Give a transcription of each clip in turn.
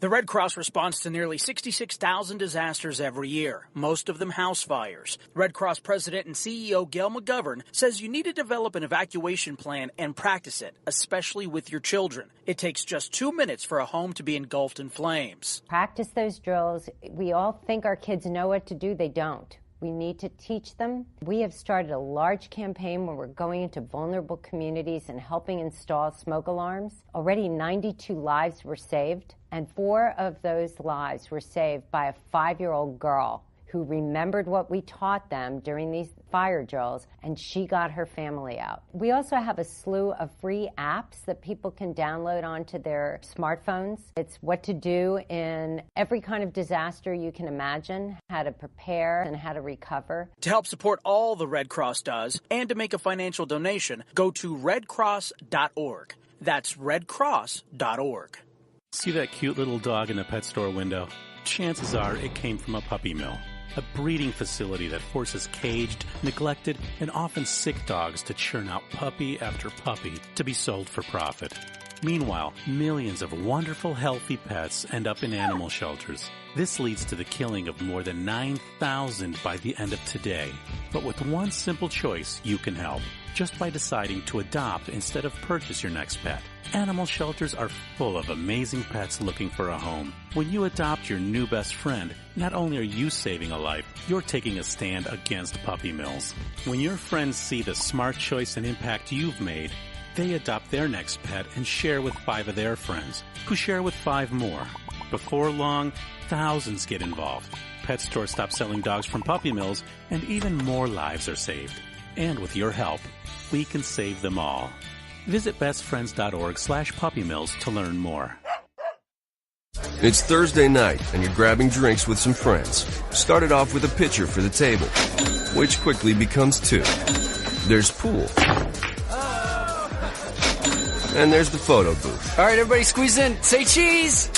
The Red Cross responds to nearly 66,000 disasters every year, most of them house fires. Red Cross President and CEO Gail McGovern says you need to develop an evacuation plan and practice it, especially with your children. It takes just 2 minutes for a home to be engulfed in flames. Practice those drills. We all think our kids know what to do. They don't. We need to teach them. We have started a large campaign where we're going into vulnerable communities and helping install smoke alarms. Already 92 lives were saved, and 4 of those lives were saved by a 5-year-old girl who remembered what we taught them during these fire drills, and she got her family out. We also have a slew of free apps that people can download onto their smartphones. It's what to do in every kind of disaster you can imagine, how to prepare and how to recover. To help support all the Red Cross does and to make a financial donation, go to redcross.org. That's redcross.org. See that cute little dog in the pet store window? Chances are it came from a puppy mill. A breeding facility that forces caged, neglected, and often sick dogs to churn out puppy after puppy to be sold for profit. Meanwhile, millions of wonderful, healthy pets end up in animal shelters. This leads to the killing of more than 9,000 by the end of today. But with one simple choice, you can help. Just by deciding to adopt instead of purchase your next pet. Animal shelters are full of amazing pets looking for a home. When you adopt your new best friend, not only are you saving a life, you're taking a stand against puppy mills. When your friends see the smart choice and impact you've made, they adopt their next pet and share with 5 of their friends, who share with 5 more. Before long, thousands get involved. Pet stores stop selling dogs from puppy mills, and even more lives are saved. And with your help, we can save them all. Visit bestfriends.org/puppymills to learn more. It's Thursday night, and you're grabbing drinks with some friends. Started off with a pitcher for the table, which quickly becomes 2. There's pool. And there's the photo booth. All right, everybody squeeze in. Say cheese!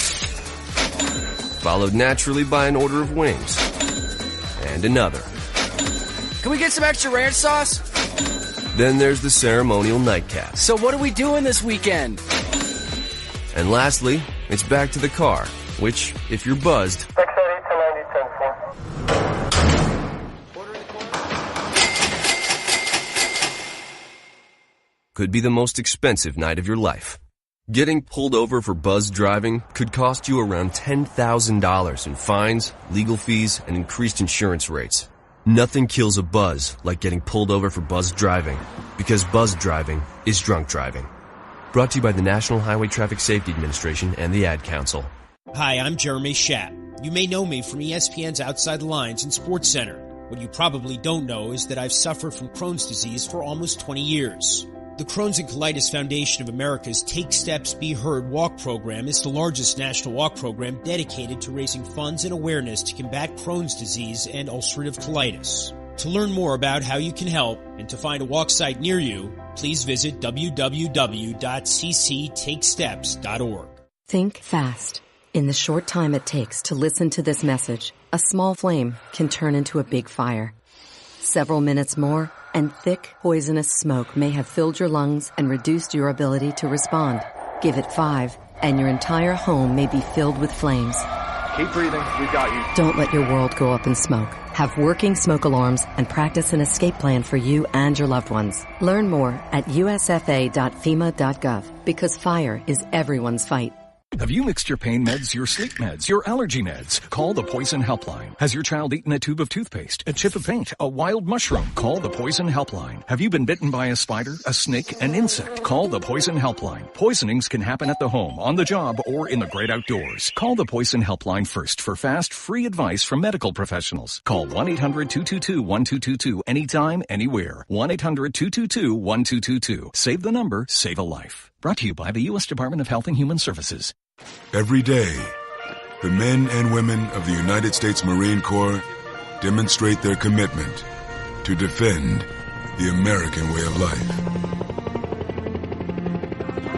Followed naturally by an order of wings. And another. Can we get some extra ranch sauce? Then there's the ceremonial nightcap. So what are we doing this weekend? And lastly, it's back to the car, which, if you're buzzed, could be the most expensive night of your life. Getting pulled over for buzz driving could cost you around $10,000 in fines, legal fees, and increased insurance rates. Nothing kills a buzz like getting pulled over for buzz driving, because buzz driving is drunk driving. Brought to you by the National Highway Traffic Safety Administration and the Ad Council. Hi, I'm Jeremy Schaap. You may know me from ESPN's Outside the Lines and Sports Center. What you probably don't know is that I've suffered from Crohn's disease for almost 20 years. The Crohn's and Colitis Foundation of America's Take Steps, Be Heard walk program is the largest national walk program dedicated to raising funds and awareness to combat Crohn's disease and ulcerative colitis. To learn more about how you can help and to find a walk site near you, please visit www.cctakesteps.org. Think fast. In the short time it takes to listen to this message, a small flame can turn into a big fire. Several minutes more, and thick, poisonous smoke may have filled your lungs and reduced your ability to respond. Give it 5, and your entire home may be filled with flames. Keep breathing. We've got you. Don't let your world go up in smoke. Have working smoke alarms and practice an escape plan for you and your loved ones. Learn more at usfa.fema.gov, because fire is everyone's fight. Have you mixed your pain meds, your sleep meds, your allergy meds? Call the Poison Helpline. Has your child eaten a tube of toothpaste, a chip of paint, a wild mushroom? Call the Poison Helpline. Have you been bitten by a spider, a snake, an insect? Call the Poison Helpline. Poisonings can happen at the home, on the job, or in the great outdoors. Call the Poison Helpline first for fast, free advice from medical professionals. Call 1-800-222-1222 anytime, anywhere. 1-800-222-1222. Save the number, save a life. Brought to you by the U.S. Department of Health and Human Services. Every day, the men and women of the United States Marine Corps demonstrate their commitment to defend the American way of life.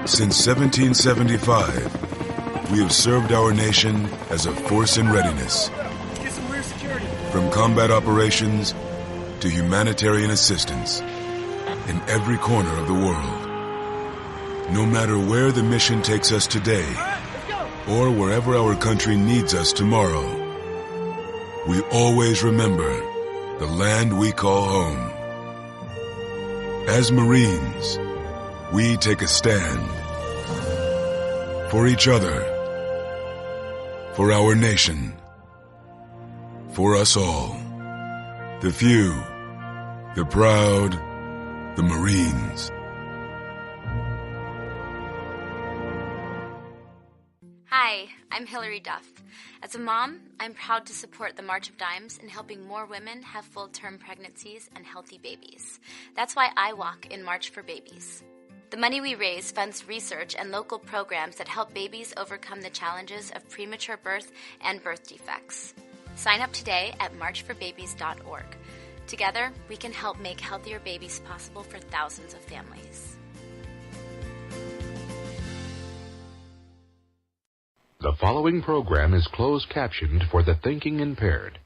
Since 1775, we have served our nation as a force in readiness. From combat operations to humanitarian assistance in every corner of the world. No matter where the mission takes us today or wherever our country needs us tomorrow, we always remember the land we call home. As Marines, we take a stand for each other, for our nation, for us all. The few, the proud, the Marines. Hi, I'm Hillary Duff. As a mom, I'm proud to support the March of Dimes in helping more women have full-term pregnancies and healthy babies. That's why I walk in March for Babies. The money we raise funds research and local programs that help babies overcome the challenges of premature birth and birth defects. Sign up today at marchforbabies.org. Together, we can help make healthier babies possible for thousands of families. The following program is closed captioned for the thinking impaired.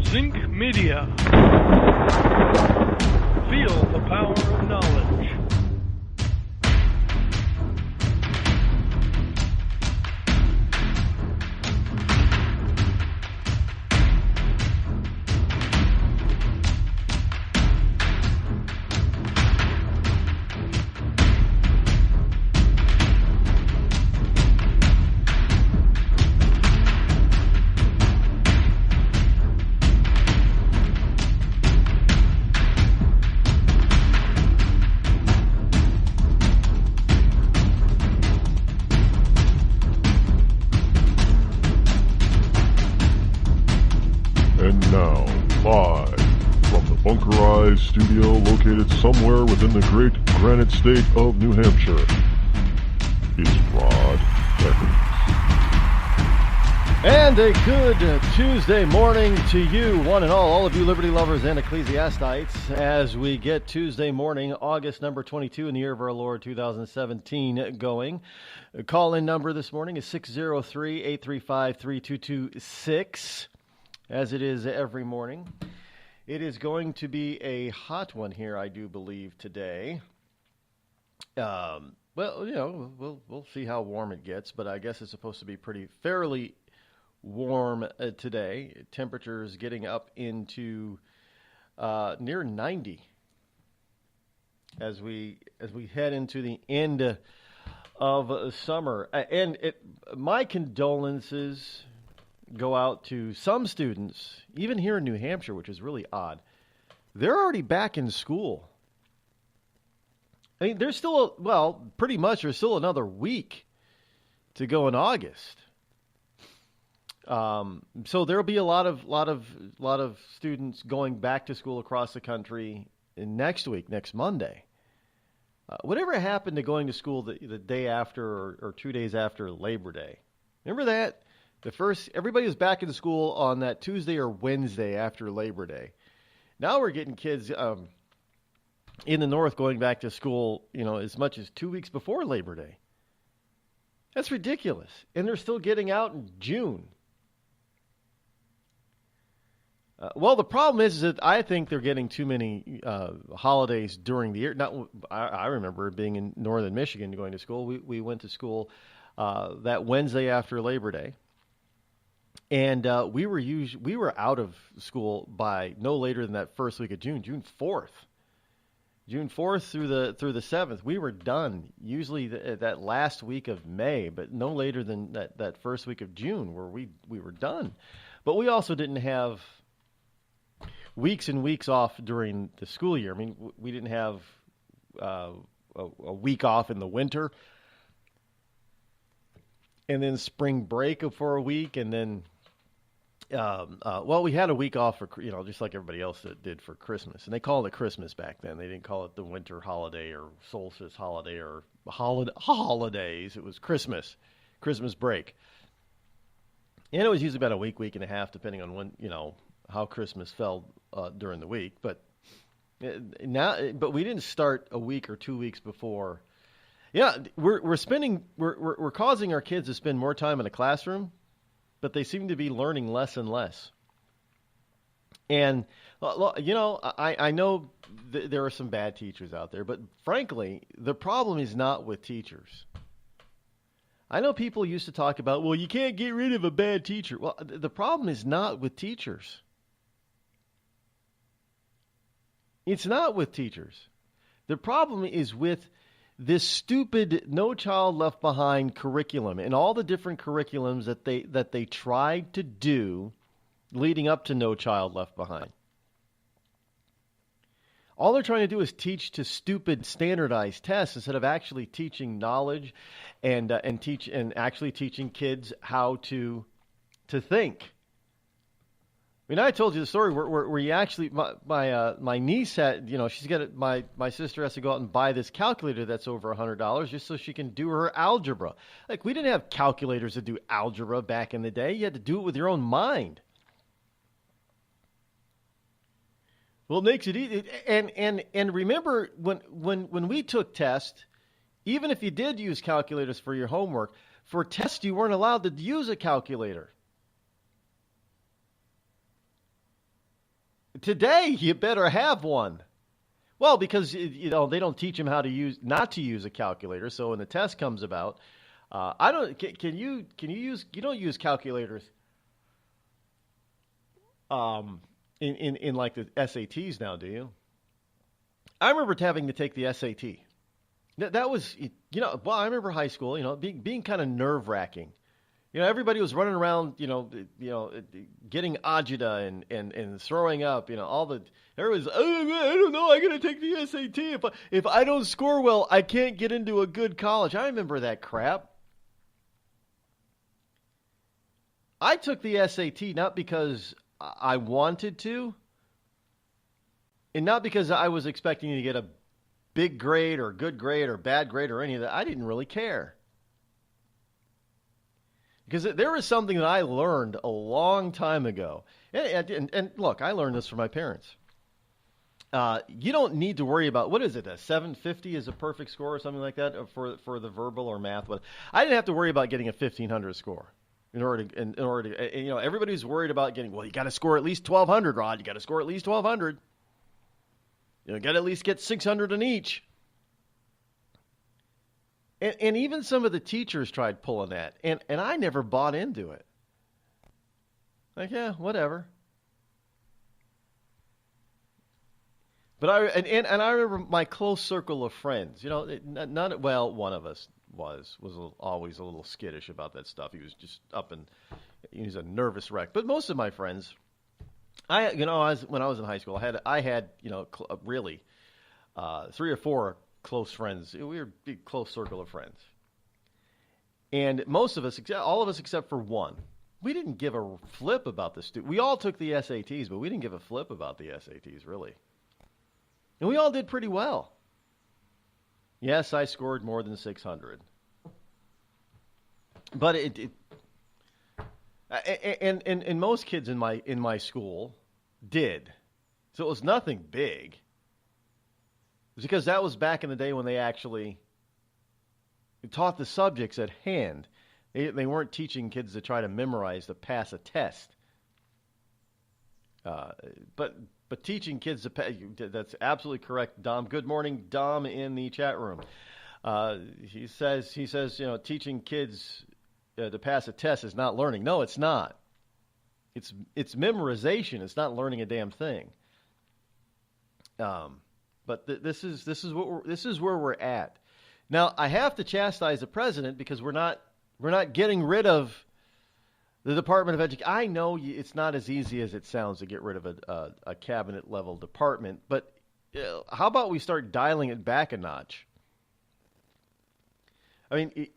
Zinc Media. Feel the power of knowledge. Studio located somewhere within the great granite state of New Hampshire is Rod Eccles. And a good Tuesday morning to you, one and all of you liberty lovers and ecclesiastites, as we get Tuesday morning, August number 22 in the year of our Lord 2017 going. The call-in number this morning is 603-835-3226, as it is every morning. It is going to be a hot one here, I do believe, today. Well, you know, we'll see how warm it gets, but I guess it's supposed to be fairly warm today. Temperatures getting up into near 90 as we head into the end of summer. And my condolences go out to some students, even here in New Hampshire, which is really odd. They're already back in school. I mean, there's still, pretty much there's still another week to go in August. So there'll be a lot of students going back to school across the country next week, next Monday. Whatever happened to going to school the day after or 2 days after Labor Day? Remember that? Everybody was back in school on that Tuesday or Wednesday after Labor Day. Now we're getting kids in the north going back to school, as much as 2 weeks before Labor Day. That's ridiculous. And they're still getting out in June. Well, the problem is that I think they're getting too many holidays during the year. I remember being in northern Michigan going to school. We went to school that Wednesday after Labor Day. And we were out of school by no later than that first week of June, June 4th. June 4th through the 7th, we were done. Usually that last week of May, but no later than that first week of June where we were done. But we also didn't have weeks and weeks off during the school year. I mean, we didn't have a week off in the winter, and then spring break for a week, and then we had a week off for just like everybody else did for Christmas, and they called it Christmas back then. They didn't call it the winter holiday or solstice holiday or holidays. It was Christmas break, and it was usually about a week and a half, depending on when how Christmas fell during the week. But we didn't start a week or 2 weeks before. Yeah, we're causing our kids to spend more time in a classroom, but they seem to be learning less and less. And I know there are some bad teachers out there, but frankly, the problem is not with teachers. I know people used to talk about, well, you can't get rid of a bad teacher. Well, the problem is not with teachers. It's not with teachers. The problem is with this stupid No Child Left Behind curriculum and all the different curriculums that they tried to do leading up to No Child Left Behind. All they're trying to do is teach to stupid standardized tests instead of actually teaching knowledge and actually teaching kids how to think. I mean, I told you the story where you actually my niece had, she's got my sister has to go out and buy this calculator that's over $100 just so she can do her algebra. Like, we didn't have calculators to do algebra back in the day. You had to do it with your own mind. Well, it makes it easy. And remember, when we took tests, even if you did use calculators for your homework, for tests you weren't allowed to use a calculator. Today, you better have one. Well, because they don't teach them how to not to use a calculator. So when the test comes about, can you use? You don't use calculators. In like the SATs now, do you? I remember having to take the SAT. That was, well, I remember high school, being kind of nerve-wracking. Everybody was running around, getting agita and throwing up, everyone's, I don't know, I got to take the SAT. If I don't score well, I can't get into a good college. I remember that crap. I took the SAT not because I wanted to, and not because I was expecting to get a big grade or good grade or bad grade or any of that. I didn't really care. Because there was something that I learned a long time ago. And look, I learned this from my parents. You don't need to worry about, what is it, a 750 is a perfect score or something like that for the verbal or math. But I didn't have to worry about getting a 1,500 score. In order to, everybody's worried about getting, well, you got to score at least 1,200, Rod. You got to score at least 1,200. You got to at least get 600 in each. And even some of the teachers tried pulling that, and I never bought into it. Like, yeah, whatever. But I remember my close circle of friends. One of us was always a little skittish about that stuff. He was just he was a nervous wreck. But most of my friends, when I was in high school, I had really 3 or 4 close friends. We were a big close circle of friends, and most of us, all of us except for one, we didn't give a flip about the we all took the SATs, but we didn't give a flip about the SATs really, and we all did pretty well. Yes, I scored more than 600. But and most kids in my school did. So it was nothing big. It was because that was back in the day when they actually taught the subjects at hand. They weren't teaching kids to try to memorize to pass a test. But teaching kids to pass, that's absolutely correct, Dom. Good morning, Dom, in the chat room. He says, teaching kids to pass a test is not learning. No, it's not. It's memorization. It's not learning a damn thing. But this is where we're at. Now, I have to chastise the president because we're not getting rid of the Department of Education. I know it's not as easy as it sounds to get rid of a cabinet-level department, but how about we start dialing it back a notch? I mean,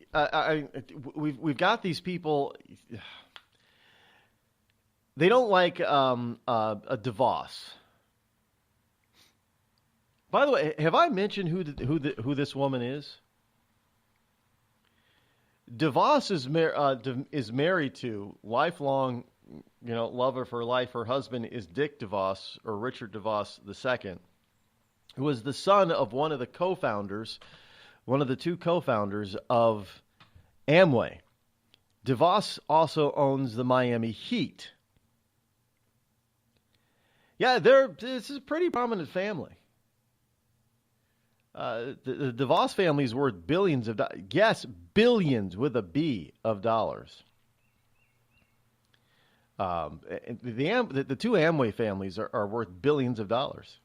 we've got these people. They don't like a DeVos. By the way, have I mentioned who this woman is? DeVos is married to lifelong, love of her life. Her husband is Dick DeVos, or Richard DeVos II, who was the son of one of the two co-founders of Amway. DeVos also owns the Miami Heat. Yeah, this is a pretty prominent family. The DeVos family is worth billions of dollars. Yes, billions with a B of dollars. The two Amway families are worth billions of dollars.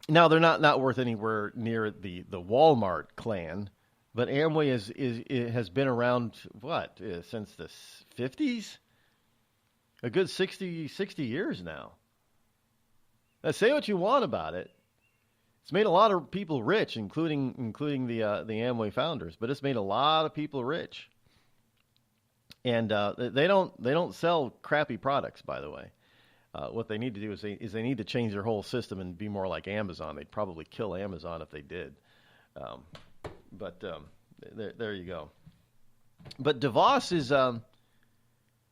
Now, they're not worth anywhere near the Walmart clan, but Amway has been around, since the 50s? A good 60 years now. Now, say what you want about it. It's made a lot of people rich, including the Amway founders, but it's made a lot of people rich. And they don't sell crappy products, by the way. What they need to do is they need to change their whole system and be more like Amazon. They'd probably kill Amazon if they did. There you go. But DeVos is,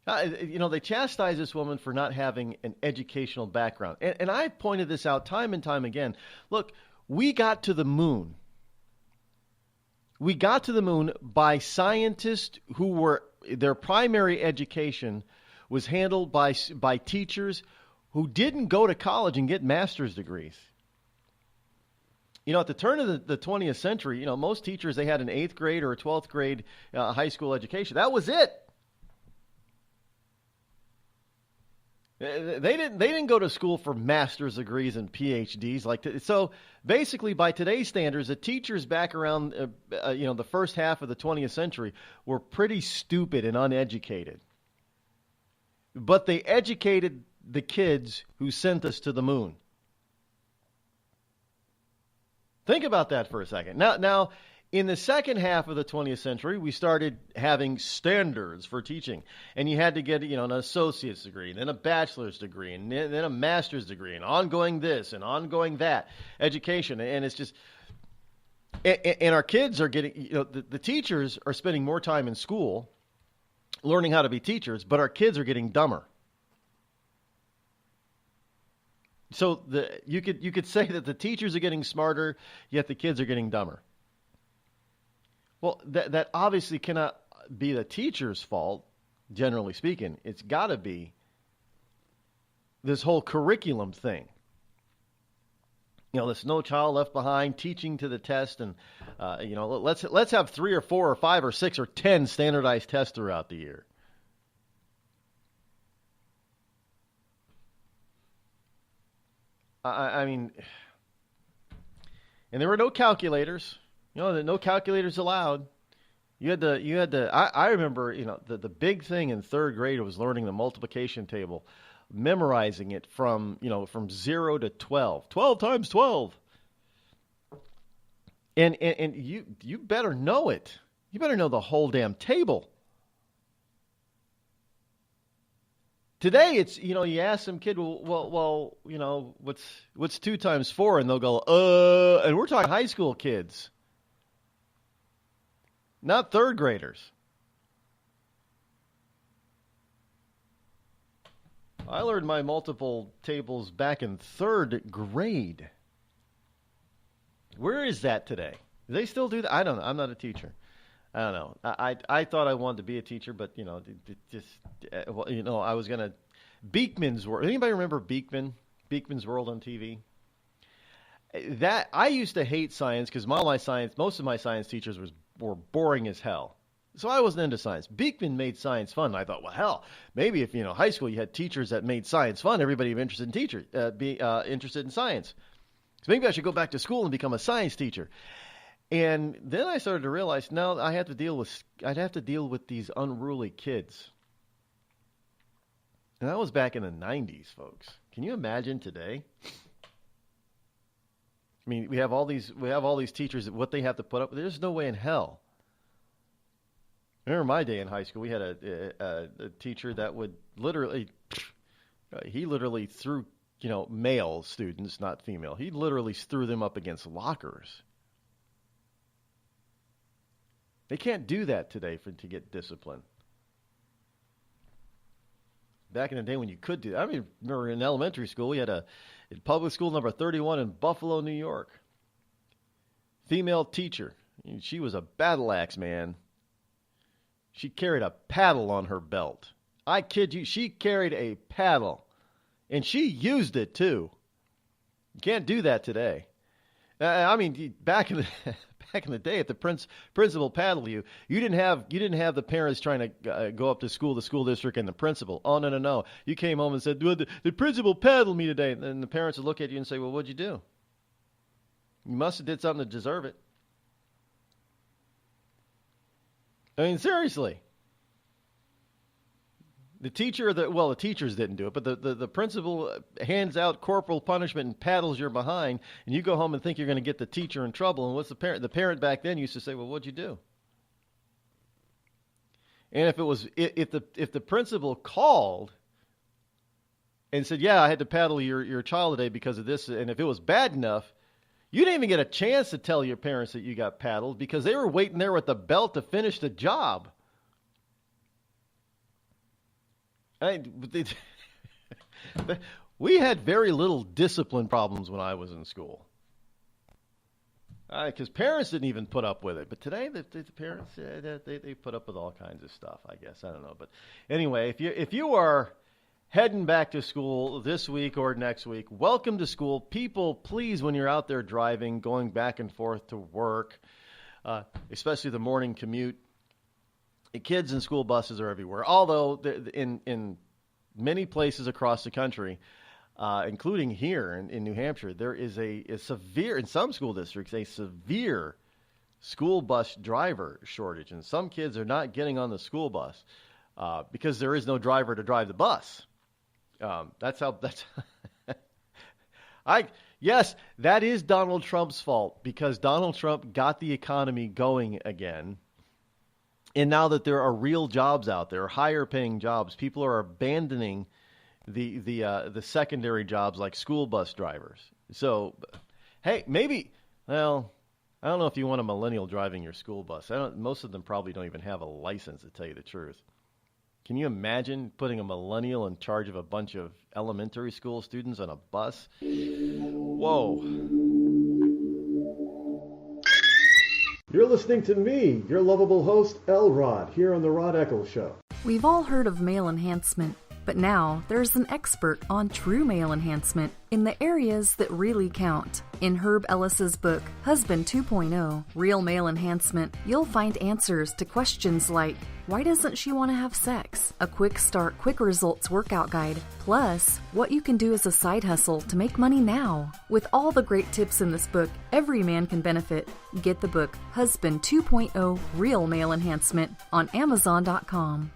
they chastise this woman for not having an educational background. And I've pointed this out time and time again. Look, we got to the moon. We got to the moon by scientists who were, their primary education was handled by teachers who didn't go to college and get master's degrees. At the turn of the 20th century, most teachers, they had an 8th grade or a 12th grade high school education. That was it. They didn't go to school for master's degrees and PhDs. So basically, by today's standards, the teachers back around the first half of the 20th century were pretty stupid and uneducated. But they educated the kids who sent us to the moon. Think about that for a second. Now, in the second half of the 20th century, we started having standards for teaching. And you had to get, an associate's degree, and then a bachelor's degree, and then a master's degree, and ongoing this and ongoing that education. And it's just, and our kids are getting, the teachers are spending more time in school learning how to be teachers, but our kids are getting dumber. So you could say that the teachers are getting smarter, yet the kids are getting dumber. Well, that obviously cannot be the teacher's fault, generally speaking. It's got to be this whole curriculum thing. There's no child left behind, teaching to the test, and let's have 3 or 4 or 5 or 6 or 10 standardized tests throughout the year. I mean, and there were no calculators. No calculators allowed. You had to. I remember, the big thing in 3rd grade was learning the multiplication table, memorizing it from 0 to 12. 12 times 12. And you better know it. You better know the whole damn table. Today, it's, you ask some kid, well, what's 2 times 4? And they'll go, and we're talking high school kids, not 3rd graders. I learned my multiple tables back in 3rd grade. Where is that today? Do they still do that? I don't know. I'm not a teacher. I don't know. I thought I wanted to be a teacher, but I was gonna. Beekman's World. Anybody remember Beekman's World on TV? That I used to hate science because most of my science teachers were boring as hell. So I wasn't into science. Beekman made science fun. And I thought, well, hell, maybe if high school you had teachers that made science fun, everybody would be interested in science. So maybe I should go back to school and become a science teacher. And then I started to realize, no, I'd have to deal with these unruly kids. And that was back in the 90s, folks. Can you imagine today? I mean, we have all these teachers, what they have to put up with. There's no way in hell. I remember my day in high school, we had a teacher that would literally threw, male students, not female. He literally threw them up against lockers. They can't do that today to get discipline. Back in the day when you could do that. I remember in elementary school, we had in public school number 31 in Buffalo, New York. Female teacher. She was a battle axe, man. She carried a paddle on her belt. I kid you, she carried a paddle. And she used it too. You can't do that today. I mean, back in the day, if the principal paddled you, you didn't have the parents trying to go up to the school district, and the principal. Oh, no. You came home and said, well, the principal paddled me today. And then the parents would look at you and say, well, what'd you do? You must have did something to deserve it. I mean, seriously. The teachers didn't do it, but the principal hands out corporal punishment and paddles your behind, and you go home and think you're going to get the teacher in trouble. And what's the parent? The parent back then used to say, well, what'd you do? And if the principal called and said, yeah, I had to paddle your child today because of this, and if it was bad enough, you didn't even get a chance to tell your parents that you got paddled because they were waiting there with the belt to finish the job. We had very little discipline problems when I was in school. Because parents didn't even put up with it. But today, the parents, they put up with all kinds of stuff, I guess. I don't know. But anyway, if you are heading back to school this week or next week, welcome to school. People, please, when you're out there driving, going back and forth to work, especially the morning commute, kids and school buses are everywhere. Although in many places across the country, including here in New Hampshire, there is a severe, in some school districts, a severe school bus driver shortage. And some kids are not getting on the school bus because there is no driver to drive the bus. Yes, that is Donald Trump's fault because Donald Trump got the economy going again. And now that there are real jobs out there, higher paying jobs, people are abandoning the secondary jobs like school bus drivers. So, hey, maybe, well, I don't know if you want a millennial driving your school bus. Most of them probably don't even have a license, to tell you the truth. Can you imagine putting a millennial in charge of a bunch of elementary school students on a bus? Whoa. You're listening to me, your lovable host, Rod, here on the Rod Eccles Show. We've all heard of male enhancement, but now there's an expert on true male enhancement in the areas that really count. In Herb Ellis's book, Husband 2.0, Real Male Enhancement, you'll find answers to questions like, why doesn't she want to have sex? A quick start, quick results workout guide. Plus, what you can do as a side hustle to make money now. With all the great tips in this book, every man can benefit. Get the book, Husband 2.0, Real Male Enhancement, on Amazon.com.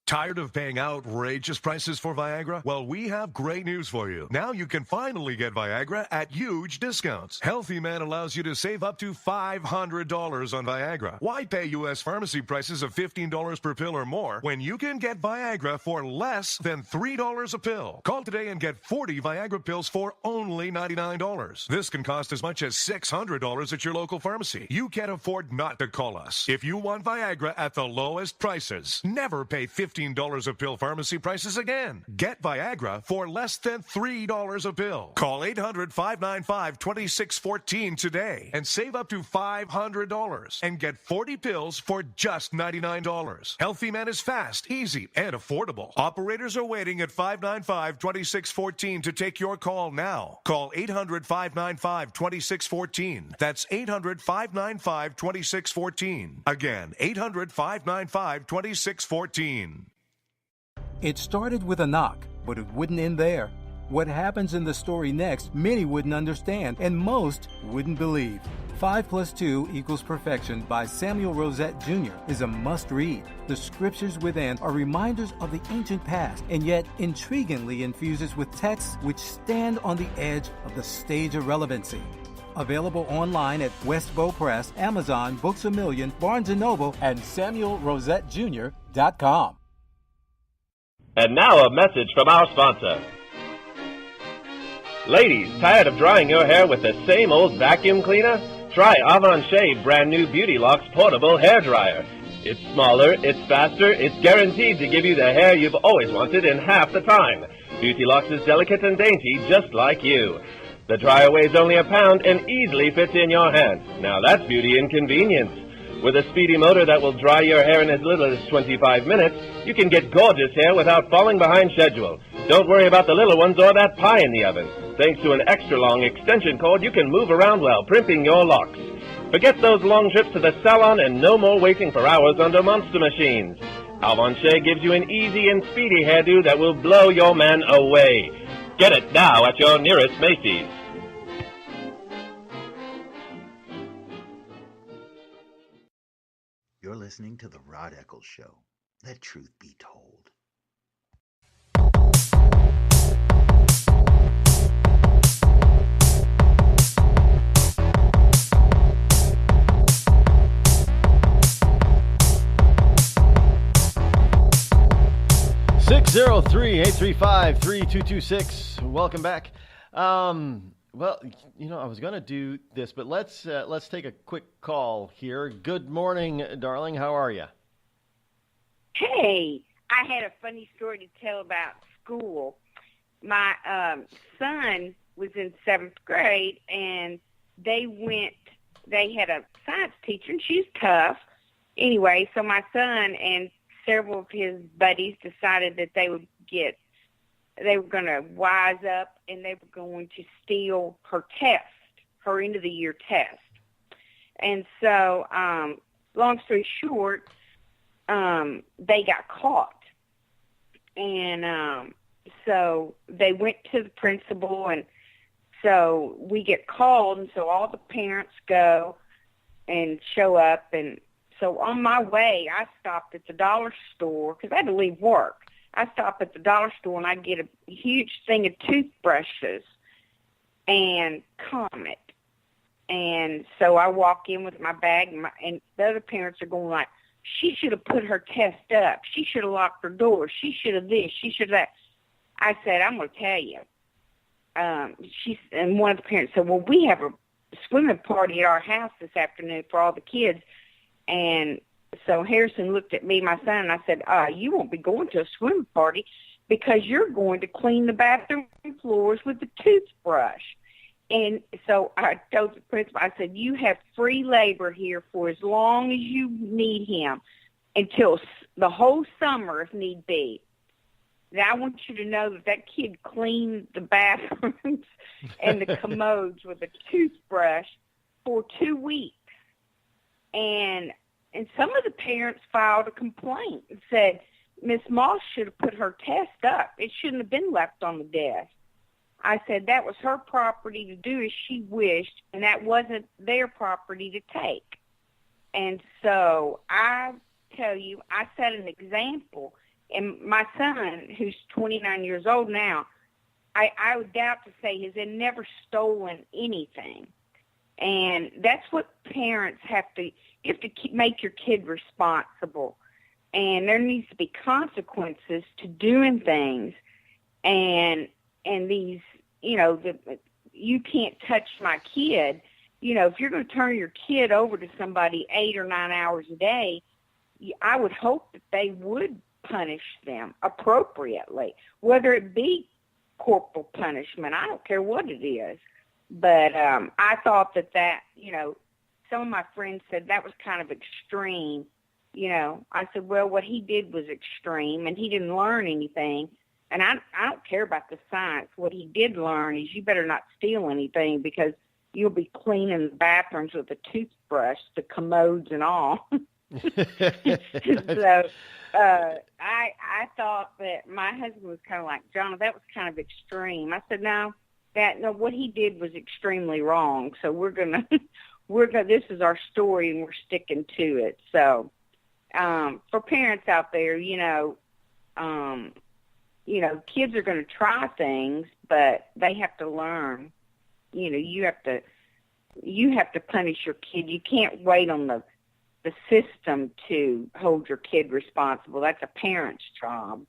Tired of paying outrageous prices for Viagra? Well, we have great news for you. Now you can finally get Viagra at huge discounts. Healthy Man allows you to save up to $500 on Viagra. Why pay U.S. pharmacy prices of $15 per pill or more when you can get Viagra for less than $3 a pill? Call today and get 40 Viagra pills for only $99. This can cost as much as $600 at your local pharmacy. You can't afford not to call us. If you want Viagra at the lowest prices, never pay $15 a pill pharmacy prices again. Get Viagra for less than $3 a pill. Call 800-595-2614 today and save up to $500 and get 40 pills for just $99. Healthy Man is fast, easy, and affordable. Operators are waiting at 595-2614 to take your call now. Call 800-595-2614. That's 800-595-2614. Again, 800-595-2614. It started with a knock, but it wouldn't end there. What happens in the story next, many wouldn't understand, and most wouldn't believe. 5 + 2 = Perfection by Samuel Rosette Jr. is a must-read. The scriptures within are reminders of the ancient past, and yet intriguingly infuses with texts which stand on the edge of the stage of relevancy. Available online at Westbow Press, Amazon, Books A Million, Barnes & Noble, and SamuelRosetteJr.com. And now a message from our sponsor. Ladies, tired of drying your hair with the same old vacuum cleaner? Try Avon Shave brand new Beauty Locks portable hair dryer. It's smaller, it's faster, it's guaranteed to give you the hair you've always wanted in half the time. Beauty Locks is delicate and dainty, just like you. The dryer weighs only a pound and easily fits in your hand. Now that's beauty and convenience. With a speedy motor that will dry your hair in as little as 25 minutes, you can get gorgeous hair without falling behind schedule. Don't worry about the little ones or that pie in the oven. Thanks to an extra-long extension cord, you can move around while primping your locks. Forget those long trips to the salon and no more waiting for hours under monster machines. Alvanche gives you an easy and speedy hairdo that will blow your man away. Get it now at your nearest Macy's. You're listening to The Rod Eccles Show. Let truth be told. Six 603-835-3226. Welcome back. Well, I was going to do this, but let's take a quick call here. Good morning, darling. How are you? Hey, I had a funny story to tell about school. My son was in 7th grade, and they had a science teacher, and she's tough. Anyway, so my son and several of his buddies decided that they were going to wise up, and they were going to steal her test, her end of the year test. And so, long story short, they got caught. And so they went to the principal, and so we get called, and so all the parents go and show up. And so on my way, I stopped at the dollar store because I had to leave work. I stopped at the dollar store, and I get a huge thing of toothbrushes and Comet. And so I walk in with my bag, and the other parents are going like, she should have put her test up. She should have locked her door. She should have this. She should have that. I said, I'm going to tell you. And one of the parents said, well, we have a swimming party at our house this afternoon for all the kids. And so Harrison looked at me, my son, and I said, you won't be going to a swimming party because you're going to clean the bathroom floors with the toothbrush. And so I told the principal, I said, you have free labor here for as long as you need him until the whole summer if need be. Now I want you to know that kid cleaned the bathrooms and the commodes with a toothbrush for 2 weeks. And some of the parents filed a complaint and said, Miss Moss should have put her test up. It shouldn't have been left on the desk. I said that was her property to do as she wished, and that wasn't their property to take. And so I tell you, I set an example. And my son, who's 29 years old now, I would doubt to say has never stolen anything. And that's what parents have to, you have to make your kid responsible. And there needs to be consequences to doing things. And these, you can't touch my kid. If you're going to turn your kid over to somebody 8 or 9 hours a day, I would hope that they would punish them appropriately, whether it be corporal punishment. I don't care what it is. But I thought that, some of my friends said that was kind of extreme. I said, well, what he did was extreme, and he didn't learn anything. And I don't care about the science. What he did learn is you better not steal anything because you'll be cleaning the bathrooms with a toothbrush, the commodes and all. So I thought that my husband was kind of like, John, that was kind of extreme. I said, no, what he did was extremely wrong. So this is our story, and we're sticking to it. So for parents out there, kids are going to try things, but they have to learn. You have to punish your kid. You can't wait on the system to hold your kid responsible. That's a parent's job.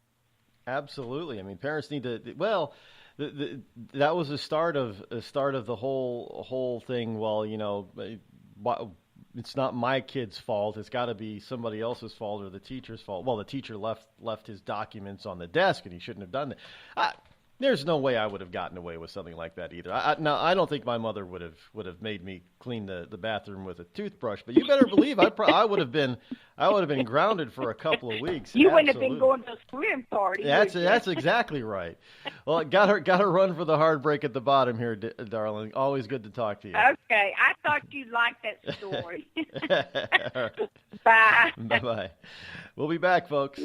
Absolutely. I mean, parents need to. Well, that was the start of the whole thing. Well, it's not my kid's fault. It's got to be somebody else's fault or the teacher's fault. Well, the teacher left his documents on the desk, and he shouldn't have done that. There's no way I would have gotten away with something like that either. I don't think my mother would have made me clean the bathroom with a toothbrush. But you better believe I would have been grounded for a couple of weeks. You wouldn't have been going to a swim party. That's exactly right. Well, got to run for the hard break at the bottom here, darling. Always good to talk to you. Okay, I thought you liked that story. Bye. Bye-bye. We'll be back, folks.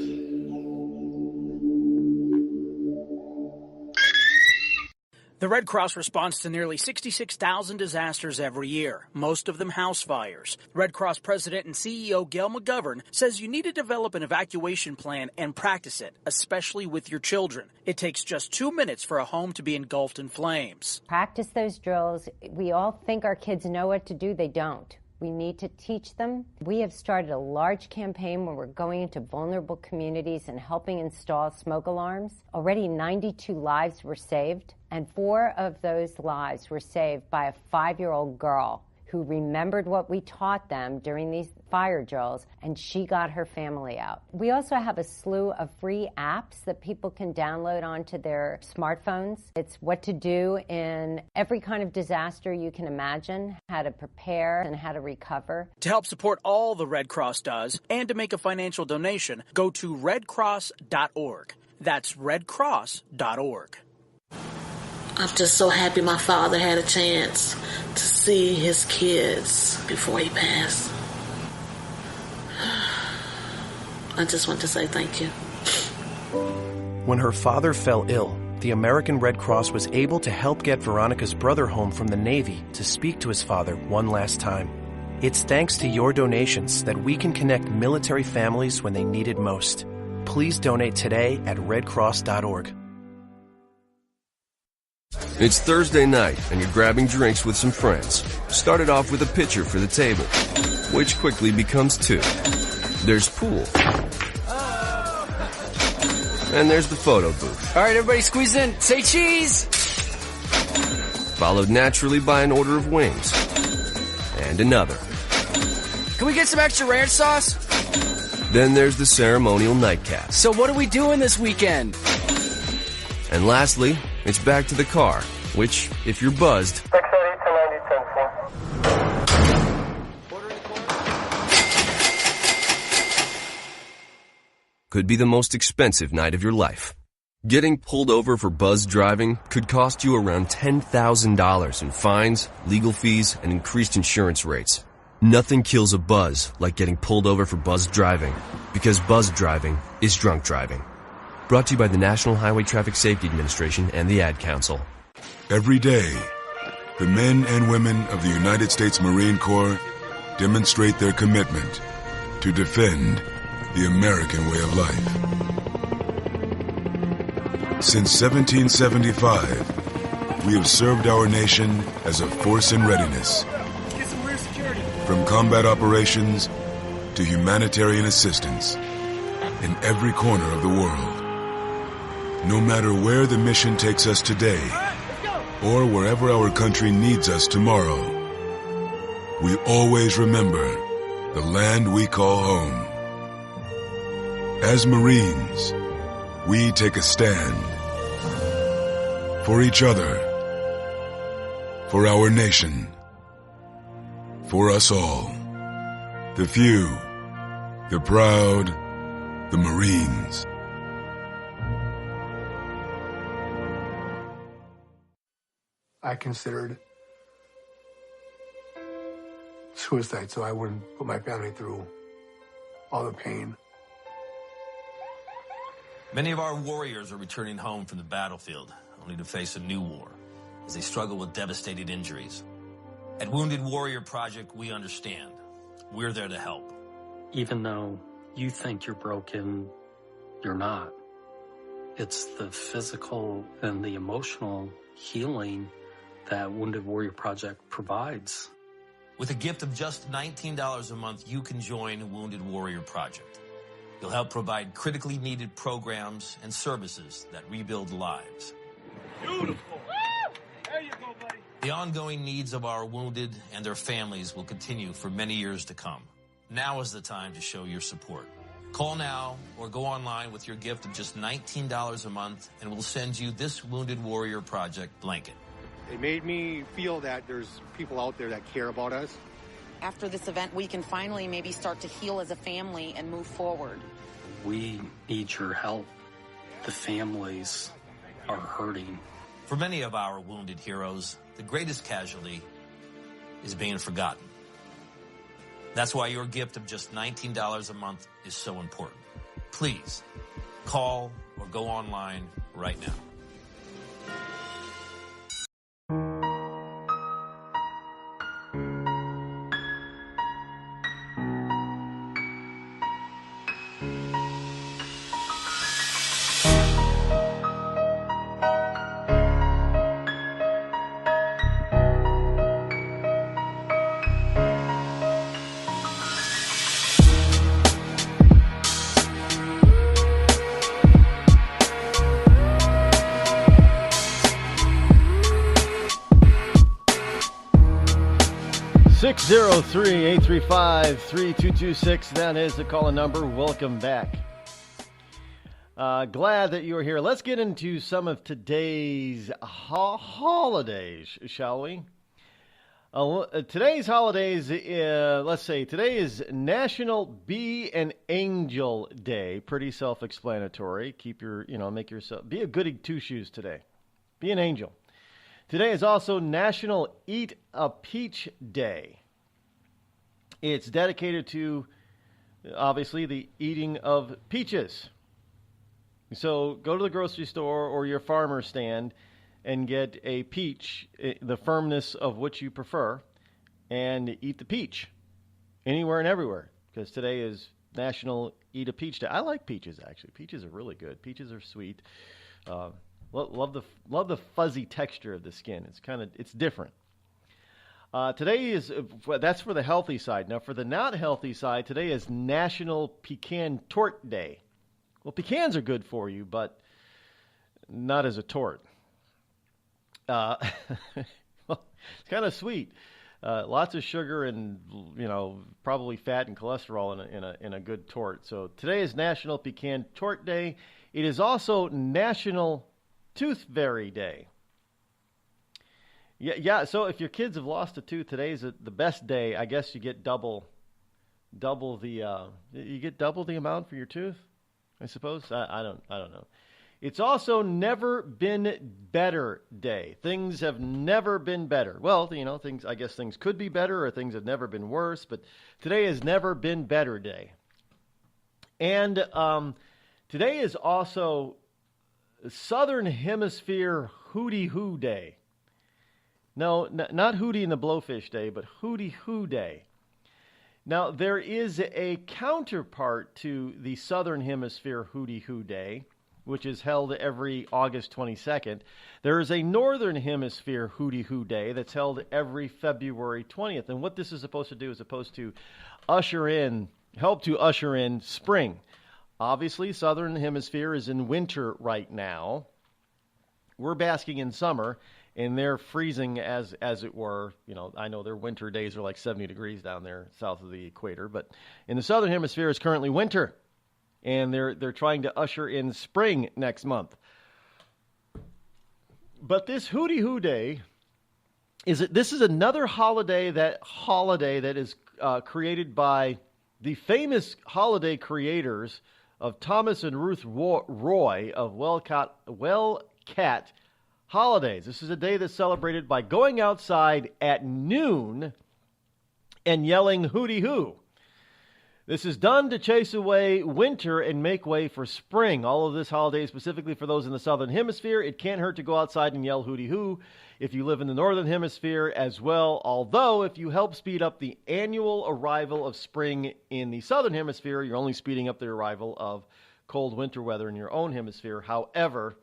The Red Cross responds to nearly 66,000 disasters every year, most of them house fires. Red Cross President and CEO Gail McGovern says you need to develop an evacuation plan and practice it, especially with your children. It takes just 2 minutes for a home to be engulfed in flames. Practice those drills. We all think our kids know what to do. They don't. We need to teach them. We have started a large campaign where we're going into vulnerable communities and helping install smoke alarms. Already 92 lives were saved, and 4 of those lives were saved by a 5-year-old girl who remembered what we taught them during these fire drills, and she got her family out. We also have a slew of free apps that people can download onto their smartphones. It's what to do in every kind of disaster you can imagine, how to prepare and how to recover. To help support all the Red Cross does and to make a financial donation, go to redcross.org. That's redcross.org. I'm just so happy my father had a chance to see his kids before he passed. I just want to say thank you. When her father fell ill, the American Red Cross was able to help get Veronica's brother home from the Navy to speak to his father one last time. It's thanks to your donations that we can connect military families when they need it most. Please donate today at redcross.org. It's Thursday night, and you're grabbing drinks with some friends. Started off with a pitcher for the table, which quickly becomes 2. There's pool. And there's the photo booth. All right, everybody squeeze in. Say cheese! Followed naturally by an order of wings. And another. Can we get some extra ranch sauce? Then there's the ceremonial nightcap. So what are we doing this weekend? And lastly, it's back to the car, which, if you're buzzed, could be the most expensive night of your life. Getting pulled over for buzz driving could cost you around $10,000 in fines, legal fees, and increased insurance rates. Nothing kills a buzz like getting pulled over for buzz driving, because buzz driving is drunk driving. Brought to you by the National Highway Traffic Safety Administration and the Ad Council. Every day, the men and women of the United States Marine Corps demonstrate their commitment to defend the American way of life. Since 1775, we have served our nation as a force in readiness. From combat operations to humanitarian assistance in every corner of the world. No matter where the mission takes us today, or wherever our country needs us tomorrow, we always remember the land we call home. As Marines, we take a stand for each other, for our nation, for us all. The few, the proud, the Marines. I considered suicide so I wouldn't put my family through all the pain. Many of our warriors are returning home from the battlefield, only to face a new war as they struggle with devastating injuries. At Wounded Warrior Project, we understand. We're there to help. Even though you think you're broken, you're not. It's the physical and the emotional healing that Wounded Warrior Project provides. With a gift of just $19 a month, you can join Wounded Warrior Project. You'll help provide critically needed programs and services that rebuild lives. Beautiful. There you go, buddy. The ongoing needs of our wounded and their families will continue for many years to come. Now is the time to show your support. Call now or go online with your gift of just $19 a month, and we'll send you this Wounded Warrior Project blanket. It made me feel that there's people out there that care about us. After this event, we can finally maybe start to heal as a family and move forward. We need your help. The families are hurting. For many of our wounded heroes, the greatest casualty is being forgotten. That's why your gift of just $19 a month is so important. Please call or go online right now. Six 603-835-3226. That is the call-in number. Welcome back. Glad that you are here. Let's get into some of today's holidays, shall we? Today's holidays, let's say today is National Be an Angel Day. Pretty self-explanatory. Keep your, make yourself, be a goody two-shoes today. Be an angel. Today is also National Eat a Peach Day. It's dedicated to, obviously, the eating of peaches. So go to the grocery store or your farmer stand and get a peach, the firmness of which you prefer, and eat the peach anywhere and everywhere, because today is National Eat a Peach Day. I like peaches, actually. Peaches are really good. Peaches are sweet. Love the fuzzy texture of the skin. It's different. Today that's for the healthy side. Now, for the not healthy side, today is National Pecan Tort Day. Well, pecans are good for you, but not as a tort. Well, it's kind of sweet. Lots of sugar and probably fat and cholesterol in a good tort. So today is National Pecan Tort Day. It is also National Tooth Fairy Day. Yeah. So if your kids have lost a tooth, today's the best day. I guess you get double the amount for your tooth. I suppose. I don't know. It's also Never Been Better Day. Things have never been better. Well, things could be better, or things have never been worse. But today is Never Been Better Day. And today is also Southern Hemisphere Hootie Hoo Day. No, not Hootie and the Blowfish Day, but Hootie Hoo Day. Now, there is a counterpart to the Southern Hemisphere Hootie Hoo Day, which is held every August 22nd. There is a Northern Hemisphere Hootie Hoo Day that's held every February 20th. And what this is supposed to do is supposed to help to usher in spring. Obviously, Southern Hemisphere is in winter right now. We're basking in summer, and they're freezing as it were. I know their winter days are like 70 degrees down there south of the equator, but in the Southern Hemisphere it's currently winter, and they're trying to usher in spring next month. But this Hootie Hoo Day this is another holiday that is created by the famous holiday creators of Thomas and Ruth Roy of Wellcat Holidays. This is a day that's celebrated by going outside at noon and yelling hootie hoo. This is done to chase away winter and make way for spring. All of this holiday specifically for those in the Southern Hemisphere. It can't hurt to go outside and yell hootie hoo if you live in the Northern Hemisphere as well. Although, if you help speed up the annual arrival of spring in the Southern Hemisphere, you're only speeding up the arrival of cold winter weather in your own hemisphere. However,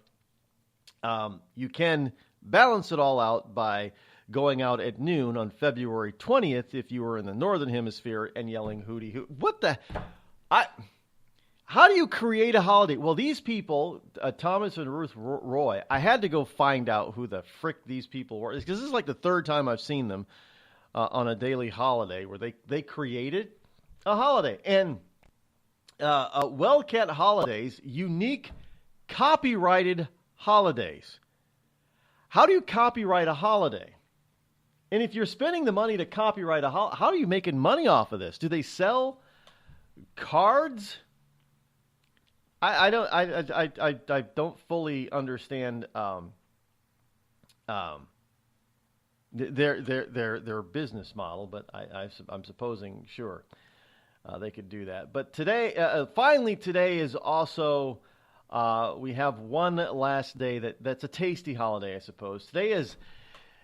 you can balance it all out by going out at noon on February 20th if you were in the Northern Hemisphere and yelling hootie hoo. How do you create a holiday? Well, these people, Thomas and Ruth Roy, I had to go find out who the frick these people were, because this is like the third time I've seen them on a daily holiday where they created a holiday. And Well-kept holidays, unique copyrighted holidays. How do you copyright a holiday? And if you're spending the money to copyright a holiday, how are you making money off of this? Do they sell cards? I don't fully understand their business model, but I'm supposing sure they could do that. But today, finally, today is also we have one last day that's a tasty holiday, I suppose. Today is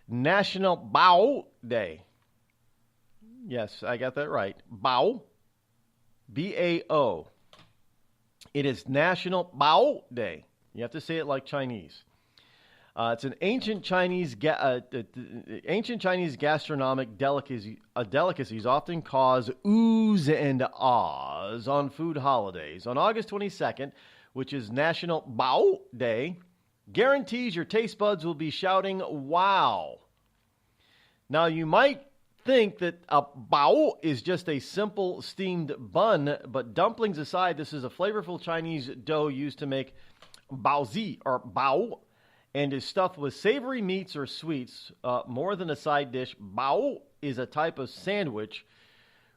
National Bao Day. Yes, I got that right. Bao, B-A-O. It is National Bao Day. You have to say it like Chinese. It's an ancient Chinese gastronomic delicacy. Delicacies often cause oohs and ahs on food holidays. On August 22nd, which is National Bao Day, guarantees your taste buds will be shouting "wow." Now, you might think that a bao is just a simple steamed bun, but dumplings aside, this is a flavorful Chinese dough used to make baozi or bao, and is stuffed with savory meats or sweets. More than a side dish, bao is a type of sandwich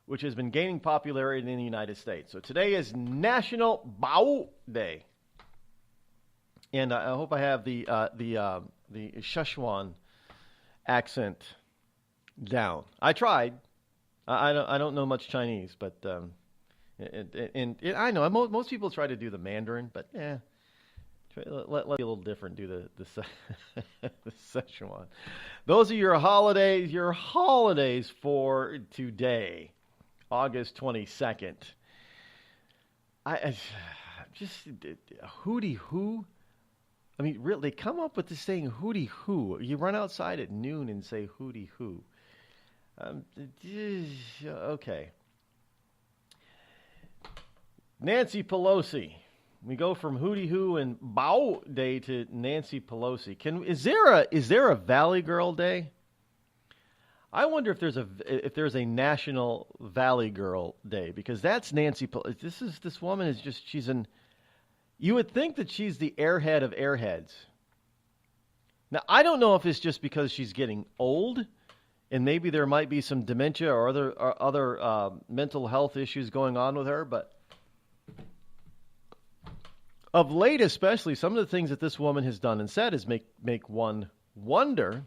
which has been gaining popularity in the United States. So today is National Bao Day, and I hope I have the Szechuan accent down. I tried. I don't know much Chinese, but and I know most people try to do the Mandarin, but let be a little different. Do the Szechuan. Those are your holidays. Your holidays for today, August 22nd. I just hooty hoo. I mean, really, they come up with this saying hooty hoo. You run outside at noon and say hooty hoo. Okay. Nancy Pelosi. We go from hooty hoo and Bao Day to Nancy Pelosi. Is there a Valley Girl Day? I wonder if there's a National Valley Girl Day, because that's Nancy Pelosi. This woman is just you would think that she's the airhead of airheads. Now, I don't know if it's just because she's getting old, and maybe there might be some dementia or other mental health issues going on with her, but of late especially, some of the things that this woman has done and said is make one wonder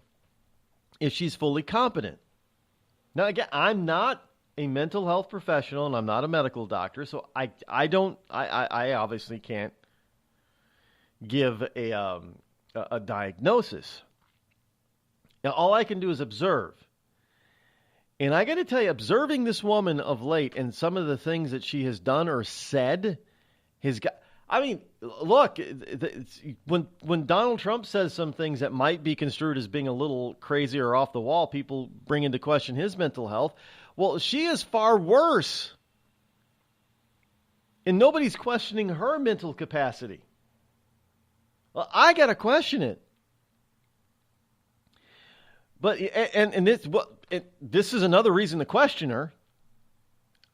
if she's fully competent. Now, again, I'm not a mental health professional, and I'm not a medical doctor, so I obviously can't give a diagnosis. Now, all I can do is observe. And I got to tell you, observing this woman of late and some of the things that she has done or said has got. I mean, look, when Donald Trump says some things that might be construed as being a little crazy or off the wall, people bring into question his mental health. Well, she is far worse. And nobody's questioning her mental capacity. Well, I got to question it. But this is another reason to question her.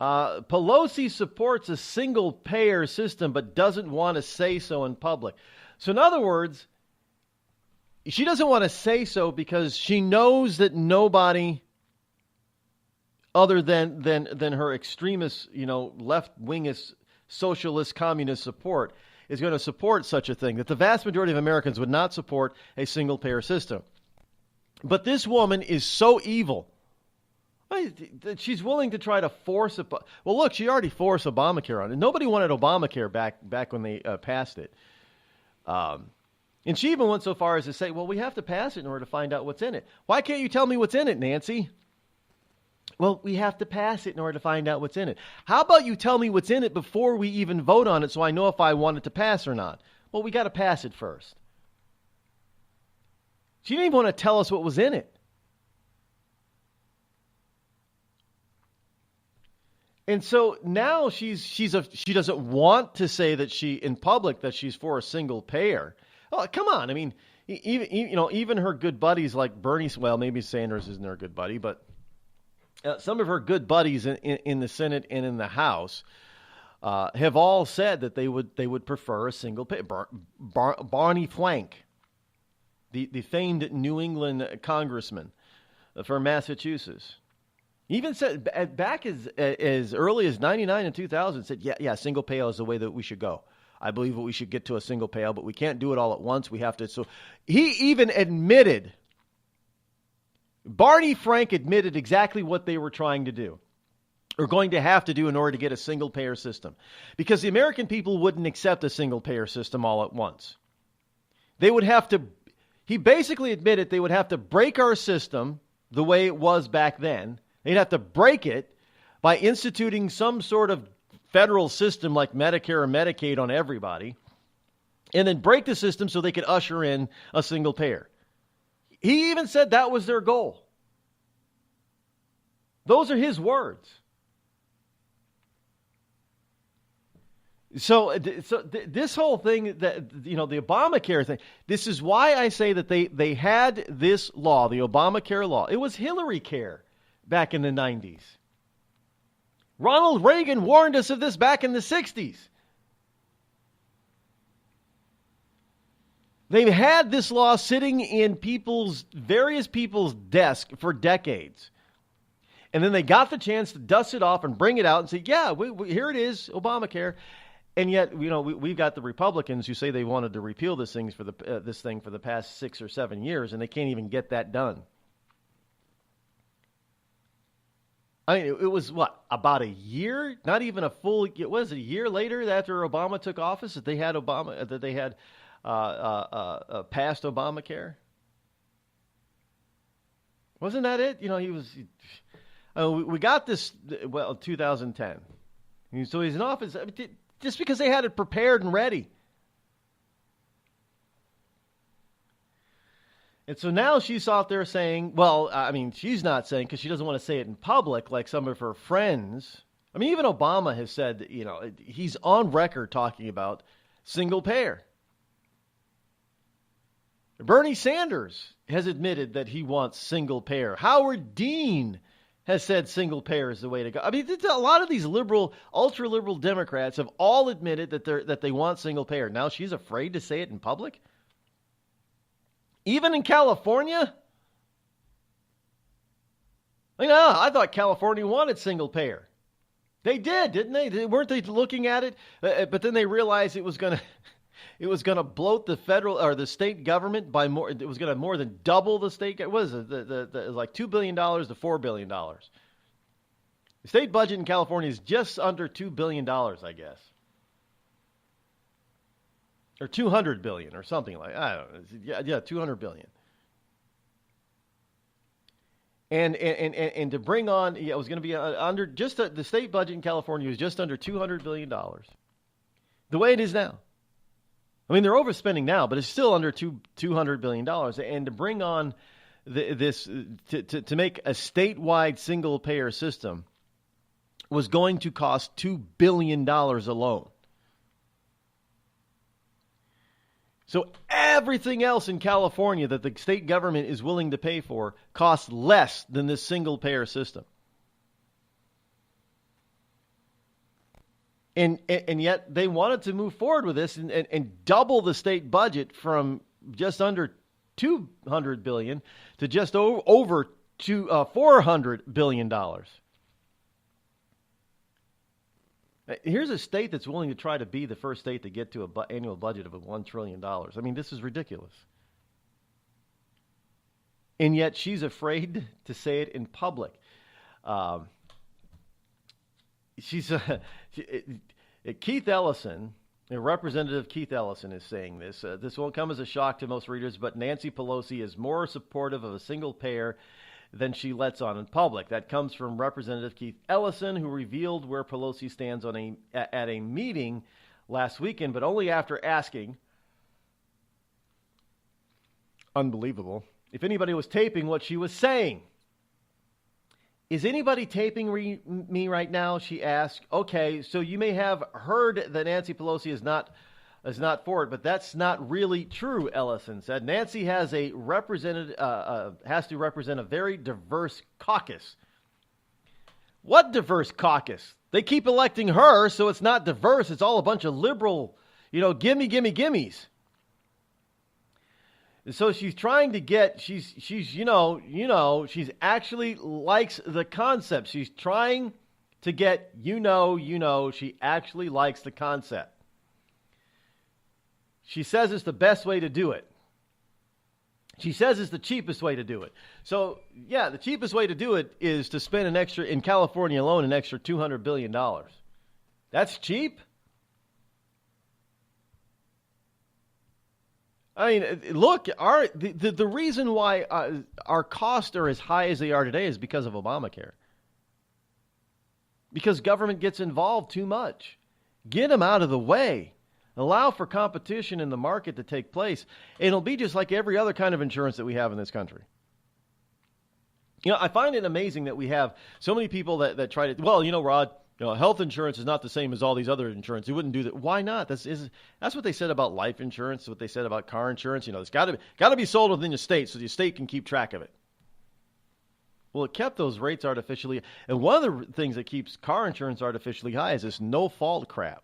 Pelosi supports a single-payer system but doesn't want to say so in public. So in other words, she doesn't want to say so because she knows that nobody other than her extremist, left-wingist, socialist, communist support is going to support such a thing, that the vast majority of Americans would not support a single-payer system. But this woman is so evil. She's willing to try to force it. Well, look, she already forced Obamacare on it. Nobody wanted Obamacare back when they passed it. And she even went so far as to say, well, we have to pass it in order to find out what's in it. Why can't you tell me what's in it, Nancy? Well, we have to pass it in order to find out what's in it. How about you tell me what's in it before we even vote on it so I know if I want it to pass or not? Well, we got to pass it first. She didn't even want to tell us what was in it. And so now she doesn't want to say that in public that she's for a single payer. Oh, come on. I mean, even her good buddies like Bernie, well, maybe Sanders isn't her good buddy, but some of her good buddies in the Senate and in the House have all said that they would prefer a single payer. Barney Frank, the famed New England congressman from Massachusetts, even said back as early as 99 and 2000, said, yeah, single payout is the way that we should go. I believe that we should get to a single payout, but we can't do it all at once. We have to. So he even admitted, Barney Frank admitted exactly what they were trying to do, or going to have to do in order to get a single payer system, because the American people wouldn't accept a single payer system all at once. They would have to. He basically admitted they would have to break our system the way it was back then. They'd have to break it by instituting some sort of federal system like Medicare or Medicaid on everybody, and then break the system so they could usher in a single payer. He even said that was their goal. Those are his words. So this whole thing, that the Obamacare thing, this is why I say that they had this law, the Obamacare law. It was Hillary Care back in the 90s. Ronald Reagan warned us of this back in the 60s. They've had this law sitting in various people's desks for decades. And then they got the chance to dust it off and bring it out and say, yeah, here it is, Obamacare. And yet, we've got the Republicans who say they wanted to repeal this thing for the past 6 or 7 years, and they can't even get that done. I mean, it was about a year, not even a full. It was a year later after Obama took office that they had passed Obamacare. Wasn't that it? We got this. 2010. So he's in office just because they had it prepared and ready. And so now she's out there saying, she's not saying, because she doesn't want to say it in public like some of her friends. I mean, even Obama has said that, he's on record talking about single payer. Bernie Sanders has admitted that he wants single payer. Howard Dean has said single payer is the way to go. I mean, a lot of these ultra-liberal Democrats have all admitted that they want single payer. Now she's afraid to say it in public? Even in California? I thought California wanted single payer. They did, didn't they? Weren't they looking at it? But then they realized it was going to bloat the federal or the state government by more. It was going to more than double the state. What was it? Like $2 billion to $4 billion. The state budget in California is just under $2 billion, I guess. Or 200 billion or something like that. I don't know. Yeah, 200 billion. And to bring on, it was going to be under just the state budget in California was just under $200 billion. The way it is now. I mean, they're overspending now, but it's still under $200 billion. And to bring on this, to make a statewide single payer system was going to cost $2 billion alone. So everything else in California that the state government is willing to pay for costs less than this single payer system. And yet they wanted to move forward with this and double the state budget from just under $200 billion to just over $400 billion. Here's a state that's willing to try to be the first state to get to an annual budget of $1 trillion. I mean, this is ridiculous. And yet she's afraid to say it in public. Keith Ellison, Representative Keith Ellison is saying this. This won't come as a shock to most readers, but Nancy Pelosi is more supportive of a single payer than she lets on in public. That comes from Representative Keith Ellison, who revealed where Pelosi stands at a meeting last weekend, but only after asking, unbelievable, if anybody was taping what she was saying. Is anybody taping me right now? She asked. Okay, so you may have heard that Nancy Pelosi is not for it, but that's not really true, Ellison said. Nancy has to represent a very diverse caucus. What diverse caucus? They keep electing her, so it's not diverse. It's all a bunch of liberal, gimmies. And so she's trying to get, she's actually likes the concept. She's trying to get, she actually likes the concept. She says it's the best way to do it. She says it's the cheapest way to do it. So, yeah, the cheapest way to do it is to spend in California alone, an extra $200 billion. That's cheap? I mean, look, the reason why our costs are as high as they are today is because of Obamacare. Because government gets involved too much. Get them out of the way. Allow for competition in the market to take place. It'll be just like every other kind of insurance that we have in this country. I find it amazing that we have so many people that try to, Rod, health insurance is not the same as all these other insurance. You wouldn't do that. Why not? That's what they said about life insurance, what they said about car insurance. It's got to be sold within your state so your state can keep track of it. Well, it kept those rates artificially. And one of the things that keeps car insurance artificially high is this no-fault crap.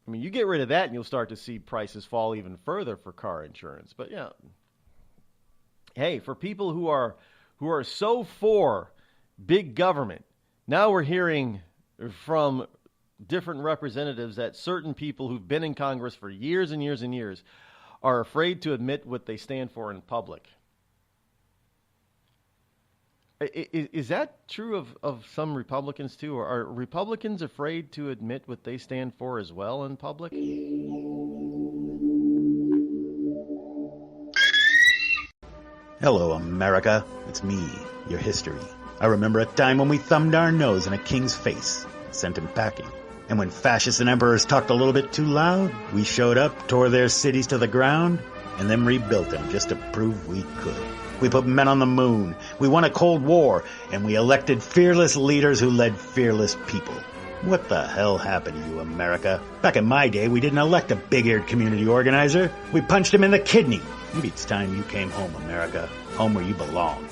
I mean, you get rid of that and you'll start to see prices fall even further for car insurance. But yeah, hey, for people who are so for big government, now we're hearing from different representatives that certain people who've been in Congress for years and years and years are afraid to admit what they stand for in public. Is that true of some Republicans too? Or are Republicans afraid to admit what they stand for as well in public? Hello, America. It's me, your history. I remember a time when we thumbed our nose in a king's face, sent him packing. And when fascists and emperors talked a little bit too loud, we showed up, tore their cities to the ground, and then rebuilt them just to prove we could. We put men on the moon, we won a Cold War, and we elected fearless leaders who led fearless people. What the hell happened to you, America? Back in my day, we didn't elect a big-eared community organizer. We punched him in the kidney. Maybe it's time you came home, America. Home where you belong.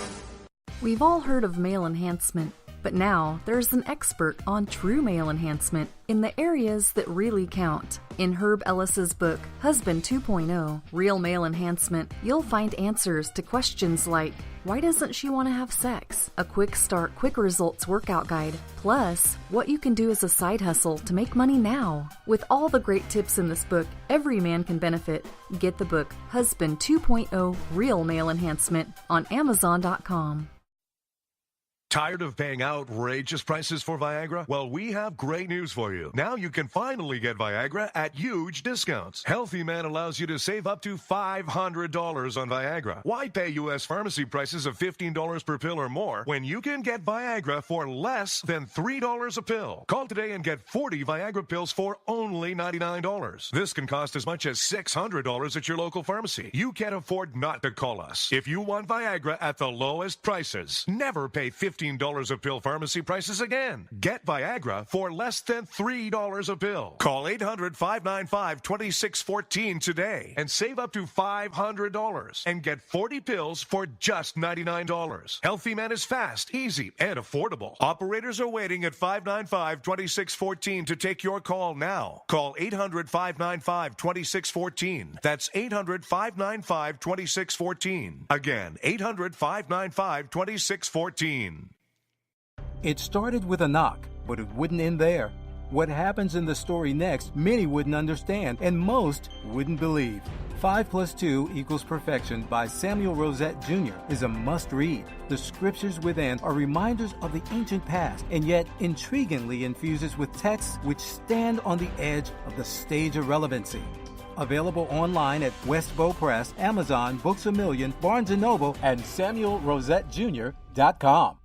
We've all heard of male enhancement, but now there's an expert on true male enhancement in the areas that really count. In Herb Ellis's book, Husband 2.0, Real Male Enhancement, you'll find answers to questions like, why doesn't she want to have sex? A quick start, quick results workout guide, plus what you can do as a side hustle to make money now. With all the great tips in this book, every man can benefit. Get the book, Husband 2.0, Real Male Enhancement, on Amazon.com. Tired of paying outrageous prices for Viagra? Well, we have great news for you. Now you can finally get Viagra at huge discounts. Healthy Man allows you to save up to $500 on Viagra. Why pay U.S. pharmacy prices of $15 per pill or more when you can get Viagra for less than $3 a pill? Call today and get 40 Viagra pills for only $99. This can cost as much as $600 at your local pharmacy. You can't afford not to call us. If you want Viagra at the lowest prices, never pay $15 a pill pharmacy prices again. Get Viagra for less than $3 a pill. Call 800-595-2614 today and save up to $500 and get 40 pills for just $99. Healthy Man is fast, easy, and affordable. Operators are waiting at 595-2614 to take your call now. Call 800-595-2614. That's 800-595-2614. Again, 800-595-2614. It started with a knock, but it wouldn't end there. What happens in the story next, many wouldn't understand, and most wouldn't believe. 5 + 2 = Perfection by Samuel Rosette Jr. is a must-read. The scriptures within are reminders of the ancient past, and yet intriguingly infuses with texts which stand on the edge of the stage of relevancy. Available online at Westbow Press, Amazon, Books A Million, Barnes & Noble, and SamuelRosetteJr.com.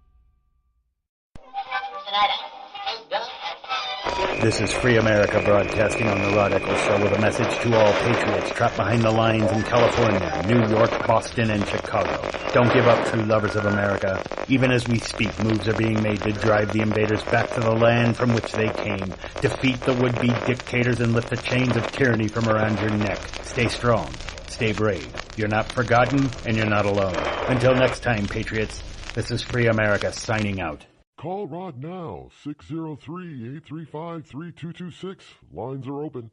This is Free America broadcasting on the Rod Eccles Show with a message to all patriots trapped behind the lines in California, New York, Boston, and Chicago. Don't give up, true lovers of America. Even as we speak, moves are being made to drive the invaders back to the land from which they came. Defeat the would-be dictators and lift the chains of tyranny from around your neck. Stay strong. Stay brave. You're not forgotten, and you're not alone. Until next time, patriots, This is Free America signing out. Call Rod now, 603-835-3226. Lines are open.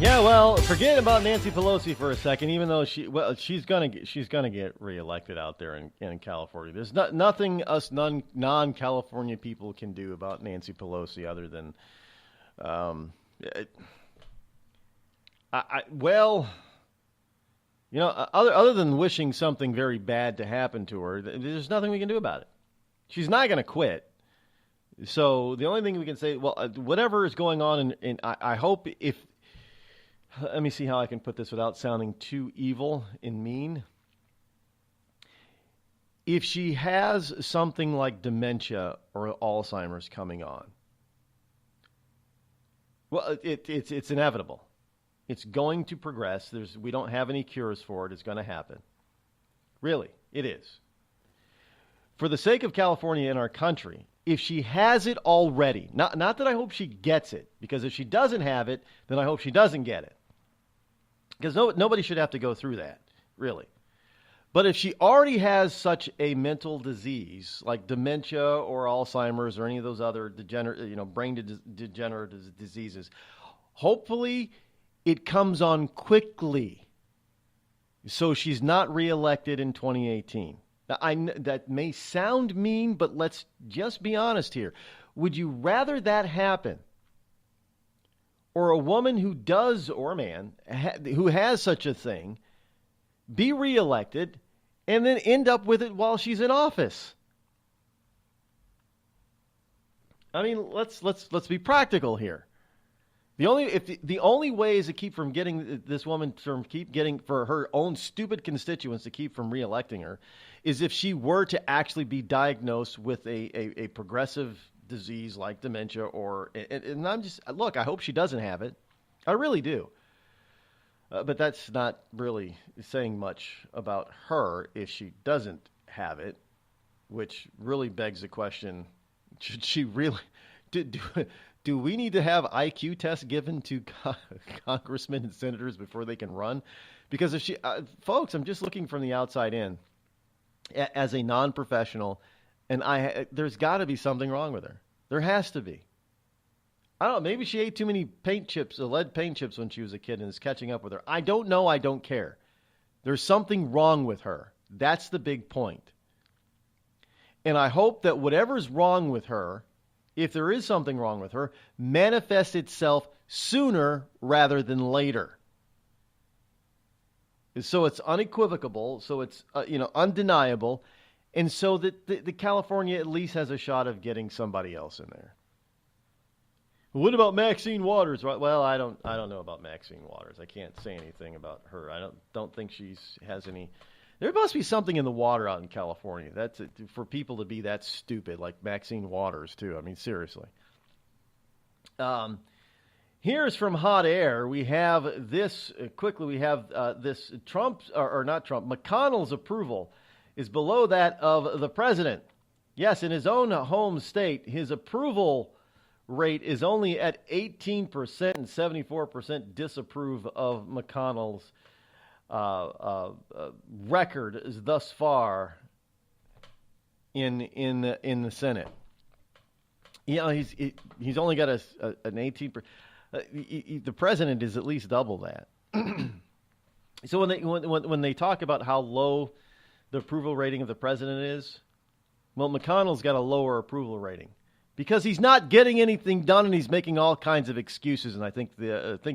Yeah, well, forget about Nancy Pelosi for a second. Even though she's gonna get reelected out there in California. There's nothing us non-California people can do about Nancy Pelosi other than, other than wishing something very bad to happen to her. There's nothing we can do about it. She's not going to quit. So the only thing we can say, whatever is going on, I hope if. Let me see how I can put this without sounding too evil and mean. If she has something like dementia or Alzheimer's coming on, well, it's inevitable. It's going to progress. We don't have any cures for it. It's going to happen. Really, it is. For the sake of California and our country, if she has it already, not that I hope she gets it, because if she doesn't have it, then I hope she doesn't get it. Because nobody should have to go through that, really. But if she already has such a mental disease like dementia or Alzheimer's or any of those other brain degenerative diseases, hopefully it comes on quickly so she's not reelected in 2018. Now, that may sound mean, but let's just be honest here. Would you rather that happen? Or a woman who does, or a man who has such a thing, be reelected and then end up with it while she's in office? I mean, let's be practical here. The only way is to keep from getting this woman for her own stupid constituents to keep from reelecting her is if she were to actually be diagnosed with a progressive disease like dementia and I'm just, look, I hope she doesn't have it. I really do. But that's not really saying much about her if she doesn't have it, which really begs the question, should she really, do we need to have IQ tests given to congressmen and senators before they can run? Because if she, folks, I'm just looking from the outside in as a non-professional, and there's got to be something wrong with her. There has to be. I don't know. Maybe she ate too many lead paint chips when she was a kid and is catching up with her. I don't know. I don't care. There's something wrong with her. That's the big point. And I hope that whatever's wrong with her, if there is something wrong with her, manifests itself sooner rather than later. So it's unequivocal, so it's undeniable, and so that the California at least has a shot of getting somebody else in there. What about Maxine Waters? Well, I don't know about Maxine Waters. I can't say anything about her. I don't think she has any. There must be something in the water out in California. That's for people to be that stupid, like Maxine Waters too. I mean, seriously. Here's from Hot Air. We have this quickly. We have this McConnell's approval is below that of the president. Yes, in his own home state, his approval rate is only at 18% and 74% disapprove of McConnell's record thus far in the Senate. He's only got an 18%. The president is at least double that. So when they talk about how low the approval rating of the president is, well, McConnell's got a lower approval rating because he's not getting anything done and he's making all kinds of excuses. And I think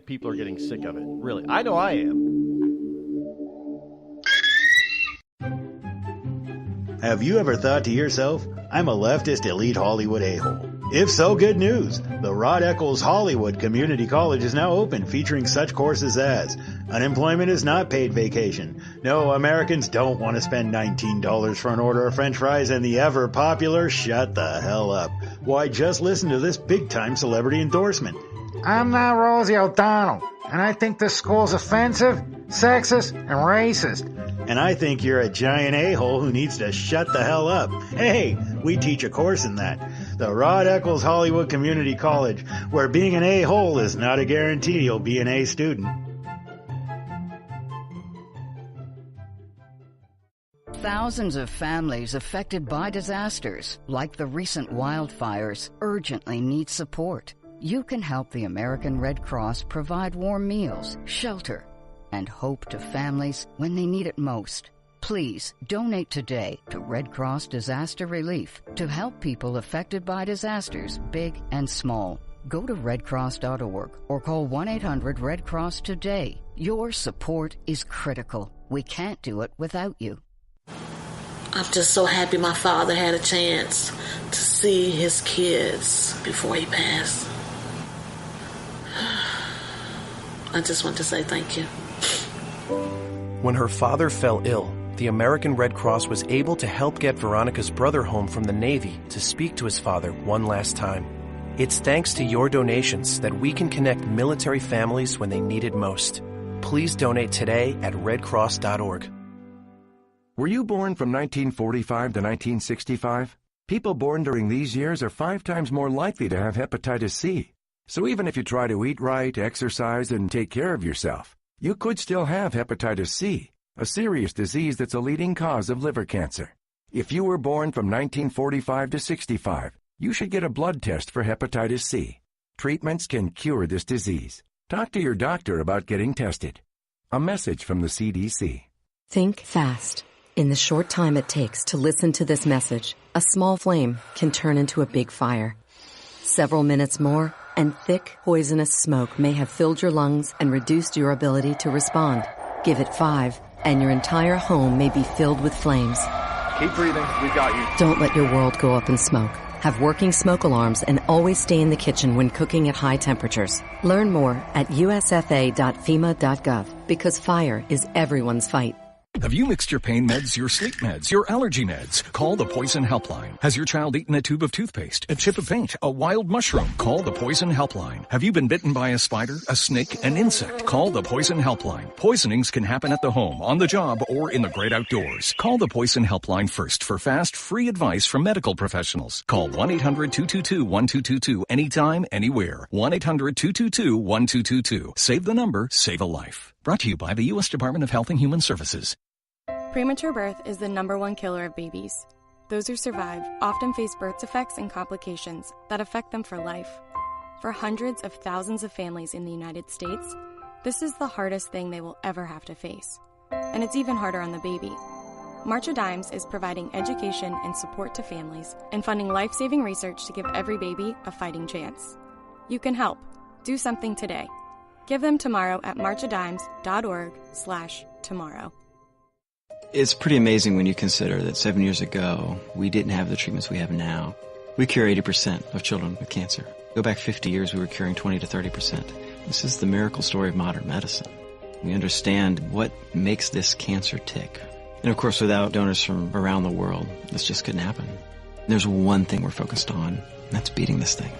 people are getting sick of it. Really, I know I am. Have you ever thought to yourself, I'm a leftist elite Hollywood a-hole? If so, good news. The Rod Eccles Hollywood Community College is now open, featuring such courses as unemployment is not paid vacation. No, Americans don't want to spend $19 for an order of French fries, and the ever popular shut the hell up. Why, just listen to this big-time celebrity endorsement. I'm not Rosie O'Donnell, and I think this school's offensive, sexist, and racist. And I think you're a giant a-hole who needs to shut the hell up. Hey, we teach a course in that. The Rod Eccles Hollywood Community College, where being an a-hole is not a guarantee you'll be an A student. Thousands of families affected by disasters, like the recent wildfires, urgently need support. You can help the American Red Cross provide warm meals, shelter, and hope to families when they need it most. Please donate today to Red Cross Disaster Relief to help people affected by disasters, big and small. Go to redcross.org or call 1-800-RED-CROSS today. Your support is critical. We can't do it without you. I'm just so happy my father had a chance to see his kids before he passed. I just want to say thank you. When her father fell ill, the American Red Cross was able to help get Veronica's brother home from the Navy to speak to his father one last time. It's thanks to your donations that we can connect military families when they need it most. Please donate today at redcross.org. Were you born from 1945 to 1965? People born during these years are 5 times more likely to have hepatitis C. So even if you try to eat right, exercise, and take care of yourself, you could still have hepatitis C, a serious disease that's a leading cause of liver cancer. If you were born from 1945 to 65, you should get a blood test for hepatitis C. Treatments can cure this disease. Talk to your doctor about getting tested. A message from the CDC. Think fast. In the short time it takes to listen to this message, a small flame can turn into a big fire. Several minutes more, and thick, poisonous smoke may have filled your lungs and reduced your ability to respond. Give it 5, and your entire home may be filled with flames. Keep breathing. We've got you. Don't let your world go up in smoke. Have working smoke alarms and always stay in the kitchen when cooking at high temperatures. Learn more at usfa.fema.gov, because fire is everyone's fight. Have you mixed your pain meds, your sleep meds, your allergy meds? Call the Poison Helpline. Has your child eaten a tube of toothpaste, a chip of paint, a wild mushroom? Call the Poison Helpline. Have you been bitten by a spider, a snake, an insect? Call the Poison Helpline. Poisonings can happen at the home, on the job, or in the great outdoors. Call the Poison Helpline first for fast, free advice from medical professionals. Call 1-800-222-1222 anytime, anywhere. 1-800-222-1222. Save the number, save a life. Brought to you by the U.S. Department of Health and Human Services. Premature birth is the #1 killer of babies. Those who survive often face birth defects and complications that affect them for life. For hundreds of thousands of families in the United States, this is the hardest thing they will ever have to face. And it's even harder on the baby. March of Dimes is providing education and support to families and funding life-saving research to give every baby a fighting chance. You can help. Do something today. Give them tomorrow at marchofdimes.org/tomorrow. It's pretty amazing when you consider that 7 years ago, we didn't have the treatments we have now. We cure 80% of children with cancer. Go back 50 years, we were curing 20 to 30%. This is the miracle story of modern medicine. We understand what makes this cancer tick. And of course, without donors from around the world, this just couldn't happen. There's one thing we're focused on, and that's beating this thing.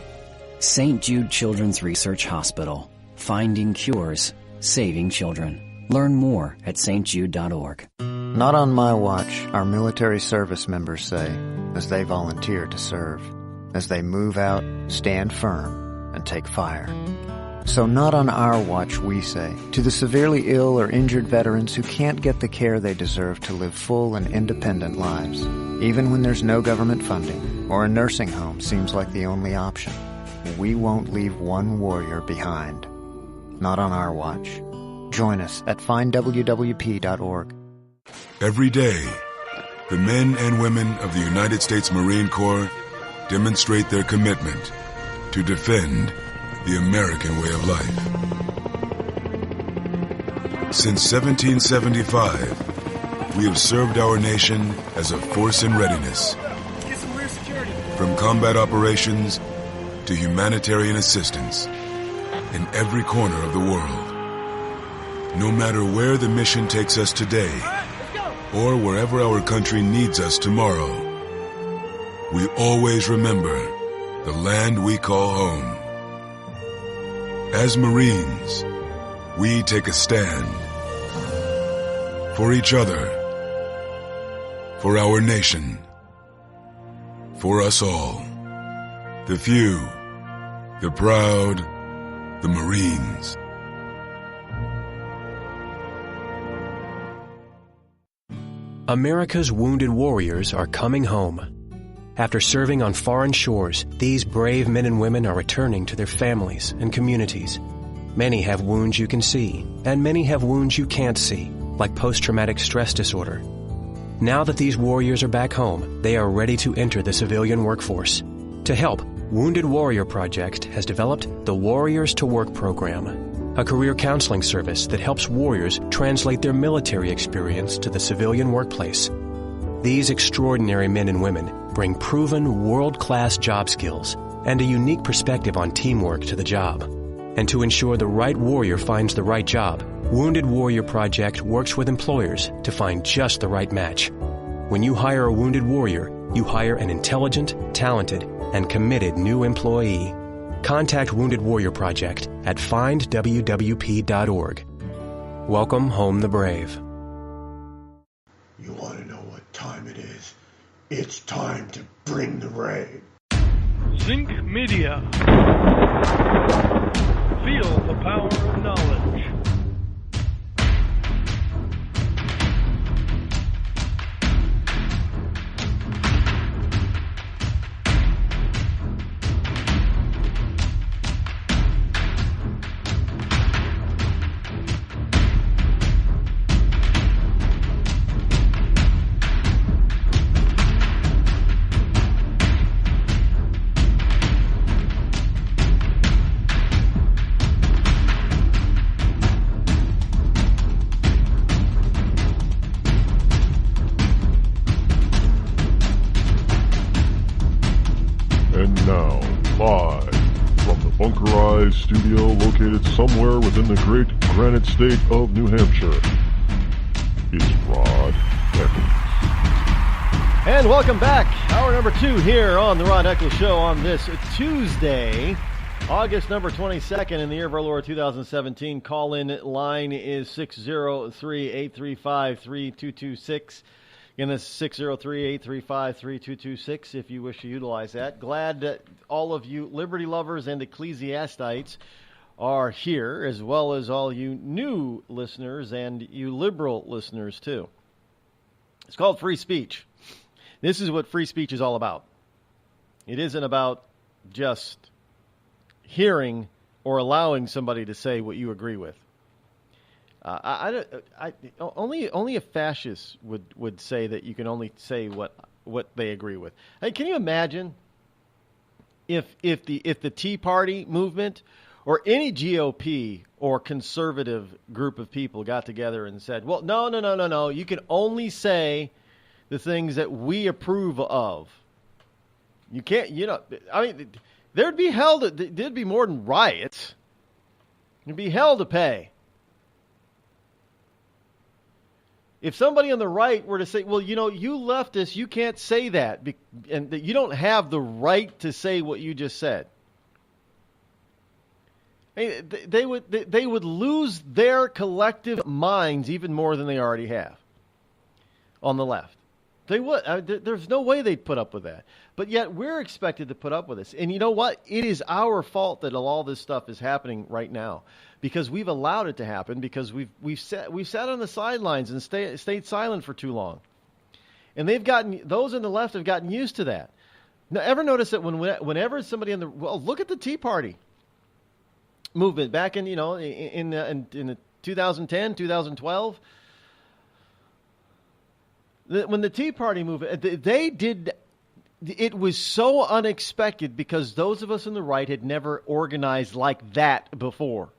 St. Jude Children's Research Hospital. Finding cures, saving children. Learn more at stjude.org. Not on my watch, our military service members say, as they volunteer to serve. As they move out, stand firm, and take fire. So not on our watch, we say, to the severely ill or injured veterans who can't get the care they deserve to live full and independent lives, even when there's no government funding or a nursing home seems like the only option. We won't leave one warrior behind. Not on our watch. Join us at findwwp.org. Every day, the men and women of the United States Marine Corps demonstrate their commitment to defend the American way of life. Since 1775, we have served our nation as a force in readiness. From combat operations to humanitarian assistance in every corner of the world. No matter where the mission takes us today, or wherever our country needs us tomorrow, we always remember the land we call home. As Marines, we take a stand for each other, for our nation, for us all, the few, the proud, the Marines. America's wounded warriors are coming home. After serving on foreign shores, these brave men and women are returning to their families and communities. Many have wounds you can see, and many have wounds you can't see, like post-traumatic stress disorder. Now that these warriors are back home, they are ready to enter the civilian workforce. To help, Wounded Warrior Project has developed the Warriors to Work program, a career counseling service that helps warriors translate their military experience to the civilian workplace. These extraordinary men and women bring proven world-class job skills and a unique perspective on teamwork to the job. And to ensure the right warrior finds the right job, Wounded Warrior Project works with employers to find just the right match. When you hire a wounded warrior, you hire an intelligent, talented, and committed new employee. Contact Wounded Warrior Project at findwwp.org. Welcome home the brave. You want to know what time it is? It's time to bring the rain. Zinc Media. Feel the power of knowledge. Studio located somewhere within the great granite state of New Hampshire. It's Rod Eccles. And welcome back. Hour number 2 here on the Rod Eccles Show on this Tuesday, August number 22nd in the year of our Lord 2017. Call-in line is 603-835-3226. Again, that's 603-835-3226 if you wish to utilize that. Glad that all of you liberty lovers and ecclesiastites are here, as well as all you new listeners and you liberal listeners, too. It's called free speech. This is what free speech is all about. It isn't about just hearing or allowing somebody to say what you agree with. Only a fascist would say that you can only say what they agree with. Hey, can you imagine if the Tea Party movement or any GOP or conservative group of people got together and said, well, no, you can only say the things that we approve of. You can't, there'd be more than riots. There'd be hell to pay. If somebody on the right were to say, well, you leftists, you can't say that, and that you don't have the right to say what you just said. They would lose their collective minds even more than they already have on the left. They would. There's no way they'd put up with that. But yet we're expected to put up with this. And you know what? It is our fault that all this stuff is happening right now, because we've allowed it to happen, because we've sat on the sidelines and stayed silent for too long. And those on the left have gotten used to that. Now, ever notice that whenever somebody look at the Tea Party movement back in 2010, 2012. When the Tea Party movement, it was so unexpected because those of us on the right had never organized like that before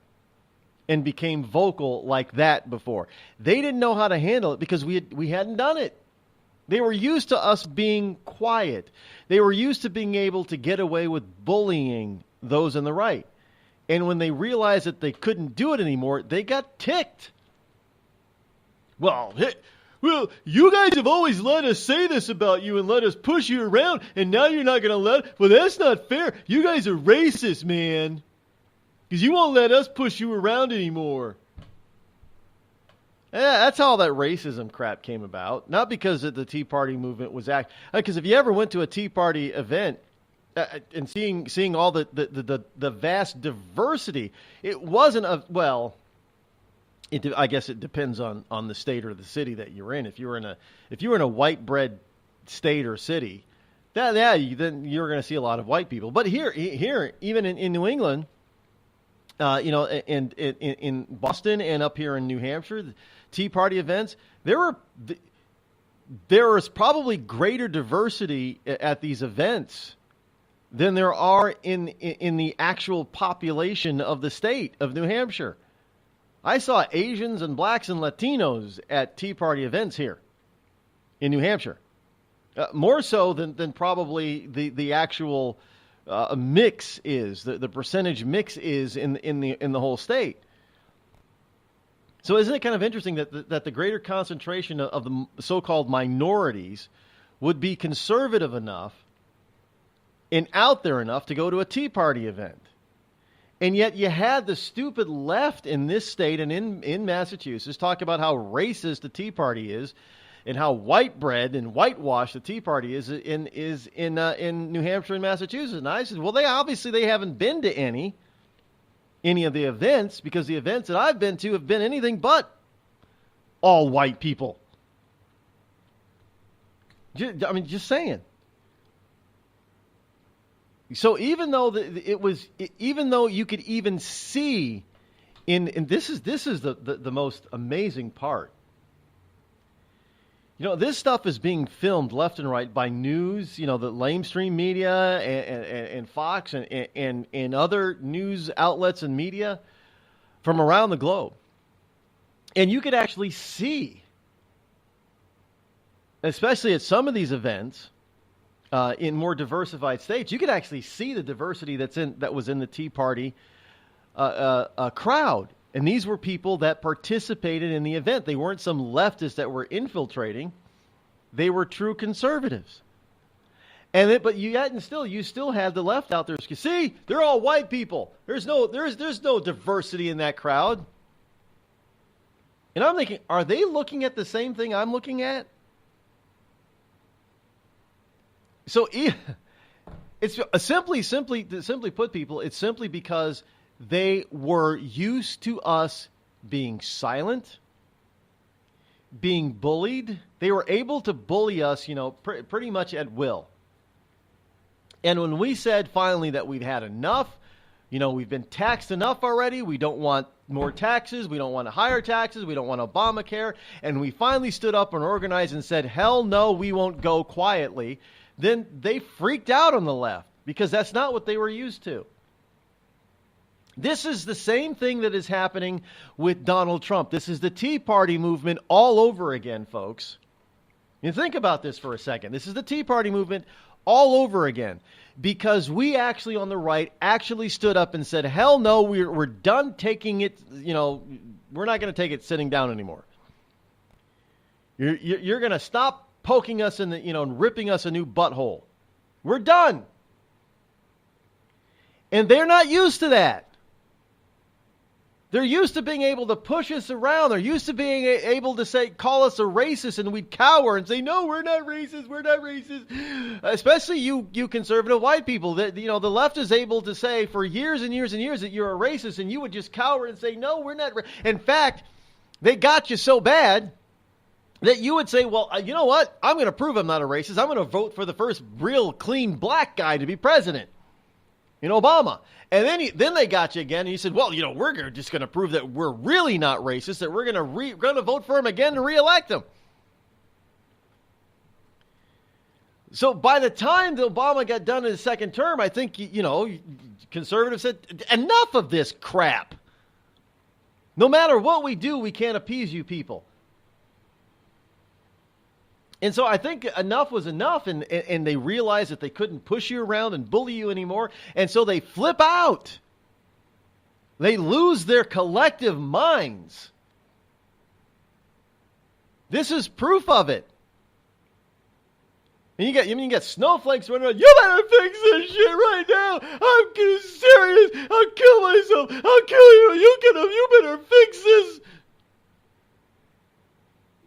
and became vocal like that before. They didn't know how to handle it because we hadn't done it. They were used to us being quiet. They were used to being able to get away with bullying those on the right. And when they realized that they couldn't do it anymore, they got ticked. Well, you guys have always let us say this about you and let us push you around, and now you're not going to let... Well, that's not fair. You guys are racist, man. because you won't let us push you around anymore. Yeah, that's how that racism crap came about. Not because the Tea Party movement was because if you ever went to a Tea Party event and seeing all the vast diversity, it wasn't I guess it depends on the state or the city that you're in. If you're in a white bread state or city, then you're going to see a lot of white people. But here even in New England, in Boston and up here in New Hampshire, the Tea Party events, there is probably greater diversity at these events than there are in the actual population of the state of New Hampshire. I saw Asians and blacks and Latinos at Tea Party events here in New Hampshire, more so than probably the actual mix is, the percentage mix is in the whole state. So isn't it kind of interesting that the greater concentration of the so-called minorities would be conservative enough and out there enough to go to a Tea Party event? And yet you had the stupid left in this state and in Massachusetts talk about how racist the Tea Party is and how white bread and whitewashed the Tea Party is in New Hampshire and Massachusetts. And I said, well, they haven't been to any of the events, because the events that I've been to have been anything but all white people. Just saying. So even though even though you could even see and this is the most amazing part. This stuff is being filmed left and right by news, the lamestream media and Fox and other news outlets and media from around the globe. And you could actually see, especially at some of these events, in more diversified states, you could actually see the diversity that was in the Tea Party crowd. And these were people that participated in the event. They weren't some leftists that were infiltrating. They were true conservatives. But you still had the left out there. See, they're all white people. There's no diversity in that crowd. And I'm thinking, are they looking at the same thing I'm looking at? So it's simply put, people, it's simply because they were used to us being silent, being bullied. They were able to bully us, pretty much at will. And when we said finally that we'd had enough, we've been taxed enough already. We don't want more taxes. We don't want higher taxes. We don't want Obamacare. And we finally stood up and organized and said, hell no, we won't go quietly. Then they freaked out on the left because that's not what they were used to. This is the same thing that is happening with Donald Trump. This is the Tea Party movement all over again, folks. You think about this for a second. This is the Tea Party movement all over again, because we actually on the right actually stood up and said, hell no, we're done taking it, we're not going to take it sitting down anymore. You're going to stop poking us in the, and ripping us a new butthole. We're done. And they're not used to that. They're used to being able to push us around. They're used to being able to call us a racist, and we'd cower and say, no, we're not racist. We're not racist. Especially you conservative white people. That the left is able to say for years and years and years that you're a racist, and you would just cower and say, no, we're not. In fact, they got you so bad that you would say, well, you know what? I'm going to prove I'm not a racist. I'm going to vote for the first real clean black guy to be president, Obama. And then they got you again, and you said, well, we're just going to prove that we're really not racist, that we're going to vote for him again to reelect him. So by the time that Obama got done in his second term, I think, conservatives said, enough of this crap. No matter what we do, we can't appease you people. And so I think enough was enough, and they realized that they couldn't push you around and bully you anymore, and so they flip out. They lose their collective minds. This is proof of it. And you got snowflakes running around. You better fix this shit right now. I'm getting serious. I'll kill myself. I'll kill you. You better fix this.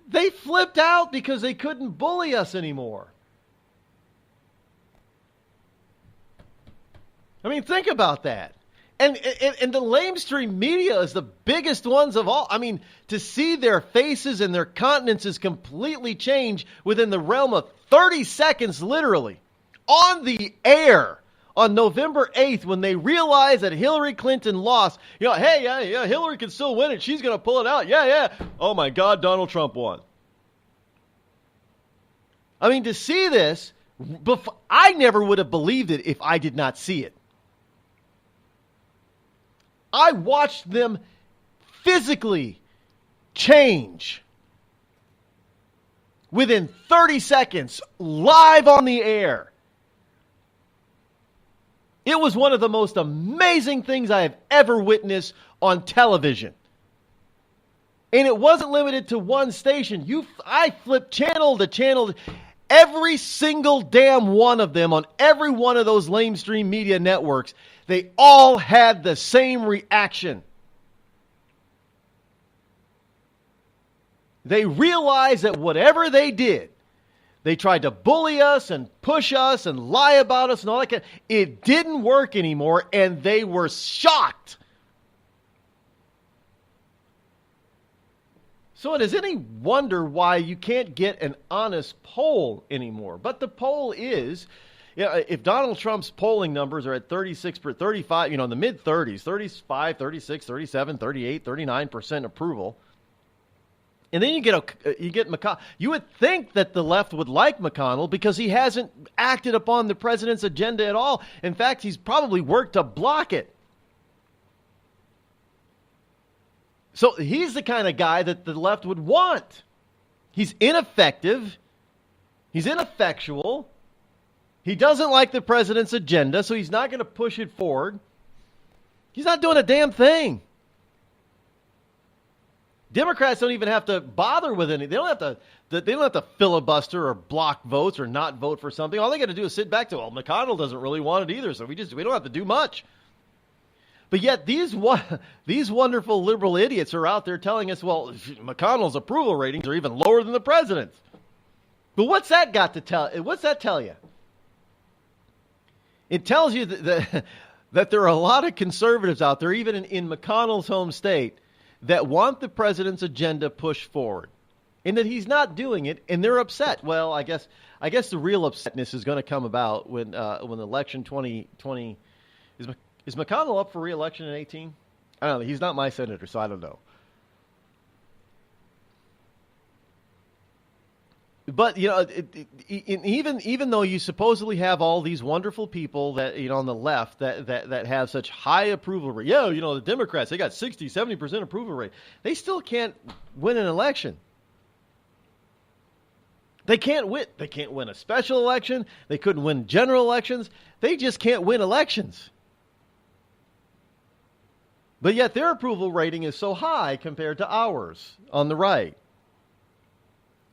They flipped out because they couldn't bully us anymore. I mean, think about that. And the lamestream media is the biggest ones of all. I mean, to see their faces and their countenances completely change within the realm of 30 seconds, literally, on the air on November 8th when they realized that Hillary Clinton lost. You know, hey, yeah, Hillary can still win it. She's going to pull it out. Yeah. Oh, my God, Donald Trump won. I mean, to see this, I never would have believed it if I did not see it. I watched them physically change within 30 seconds, live on the air. It was one of the most amazing things I have ever witnessed on television. And it wasn't limited to one station. I flipped channel to channel. Every single damn one of them on every one of those lamestream media networks, they all had the same reaction. They realized that whatever they did, they tried to bully us and push us and lie about us and all that kind of, it didn't work anymore, and they were shocked. So it is any wonder why you can't get an honest poll anymore. But the poll is, if Donald Trump's polling numbers are at 36, 35, in the mid-30s, 35, 36, 37, 38, 39% approval, and then you get McConnell. You would think that the left would like McConnell because he hasn't acted upon the president's agenda at all. In fact, he's probably worked to block it. So he's the kind of guy that the left would want. He's ineffective. He's ineffectual. He doesn't like the president's agenda, so he's not going to push it forward. He's not doing a damn thing. Democrats don't even have to bother with anything. They don't have to filibuster or block votes or not vote for something. All they got to do is sit back to, well, McConnell doesn't really want it either, so we don't have to do much. But yet these wonderful liberal idiots are out there telling us, well, McConnell's approval ratings are even lower than the president's. But what's that got to tell? What's that tell you? It tells you that there are a lot of conservatives out there, even in McConnell's home state, that want the president's agenda pushed forward, and that he's not doing it, and they're upset. Well, I guess the real upsetness is going to come about when election 2020 is McConnell up for re-election in 2018? I don't know. He's not my senator, so I don't know. But even though you supposedly have all these wonderful people that on the left that have such high approval rate, the Democrats, they got 60-70% approval rate. They still can't win an election. They can't win. They can't win a special election. They couldn't win general elections. They just can't win elections. But yet their approval rating is so high compared to ours on the right.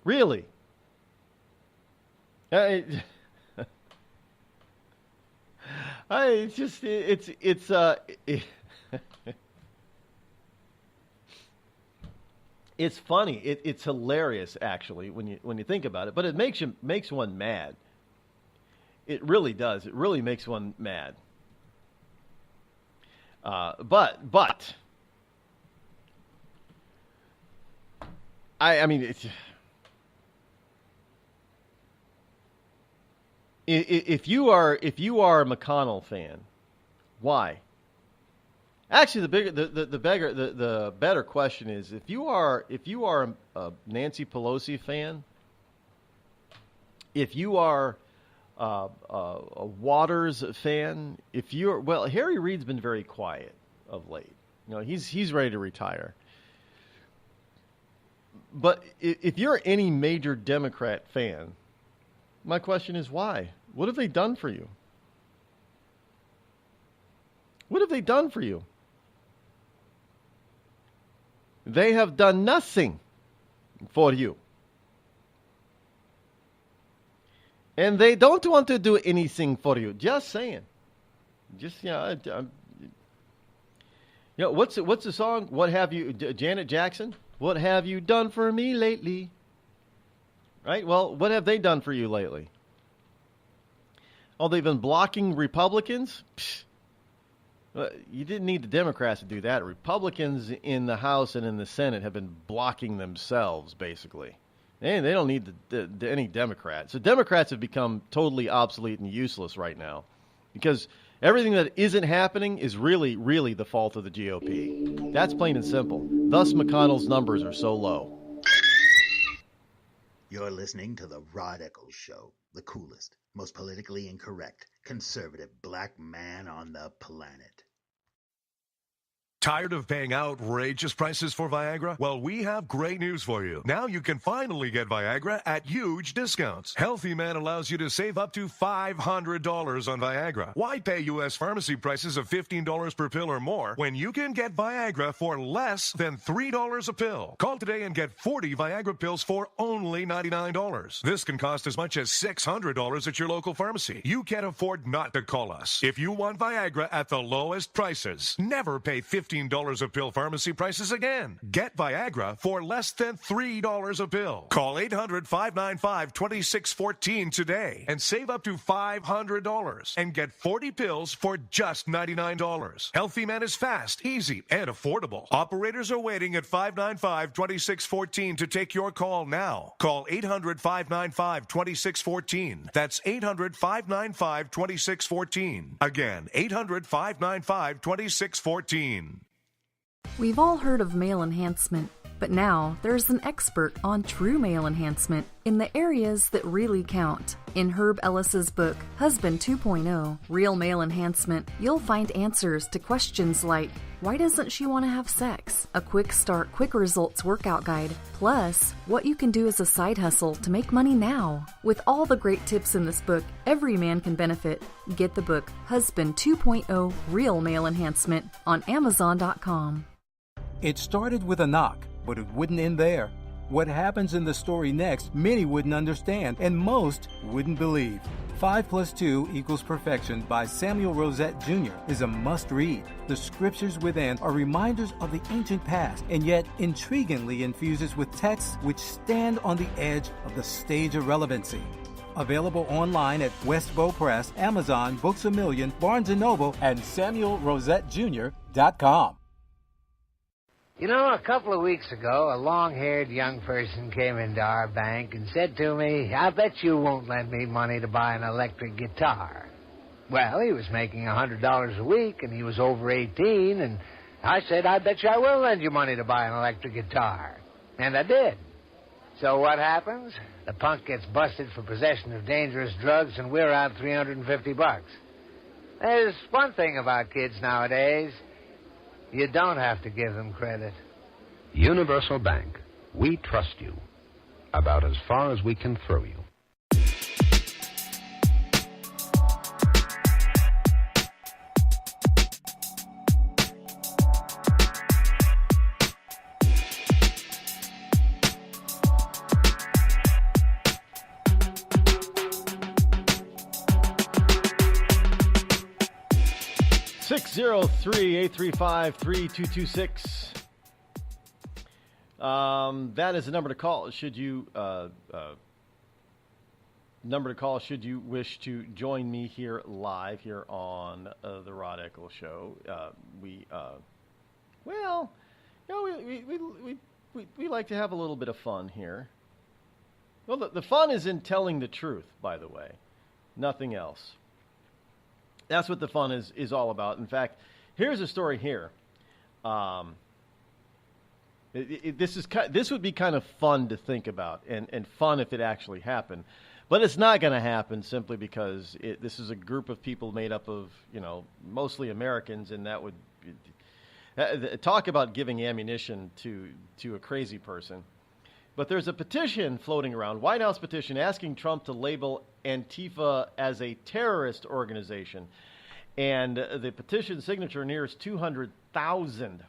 Really? It's funny. It's hilarious, actually, when you think about it. But it makes one mad. It really does. It really makes one mad. But I mean, it's. If you are a McConnell fan, why? Actually, the better question is if you are a Nancy Pelosi fan, if you are a Waters fan, Harry Reid's been very quiet of late. He's ready to retire. But if you're any major Democrat fan, my question is why? What have they done for you? What have they done for you? They have done nothing for you. And they don't want to do anything for you. Just saying. Just, what's the song? What have you, Janet Jackson? What have you done for me lately? Right? Well, what have they done for you lately? Oh, they've been blocking Republicans? Psh. You didn't need the Democrats to do that. Republicans in the House and in the Senate have been blocking themselves, basically. And they don't need any Democrats. So Democrats have become totally obsolete and useless right now because everything that isn't happening is really, really the fault of the GOP. That's plain and simple. Thus, McConnell's numbers are so low. You're listening to the Rod Eccles Show, the coolest, most politically incorrect, conservative black man on the planet. Tired of paying outrageous prices for Viagra? Well, we have great news for you. Now you can finally get Viagra at huge discounts. Healthy Man allows you to save up to $500 on Viagra. Why pay U.S. pharmacy prices of $15 per pill or more when you can get Viagra for less than $3 a pill? Call today and get 40 Viagra pills for only $99. This can cost as much as $600 at your local pharmacy. You can't afford not to call us. If you want Viagra at the lowest prices, never pay $15 a pill pharmacy prices again. Get Viagra for less than $3 a pill. Call 800-595-2614 today and save up to $500 and get 40 pills for just $99. Healthy Man is fast, easy, and affordable. Operators are waiting at 595-2614 to take your call now. Call 800-595-2614. That's 800-595-2614. Again, 800-595-2614. We've all heard of male enhancement, but now there's an expert on true male enhancement in the areas that really count. In Herb Ellis's book, Husband 2.0, Real Male Enhancement, you'll find answers to questions like, why doesn't she want to have sex? A quick start, quick results workout guide, plus what you can do as a side hustle to make money now. With all the great tips in this book, every man can benefit. Get the book, Husband 2.0, Real Male Enhancement, on Amazon.com. It started with a knock, but it wouldn't end there. What happens in the story next, many wouldn't understand, and most wouldn't believe. 5 + 2 = Perfection by Samuel Rosette Jr. is a must-read. The scriptures within are reminders of the ancient past, and yet intriguingly infuses with texts which stand on the edge of the stage of relevancy. Available online at Westbow Press, Amazon, Books A Million, Barnes & Noble, and SamuelRosetteJr.com. You know, a couple of weeks ago, a long-haired young person came into our bank and said to me, I bet you won't lend me money to buy an electric guitar. Well, he was making $100 a week, and he was over 18, and I said, I bet you I will lend you money to buy an electric guitar. And I did. So what happens? The punk gets busted for possession of dangerous drugs, and we're out $350. There's one thing about kids nowadays. You don't have to give them credit. Universal Bank. We trust you. About as far as we can throw you. (603-835-3226). That is the number to call. Should you wish to join me here live here on the Rod Eccles Show? We like to have a little bit of fun here. Well, the fun is in telling the truth, by the way, nothing else. That's what the fun is all about. In fact, here's a story here. This would be kind of fun to think about, and fun if it actually happened. But it's not going to happen simply because this is a group of people made up of, mostly Americans, and that would talk about giving ammunition to a crazy person. But there's a petition floating around, White House petition, asking Trump to label Antifa as a terrorist organization. And the petition signature nears 200,000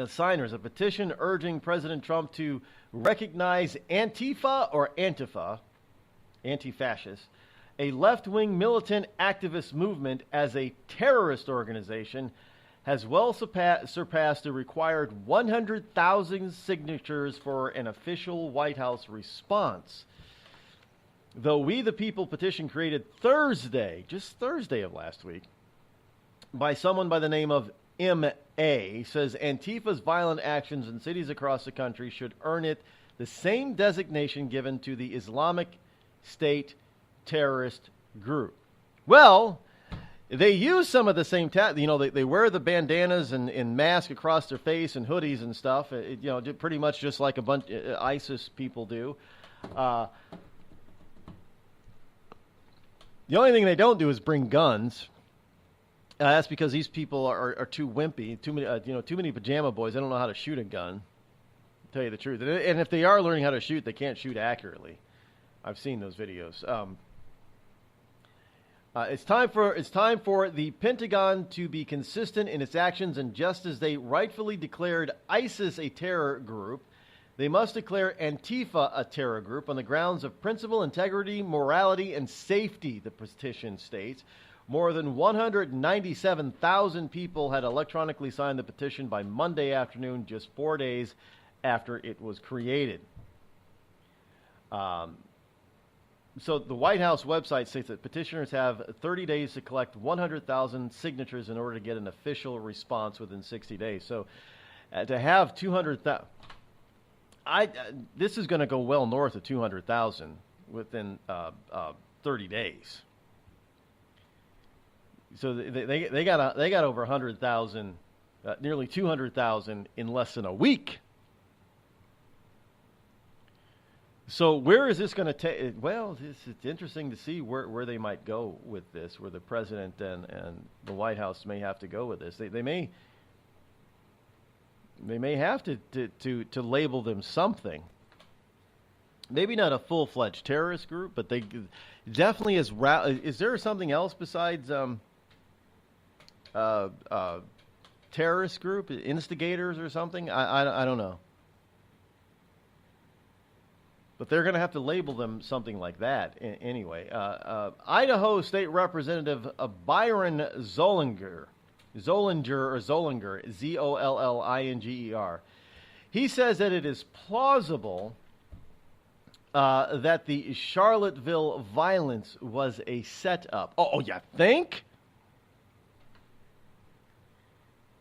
signers. A petition urging President Trump to recognize Antifa or Antifa anti-fascist, a left-wing militant activist movement as a terrorist organization has well surpassed the required 100,000 signatures for an official White House response. The We the People petition created just Thursday of last week, by someone by the name of M.A., says Antifa's violent actions in cities across the country should earn it the same designation given to the Islamic State terrorist group. Well, they use some of the same, they wear the bandanas and masks across their face and hoodies and stuff, pretty much just like a bunch ISIS people do. The only thing they don't do is bring guns. That's because these people are too wimpy, too many pajama boys. They don't know how to shoot a gun, to tell you the truth. And if they are learning how to shoot, they can't shoot accurately. I've seen those videos. It's time for the Pentagon to be consistent in its actions, and just as they rightfully declared ISIS a terror group, they must declare Antifa a terror group on the grounds of principle, integrity, morality, and safety, the petition states. More than 197,000 people had electronically signed the petition by Monday afternoon, just 4 days after it was created. So the White House website states that petitioners have 30 days to collect 100,000 signatures in order to get an official response within 60 days. So to have 200,000, this is going to go well north of 200,000 within 30 days. So they got over 100,000, nearly 200,000 in less than a week. So where is this going to take? Well, it's interesting to see where they might go with this, where the president and the White House may have to go with this. They may have to label them something. Maybe not a full-fledged terrorist group, but they definitely is there something else besides terrorist group, instigators or something? I don't know. But they're going to have to label them something like that anyway. Idaho State Representative Byron Zollinger, Zollinger, he says that it is plausible that the Charlottesville violence was a setup. Oh, you think?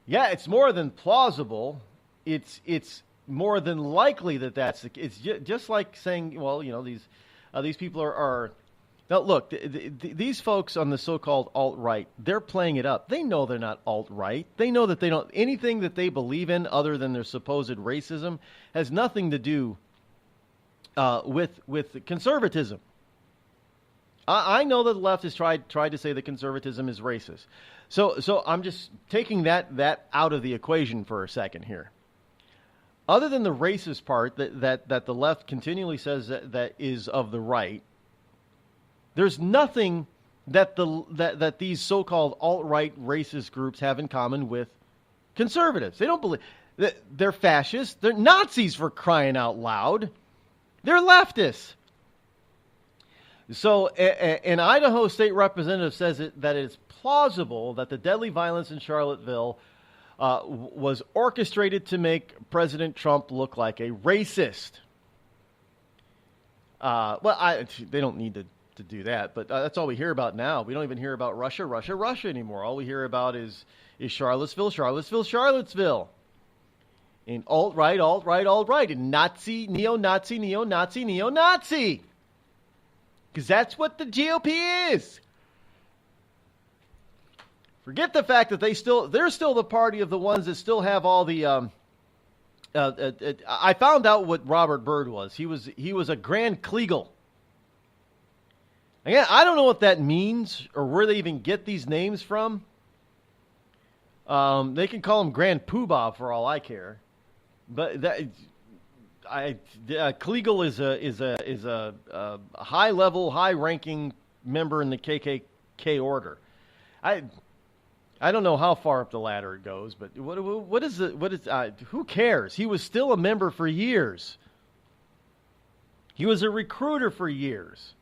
Yeah, it's more than plausible. It's more than likely that's the case. It's just like saying, well, these people are now look, these folks on the so-called alt-right, they're playing it up. They know they're not alt-right. They know that they don't, anything that they believe in other than their supposed racism has nothing to do with conservatism. I know that the left has tried to say that conservatism is racist. So I'm just taking that out of the equation for a second here. Other than the racist part that the left continually says that is of the right, there's nothing that these so-called alt-right racist groups have in common with conservatives. They don't believe that they're fascists. They're Nazis, for crying out loud. They're leftists. So an Idaho state representative says that it's plausible that the deadly violence in Charlottesville was orchestrated to make President Trump look like a racist. They don't need to do that, but that's all we hear about now. We don't even hear about Russia anymore. All we hear about is Charlottesville. And alt-right, and Nazi, neo-Nazi. Because that's what the GOP is. Forget the fact that they're still the party of the ones that still have all the. I found out what Robert Byrd was. He was a Grand Kleagle. Again, I don't know what that means or where they even get these names from. They can call him Grand Poobah for all I care, but Kleagle is a high level, high ranking member in the KKK order. I don't know how far up the ladder it goes, but what is who cares? He was still a member for years. He was a recruiter for years.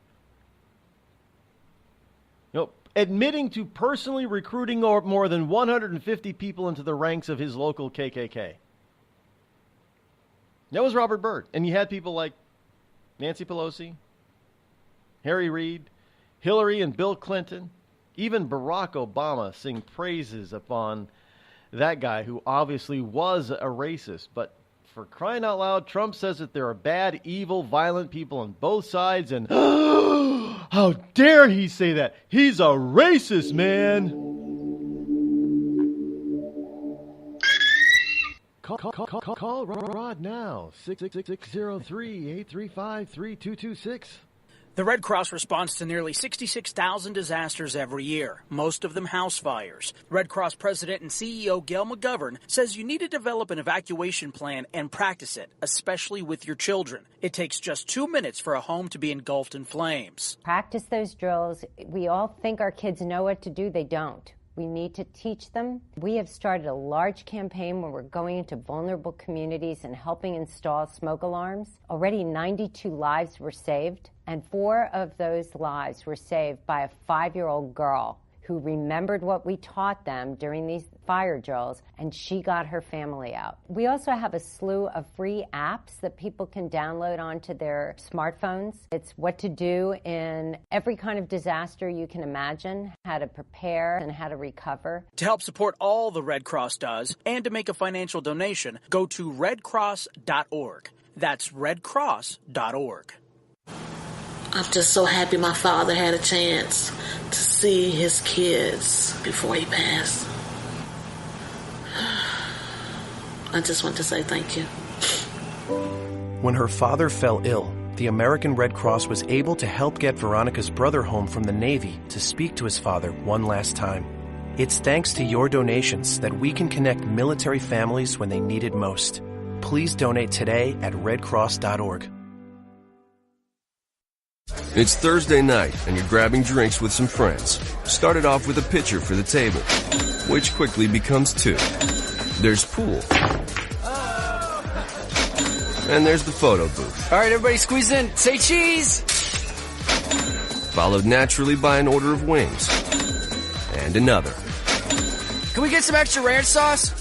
admitting to personally recruiting more than 150 people into the ranks of his local KKK. That was Robert Byrd. And you had people like Nancy Pelosi, Harry Reid, Hillary and Bill Clinton, even Barack Obama sing praises upon that guy who obviously was a racist. But for crying out loud, Trump says that there are bad, evil, violent people on both sides, and how dare he say that? He's a racist, man. Call Rod now, 666-603-835-3226. The Red Cross responds to nearly 66,000 disasters every year, most of them house fires. Red Cross President and CEO Gail McGovern says you need to develop an evacuation plan and practice it, especially with your children. It takes just 2 minutes for a home to be engulfed in flames. Practice those drills. We all think our kids know what to do. They don't. We need to teach them. We have started a large campaign where we're going into vulnerable communities and helping install smoke alarms. Already 92 lives were saved, and 4 of those lives were saved by a 5-year-old girl who remembered what we taught them during these fire drills, and she got her family out. We also have a slew of free apps that people can download onto their smartphones. It's what to do in every kind of disaster you can imagine, how to prepare and how to recover. To help support all the Red Cross does and to make a financial donation, go to redcross.org. That's redcross.org. I'm just so happy my father had a chance to see his kids before he passed. I just want to say thank you. When her father fell ill, the American Red Cross was able to help get Veronica's brother home from the Navy to speak to his father one last time. It's thanks to your donations that we can connect military families when they need it most. Please donate today at redcross.org. It's Thursday night, and you're grabbing drinks with some friends. Started off with a pitcher for the table, which quickly becomes 2. There's pool. And there's the photo booth. All right, everybody squeeze in. Say cheese! Followed naturally by an order of wings. And another. Can we get some extra ranch sauce?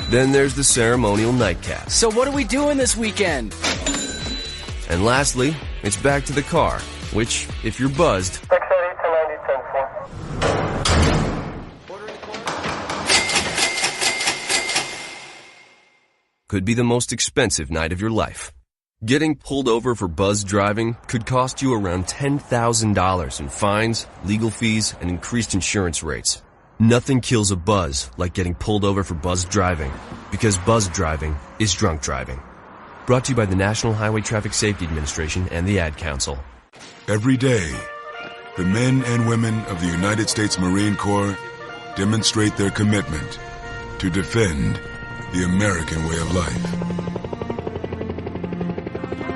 Then there's the ceremonial nightcap. So what are we doing this weekend? And lastly, it's back to the car, which, if you're buzzed, could be the most expensive night of your life. Getting pulled over for buzzed driving could cost you around $10,000 in fines, legal fees, and increased insurance rates. Nothing kills a buzz like getting pulled over for buzzed driving, because buzzed driving is drunk driving. Brought to you by the National Highway Traffic Safety Administration and the Ad Council. Every day, the men and women of the United States Marine Corps demonstrate their commitment to defend the American way of life.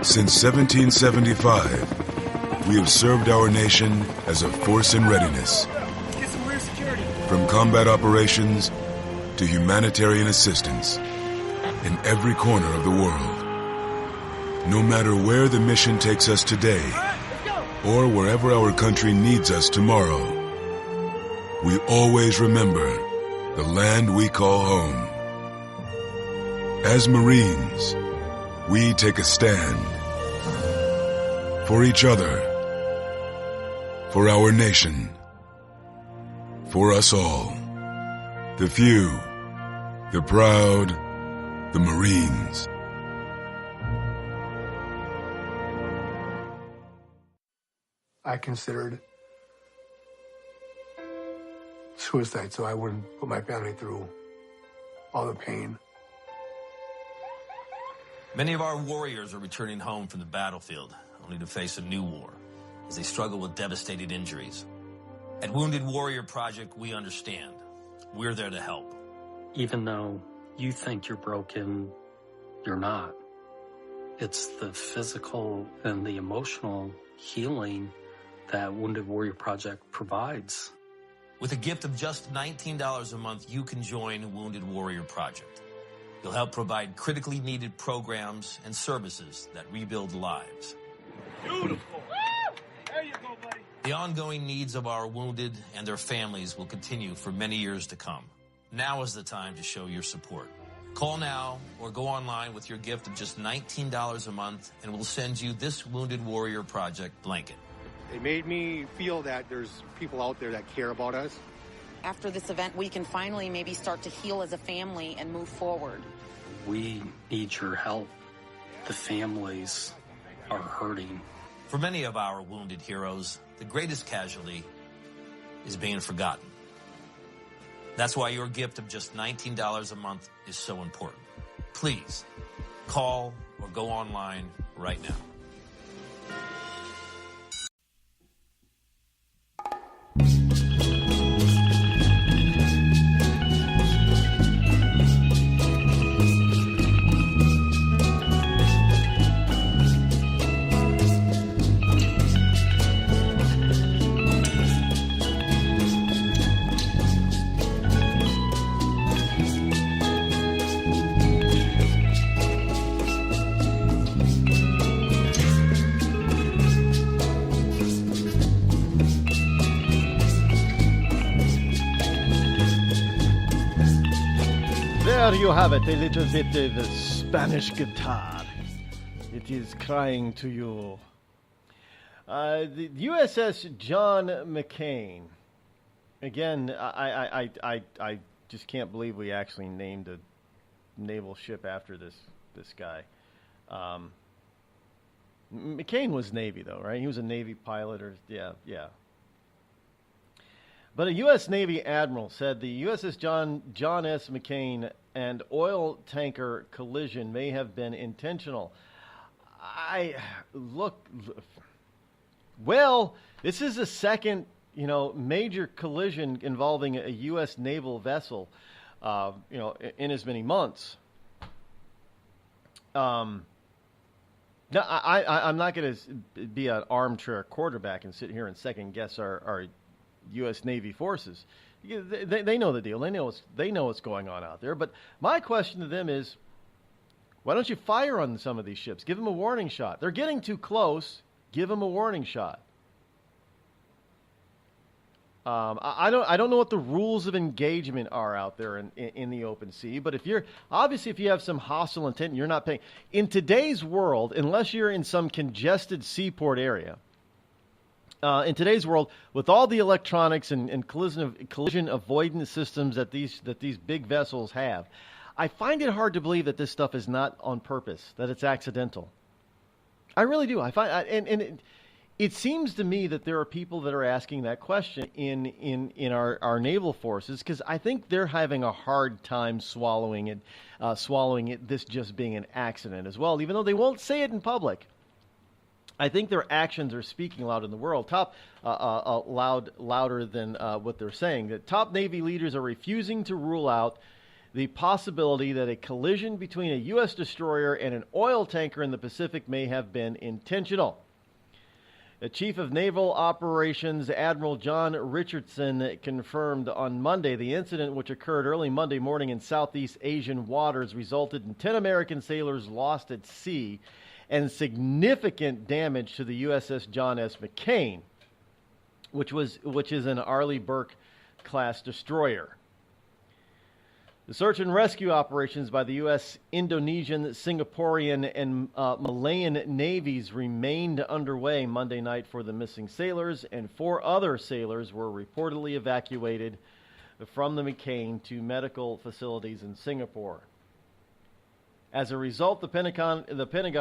Since 1775, we have served our nation as a force in readiness. From combat operations to humanitarian assistance in every corner of the world. No matter where the mission takes us today, or wherever our country needs us tomorrow, we always remember the land we call home. As Marines, we take a stand for each other, for our nation, for us all. The few, the proud, the Marines. I considered suicide so I wouldn't put my family through all the pain. Many of our warriors are returning home from the battlefield, only to face a new war as they struggle with devastating injuries. At Wounded Warrior Project, we understand. We're there to help. Even though you think you're broken, you're not. It's the physical and the emotional healing that Wounded Warrior Project provides. With a gift of just $19 a month, you can join Wounded Warrior Project. You'll help provide critically needed programs and services that rebuild lives. Beautiful. The ongoing needs of our wounded and their families will continue for many years to come. Now is the time to show your support. Call now or go online with your gift of just $19 a month, and we'll send you this Wounded Warrior Project blanket. It made me feel that there's people out there that care about us. After this event, we can finally maybe start to heal as a family and move forward. We need your help. The families are hurting. For many of our wounded heroes, the greatest casualty is being forgotten. That's why your gift of just $19 a month is so important. Please call or go online right now. There you have it, a little bit of the Spanish guitar. It is crying to you. The USS John McCain. Again, I just can't believe we actually named a naval ship after this guy. McCain was Navy, though, right? He was a Navy pilot, or yeah. But a U.S. Navy admiral said the USS John S. McCain and oil tanker collision may have been intentional. Well, this is the second, major collision involving a U.S. naval vessel, in as many months. Now, I'm not going to be an armchair quarterback and sit here and second guess our U.S. Navy forces. They know the deal. They know what's going on out there. But my question to them is, why don't you fire on some of these ships? Give them a warning shot. They're getting too close. Give them a warning shot. I don't know what the rules of engagement are out there in the open sea. But if you have some hostile intent, and you're not paying. In today's world, unless you're in some congested seaport area. In today's world, with all the electronics and collision avoidance systems that these big vessels have, I find it hard to believe that this stuff is not on purpose, that it's accidental. I really do. It seems to me that there are people that are asking that question in our naval forces, because I think they're having a hard time swallowing it, this just being an accident as well, even though they won't say it in public. I think their actions are speaking loud in the world, louder than what they're saying. That top Navy leaders are refusing to rule out the possibility that a collision between a U.S. destroyer and an oil tanker in the Pacific may have been intentional. The Chief of Naval Operations, Admiral John Richardson, confirmed on Monday the incident, which occurred early Monday morning in Southeast Asian waters, resulted in 10 American sailors lost at sea and significant damage to the USS John S. McCain, which is an Arleigh Burke-class destroyer. The search and rescue operations by the U.S., Indonesian, Singaporean, and Malayan navies remained underway Monday night for the missing sailors, and 4 other sailors were reportedly evacuated from the McCain to medical facilities in Singapore. As a result, the Pentagon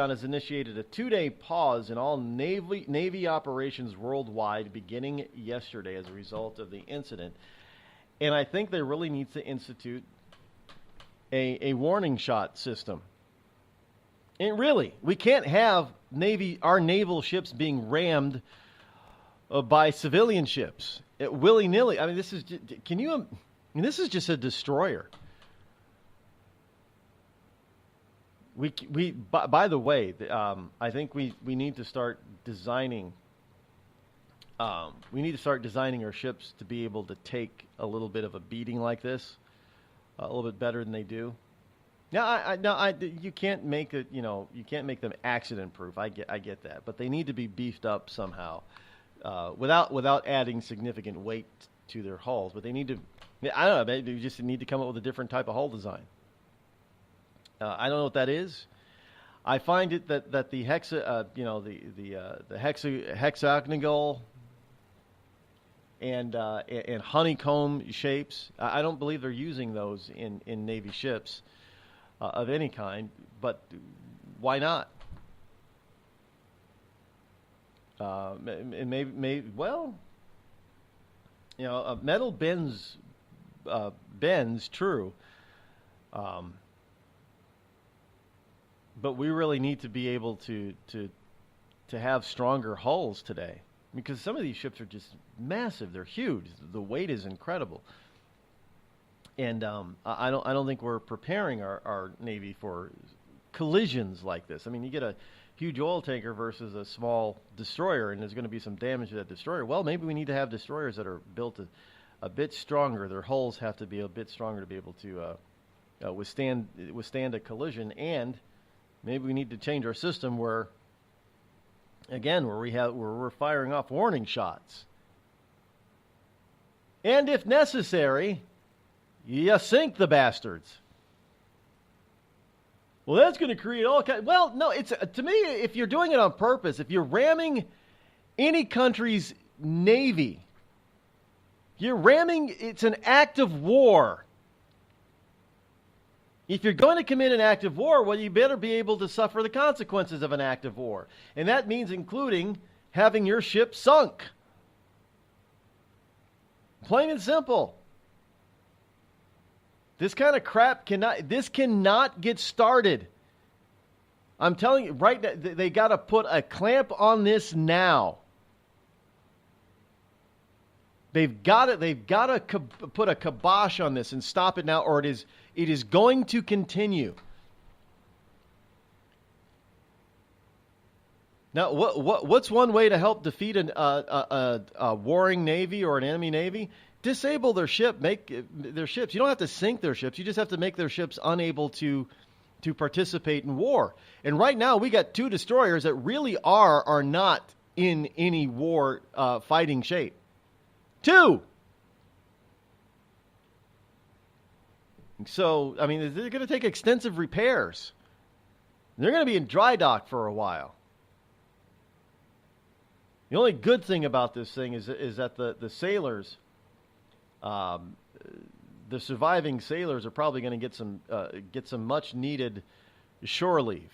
has initiated a 2-day pause in all Navy operations worldwide beginning yesterday as a result of the incident. And I think they really need to institute a warning shot system. And really, we can't have our naval ships being rammed by civilian ships willy-nilly. I mean, this is just a destroyer. By the way, I think we need to start designing. We need to start designing our ships to be able to take a little bit of a beating like this, a little bit better than they do. Now, you can't make it. You can't make them accident proof. I get that, but they need to be beefed up somehow without adding significant weight to their hulls. But they need to, I don't know, maybe you just need to come up with a different type of hull design. I don't know what that is. I find it that the hexagonal and honeycomb shapes, I don't believe they're using those in Navy ships of any kind. But why not? Maybe well, metal bends true. But we really need to be able to have stronger hulls today, because some of these ships are just massive. They're huge. The weight is incredible, and I don't think we're preparing our Navy for collisions like this. I mean, you get a huge oil tanker versus a small destroyer, and there's going to be some damage to that destroyer. Well, maybe we need to have destroyers that are built a bit stronger. Their hulls have to be a bit stronger to be able to withstand a collision. And maybe we need to change our system where we're firing off warning shots. And if necessary, you sink the bastards. Well, that's going to create all kinds. Well, no, it's to me, if you're doing it on purpose, if you're ramming any country's navy, it's an act of war. If you're going to commit an act of war, well, you better be able to suffer the consequences of an act of war. And that means including having your ship sunk. Plain and simple. This kind of crap cannot get started. I'm telling you, right now, they got to put a clamp on this now. They've got to put a kibosh on this and stop it now, or it is going to continue. Now, what's one way to help defeat a warring navy or an enemy navy? Disable their ship, make their ships. You don't have to sink their ships. You just have to make their ships unable to participate in war. And right now, we got two destroyers that really are not in any war fighting shape. Two. So, I mean, they're going to take extensive repairs. They're going to be in dry dock for a while. The only good thing about this thing is that the sailors, the surviving sailors, are probably going to get some much needed shore leave.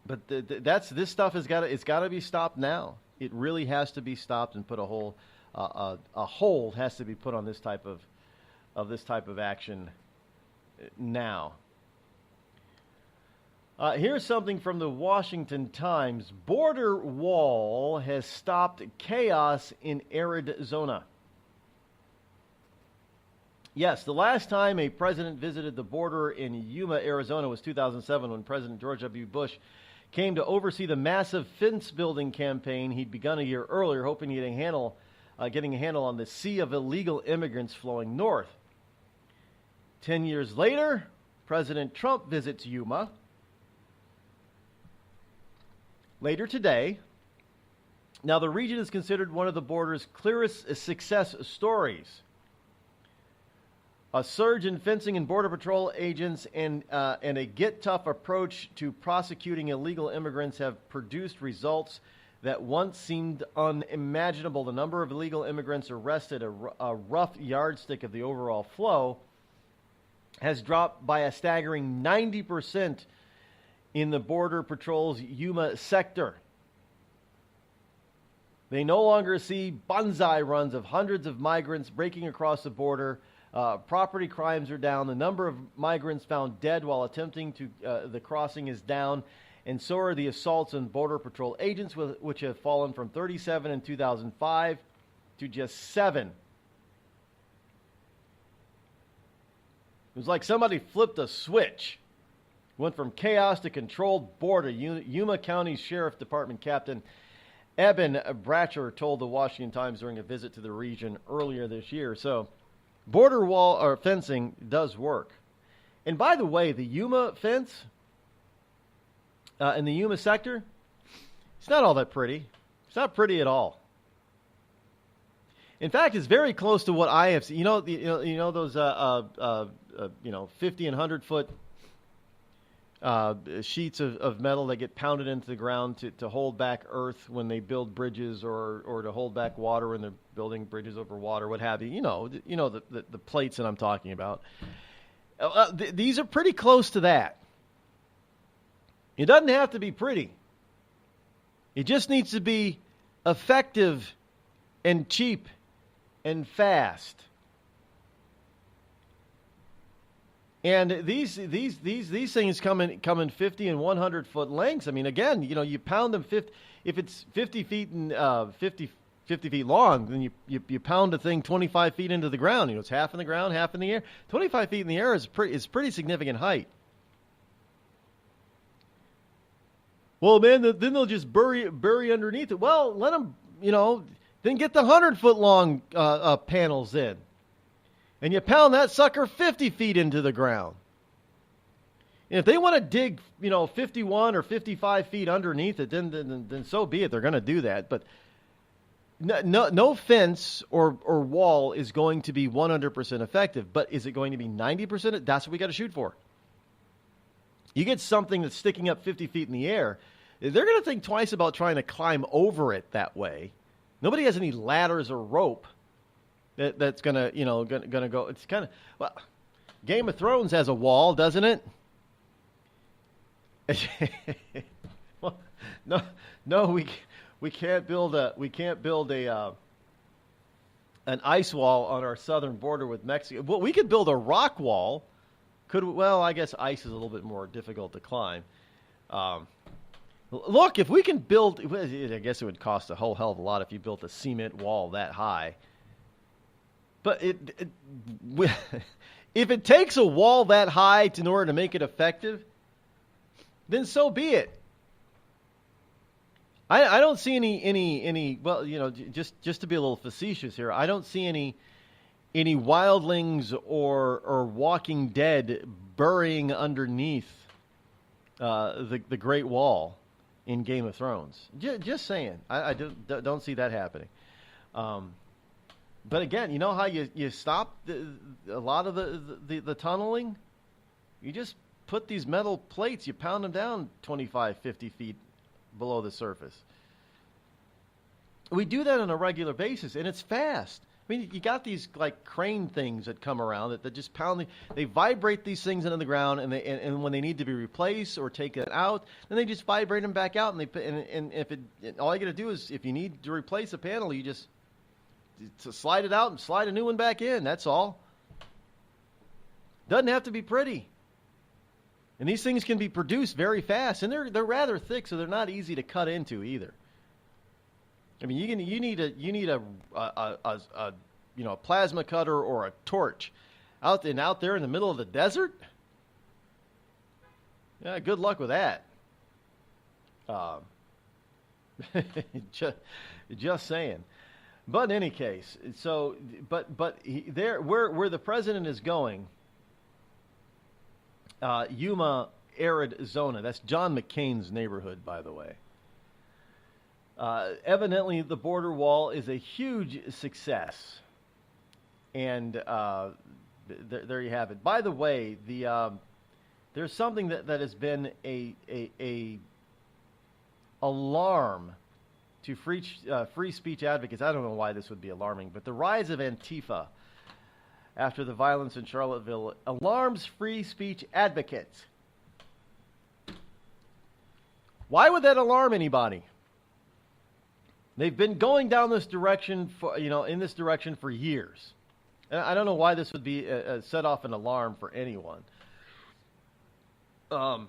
But this stuff it's got to be stopped now. It really has to be stopped and put a hold has to be put on this type of action now. Here's something from the Washington Times. Border wall has stopped chaos in Arizona. Yes, the last time a president visited the border in Yuma, Arizona was 2007, when President George W. Bush came to oversee the massive fence-building campaign he'd begun a year earlier, hoping to get getting a handle on the sea of illegal immigrants flowing north. 10 years later, President Trump visits Yuma. Later today, now the region is considered one of the border's clearest success stories. A surge in fencing and Border Patrol agents and a get-tough approach to prosecuting illegal immigrants have produced results that once seemed unimaginable. The number of illegal immigrants arrested, a rough yardstick of the overall flow, has dropped by a staggering 90% in the Border Patrol's Yuma sector. They no longer see banzai runs of hundreds of migrants breaking across the border. Property crimes are down. The number of migrants found dead while attempting the crossing is down. And so are the assaults on Border Patrol agents, which have fallen from 37 in 2005 to just 7. It was like somebody flipped a switch. Went from chaos to controlled border. Yuma County Sheriff Department Captain Eben Bratcher told the Washington Times during a visit to the region earlier this year. So border wall or fencing does work. And by the way, the Yuma fence, in the Yuma sector, it's not all that pretty. It's not pretty at all. In fact, it's very close to what I have seen. You know those 50 and 100 foot sheets of metal that get pounded into the ground to hold back earth when they build bridges or to hold back water when they're building bridges over water, what have you. You know the plates that I'm talking about. These are pretty close to that. It doesn't have to be pretty. It just needs to be effective and cheap and fast. And these things come in 50 and 100 foot lengths. I mean, again, you pound them 50. If it's 50 feet and 50 feet long, then you pound a thing 25 feet into the ground. It's half in the ground, half in the air. 25 feet in the air is pretty significant height. Well, man, then they'll just bury underneath it. Well, let them, then get the 100-foot long panels in. And you pound that sucker 50 feet into the ground. And if they want to dig, 51 or 55 feet underneath it, then so be it. They're going to do that. But no fence or wall is going to be 100% effective. But is it going to be 90%? That's what we got to shoot for. You get something that's sticking up 50 feet in the air, they're going to think twice about trying to climb over it that way. Nobody has any ladders or rope that's going to go. It's kind of, Game of Thrones has a wall, doesn't it? Well, no, we can't build an ice wall on our southern border with Mexico. Well, we could build a rock wall. I guess ice is a little bit more difficult to climb. Look, if we can build, I guess it would cost a whole hell of a lot if you built a cement wall that high. But if it takes a wall that high in order to make it effective, then so be it. I don't see any. Well, just to be a little facetious here, I don't see any wildlings or Walking Dead burying underneath the Great Wall in Game of Thrones. Just saying, I don't see that happening. But again, you know how you stop a lot of the tunneling? You just put these metal plates, you pound them down 25, 50 feet below the surface. We do that on a regular basis, and it's fast. I mean, you got these like crane things that come around that just pound. They vibrate these things into the ground, and when they need to be replaced or taken out, then they just vibrate them back out. And if all you got to do is, if you need to replace a panel, you just slide it out and slide a new one back in. That's all. Doesn't have to be pretty. And these things can be produced very fast, and they're rather thick, so they're not easy to cut into either. I mean, you need a plasma cutter or a torch out there in the middle of the desert. Yeah, good luck with that. Just saying. But in any case, so where the president is going, Yuma, Arizona. That's John McCain's neighborhood, by the way. Evidently, the border wall is a huge success, and there you have it. By the way, there's something that has been a alarm to free speech advocates. I don't know why this would be alarming, but the rise of Antifa after the violence in Charlottesville alarms free speech advocates. Why would that alarm anybody? They've been going down this direction in this direction for years. And I don't know why this would be set off an alarm for anyone. But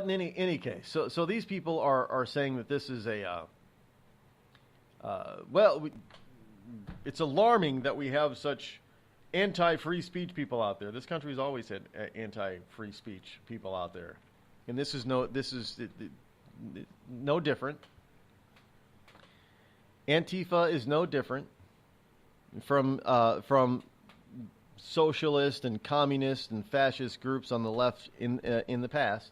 in any case, so these people are saying that this is it's alarming that we have such anti-free speech people out there. This country's always had anti-free speech people out there, and this is no different. Antifa is no different from socialist and communist and fascist groups on the left in the past.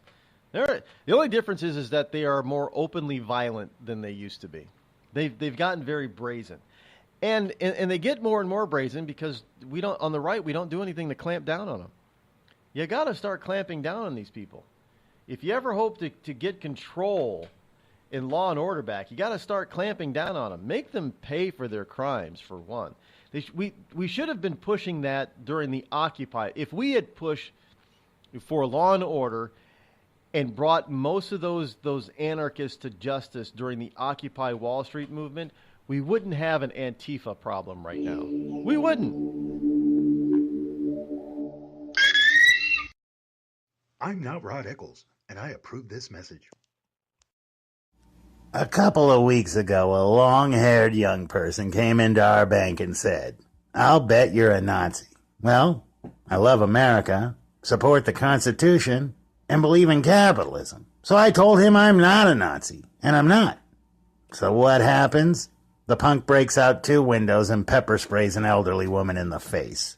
The only difference is that they are more openly violent than they used to be. They've gotten very brazen, and they get more and more brazen because we don't on the right we don't do anything to clamp down on them. You got to start clamping down on these people. If you ever hope to get control in law and order back, you got to start clamping down on them. Make them pay for their crimes, for one. We should have been pushing that during the Occupy. If we had pushed for law and order and brought most of those anarchists to justice during the Occupy Wall Street movement, we wouldn't have an Antifa problem right now. We wouldn't. I'm not Rod Eccles, and I approve this message. A couple of weeks ago, a long-haired young person came into our bank and said, "I'll bet you're a Nazi." Well, I love America, support the Constitution, and believe in capitalism. So I told him I'm not a Nazi, and I'm not. So what happens? The punk breaks out 2 windows and pepper sprays an elderly woman in the face.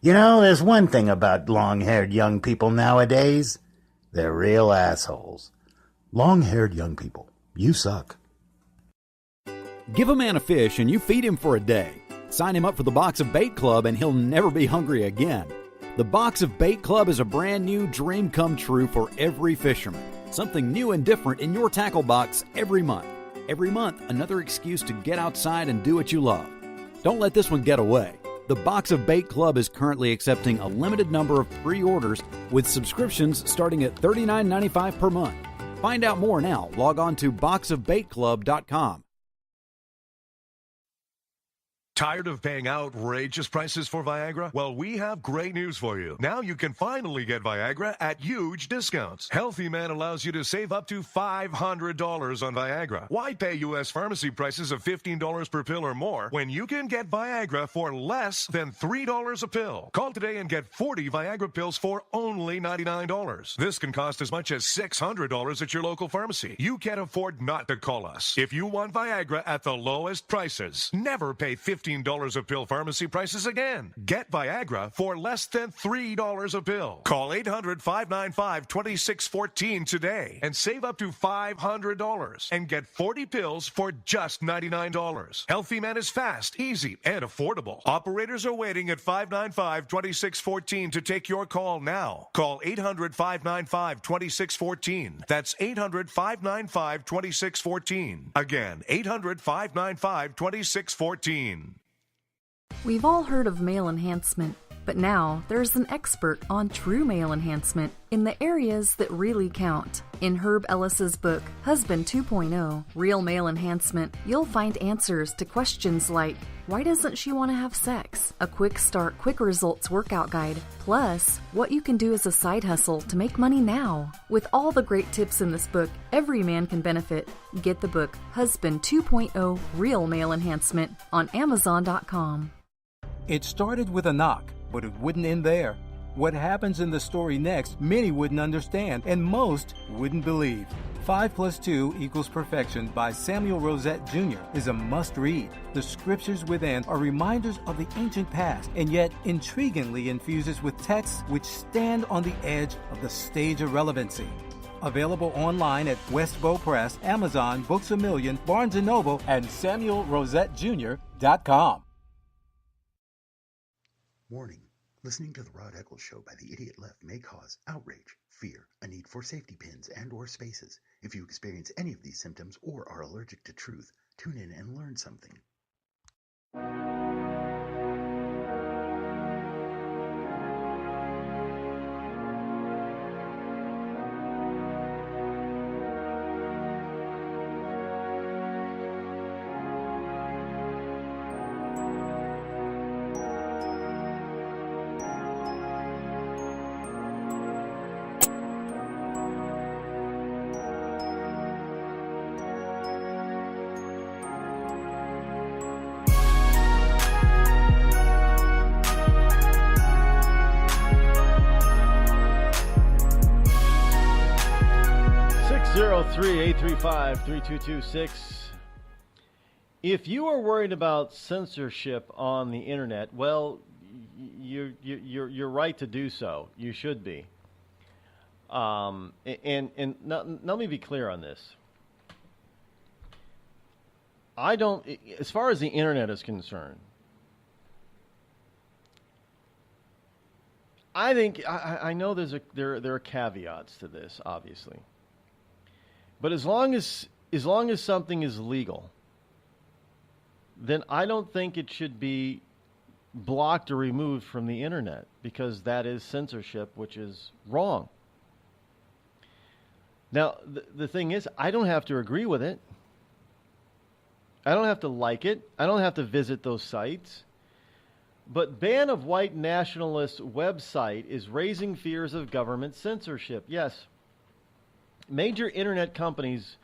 You know, there's one thing about long-haired young people nowadays. They're real assholes. Long-haired young people. You suck. Give a man a fish and you feed him for a day. Sign him up for the Box of Bait Club and he'll never be hungry again. The Box of Bait Club is a brand new dream come true for every fisherman. Something new and different in your tackle box every month. Every month, another excuse to get outside and do what you love. Don't let this one get away. The Box of Bait Club is currently accepting a limited number of pre-orders with subscriptions starting at $39.95 per month. Find out more now. Log on to boxofbaitclub.com. Tired of paying outrageous prices for Viagra? Well, we have great news for you. Now you can finally get Viagra at huge discounts. Healthy Man allows you to save up to $500 on Viagra. Why pay U.S. pharmacy prices of $15 per pill or more when you can get Viagra for less than $3 a pill? Call today and get 40 Viagra pills for only $99. This can cost as much as $600 at your local pharmacy. You can't afford not to call us. If you want Viagra at the lowest prices, never pay $15 a pill pharmacy prices again. Get Viagra for less than $3 a pill. Call 800-595-2614 today and save up to $500 and get 40 pills for just $99. Healthy Man is fast, easy, and affordable. Operators are waiting at 595-2614 to take your call now. Call 800-595-2614. That's 800-595-2614. Again, 800-595-2614. We've all heard of male enhancement, but now there's an expert on true male enhancement in the areas that really count. In Herb Ellis's book, Husband 2.0, Real Male Enhancement, you'll find answers to questions like, why doesn't she want to have sex? A quick start, quick results workout guide, plus what you can do as a side hustle to make money now. With all the great tips in this book, every man can benefit. Get the book, Husband 2.0, Real Male Enhancement, on Amazon.com. It started with a knock, but it wouldn't end there. What happens in the story next, many wouldn't understand, and most wouldn't believe. 5 + 2 = Perfection by Samuel Rosette Jr. is a must-read. The scriptures within are reminders of the ancient past, and yet intriguingly infuses with texts which stand on the edge of the stage of relevancy. Available online at Westbow Press, Amazon, Books A Million, Barnes & Noble, and SamuelRosetteJr.com. Warning. Listening to the Rod Eccles Show by the Idiot Left may cause outrage, fear, a need for safety pins and/or spaces. If you experience any of these symptoms or are allergic to truth, tune in and learn something. Three 835-3226. If you are worried about censorship on the internet, well, you're right to do so. You should be. And let me be clear on this. I don't, as far as the internet is concerned, I think I know there are caveats to this, obviously, but as long as something is legal, then I don't think it should be blocked or removed from the internet, because that is censorship, which is wrong. Now, the thing is, I don't have to agree with it. I don't have to like it. I don't have to visit those sites. But ban of white nationalist website is raising fears of government censorship. Yes. Major internet companies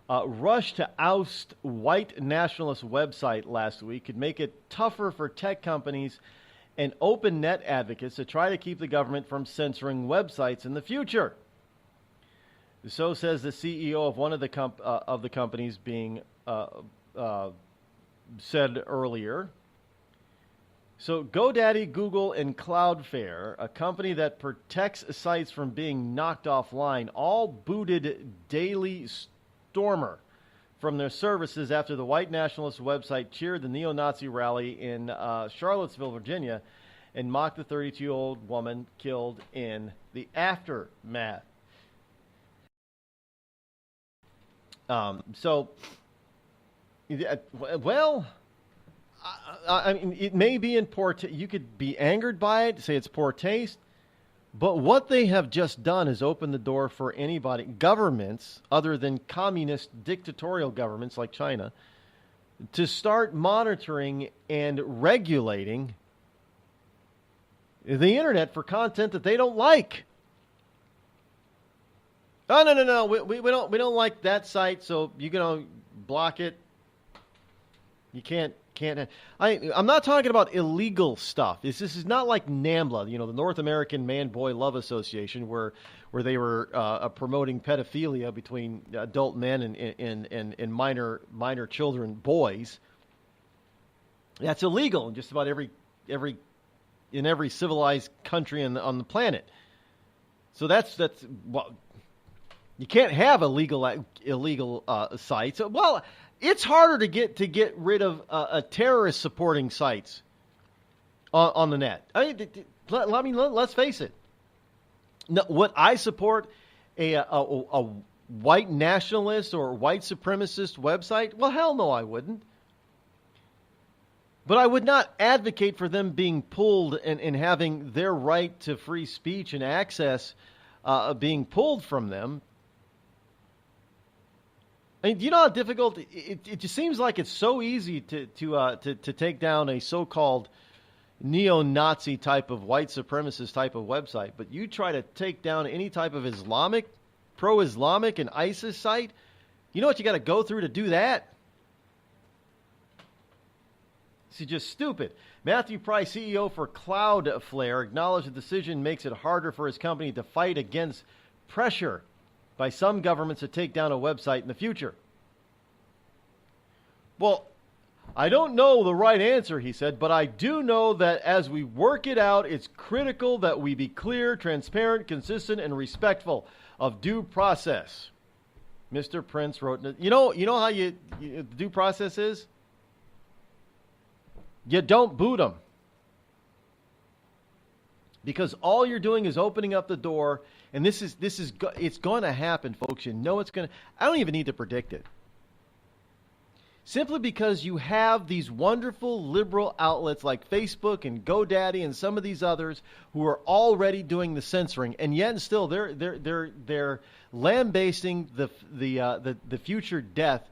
rushed to oust white nationalist website last week. Could make it tougher for tech companies and open net advocates to try to keep the government from censoring websites in the future. So says the CEO of one of the companies being said earlier. So GoDaddy, Google, and Cloudflare, a company that protects sites from being knocked offline, all booted Daily Stormer from their services after the white nationalist website cheered the neo-Nazi rally in Charlottesville, Virginia, and mocked the 32-year-old woman killed in the aftermath. I mean, it may be in poor taste. You could be angered by it, say it's poor taste, but what they have just done is open the door for anybody, governments other than communist dictatorial governments like China, to start monitoring and regulating the internet for content that they don't like. Oh, no. We don't like that site, so you're going to block it. You can't. I'm not talking about illegal stuff. This is not like NAMBLA, the North American Man-Boy Love Association, where they were promoting pedophilia between adult men and minor children, boys. That's illegal in just about every civilized country on the planet. So that's well, you can't have illegal sites. Well, it's harder to get rid of terrorist supporting sites on the net. Let's face it. No, would I support a white nationalist or white supremacist website? Well, hell no, I wouldn't. But I would not advocate for them being pulled and having their right to free speech and access being pulled from them. I mean, do you know how difficult it just seems like it's so easy to take down a so-called neo-Nazi type of white supremacist type of website, but you try to take down any type of Islamic, pro-Islamic and ISIS site, you know what you got to go through to do that? It's just stupid. Matthew Price, CEO for Cloudflare, acknowledged the decision makes it harder for his company to fight against pressure by some governments to take down a website in the future. Well, I don't know the right answer, he said, but I do know that as we work it out, it's critical that we be clear, transparent, consistent, and respectful of due process. Mr. Prince wrote, you know how due process is? You don't boot them. Because all you're doing is opening up the door, and it's going to happen, folks. You know it's going to. I don't even need to predict it. Simply because you have these wonderful liberal outlets like Facebook and GoDaddy and some of these others who are already doing the censoring, and yet still they're lambasting the future death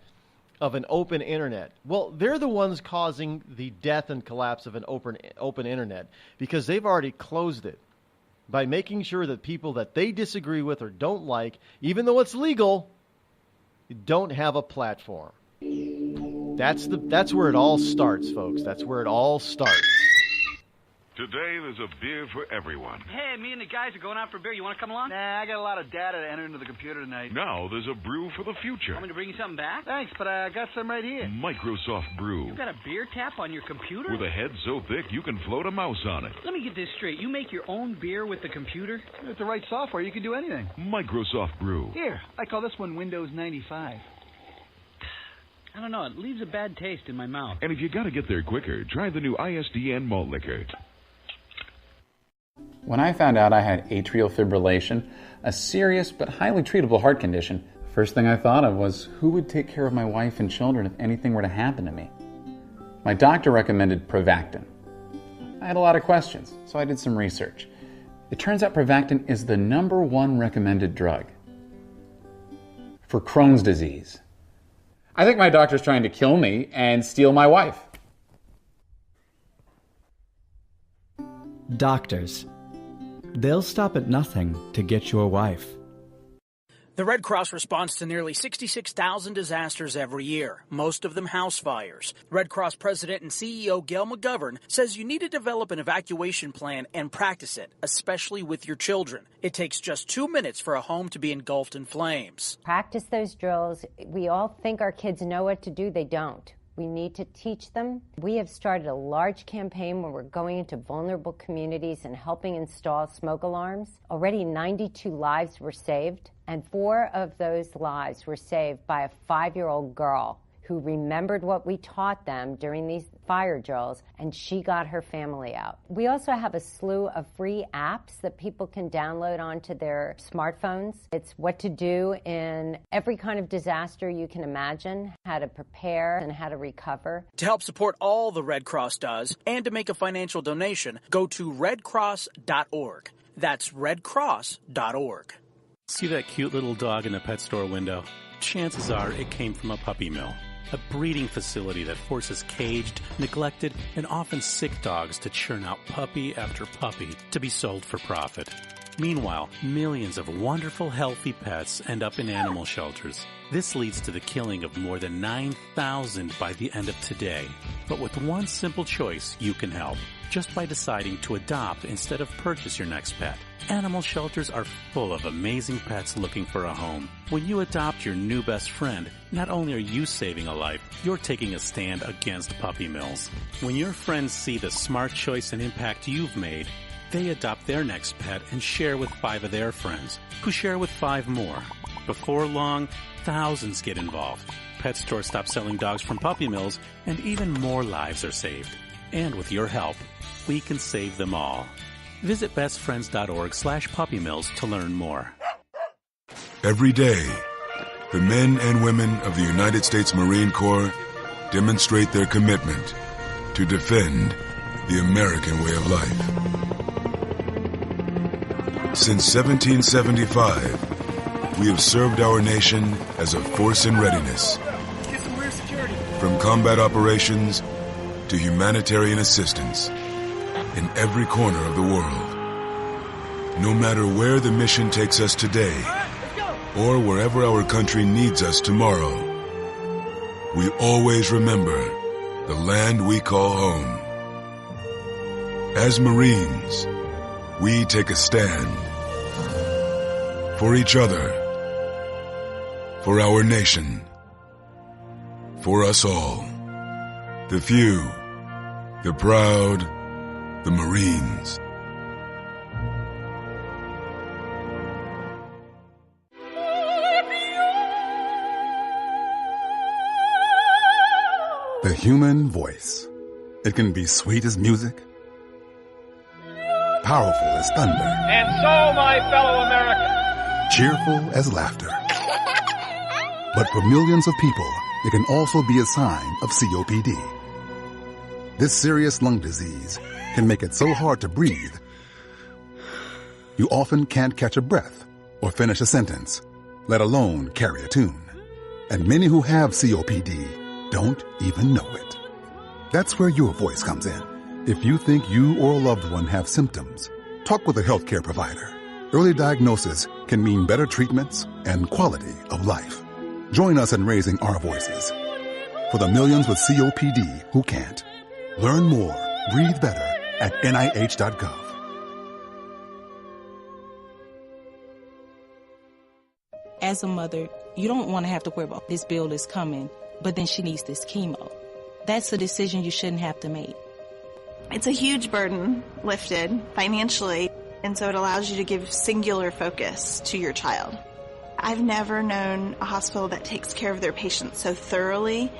of an open internet. Well, they're the ones causing the death and collapse of an open internet because they've already closed it by making sure that people that they disagree with or don't like, even though it's legal, don't have a platform. That's where it all starts, folks. That's where it all starts. Today, there's a beer for everyone. Hey, me and the guys are going out for a beer. You want to come along? Nah, I got a lot of data to enter into the computer tonight. Now, there's a brew for the future. Want me to bring you something back? Thanks, but I got some right here. Microsoft Brew. You got a beer tap on your computer? With a head so thick you can float a mouse on it. Let me get this straight. You make your own beer with the computer? With the right software, you can do anything. Microsoft Brew. Here, I call this one Windows 95. I don't know. It leaves a bad taste in my mouth. And if you got to get there quicker, try the new ISDN malt liquor. When I found out I had atrial fibrillation, a serious but highly treatable heart condition, the first thing I thought of was who would take care of my wife and children if anything were to happen to me? My doctor recommended Prevactin. I had a lot of questions, so I did some research. It turns out Prevactin is the #1 recommended drug for Crohn's disease. I think my doctor's trying to kill me and steal my wife. Doctors. They'll stop at nothing to get your wife. The Red Cross responds to nearly 66,000 disasters every year, most of them house fires. Red Cross President and CEO Gail McGovern says you need to develop an evacuation plan and practice it, especially with your children. It takes just 2 minutes for a home to be engulfed in flames. Practice those drills. We all think our kids know what to do. They don't. We need to teach them. We have started a large campaign where we're going into vulnerable communities and helping install smoke alarms. Already 92 lives were saved, and 4 of those lives were saved by a 5-year-old girl who remembered what we taught them during these fire drills, and she got her family out. We also have a slew of free apps that people can download onto their smartphones. It's what to do in every kind of disaster you can imagine, how to prepare and how to recover. To help support all the Red Cross does and to make a financial donation, go to redcross.org. That's redcross.org. See that cute little dog in the pet store window? Chances are it came from a puppy mill. A breeding facility that forces caged, neglected, and often sick dogs to churn out puppy after puppy to be sold for profit. Meanwhile, millions of wonderful, healthy pets end up in animal shelters. This leads to the killing of more than 9,000 by the end of today. But with one simple choice, you can help. Just by deciding to adopt instead of purchase your next pet. Animal shelters are full of amazing pets looking for a home. When you adopt your new best friend, not only are you saving a life, you're taking a stand against puppy mills. When your friends see the smart choice and impact you've made, they adopt their next pet and share with 5 of their friends, who share with 5 more. Before long, thousands get involved. Pet stores stop selling dogs from puppy mills, and even more lives are saved. And with your help, we can save them all. Visit bestfriends.org/puppymills to learn more. Every day, the men and women of the United States Marine Corps demonstrate their commitment to defend the American way of life. Since 1775, we have served our nation as a force in readiness. Get some rear security. From combat operations to humanitarian assistance in every corner of the world. No matter where the mission takes us today, or wherever our country needs us tomorrow, we always remember the land we call home. As Marines, we take a stand for each other, for our nation, for us all. The few, the proud, the Marines. The human voice. It can be sweet as music, powerful as thunder, And so, my fellow Americans, cheerful as laughter. But for millions of people, it can also be a sign of COPD. This serious lung disease can make it so hard to breathe, you often can't catch a breath or finish a sentence, let alone carry a tune. And many who have COPD don't even know it. That's where your voice comes in. If you think you or a loved one have symptoms, talk with a healthcare provider. Early diagnosis can mean better treatments and quality of life. Join us in raising our voices for the millions with COPD who can't. Learn more, breathe better, at nih.gov. As a mother, you don't want to have to worry about this bill is coming, but then she needs this chemo. That's a decision you shouldn't have to make. It's a huge burden lifted financially, and so it allows you to give singular focus to your child. I've never known a hospital that takes care of their patients so thoroughly.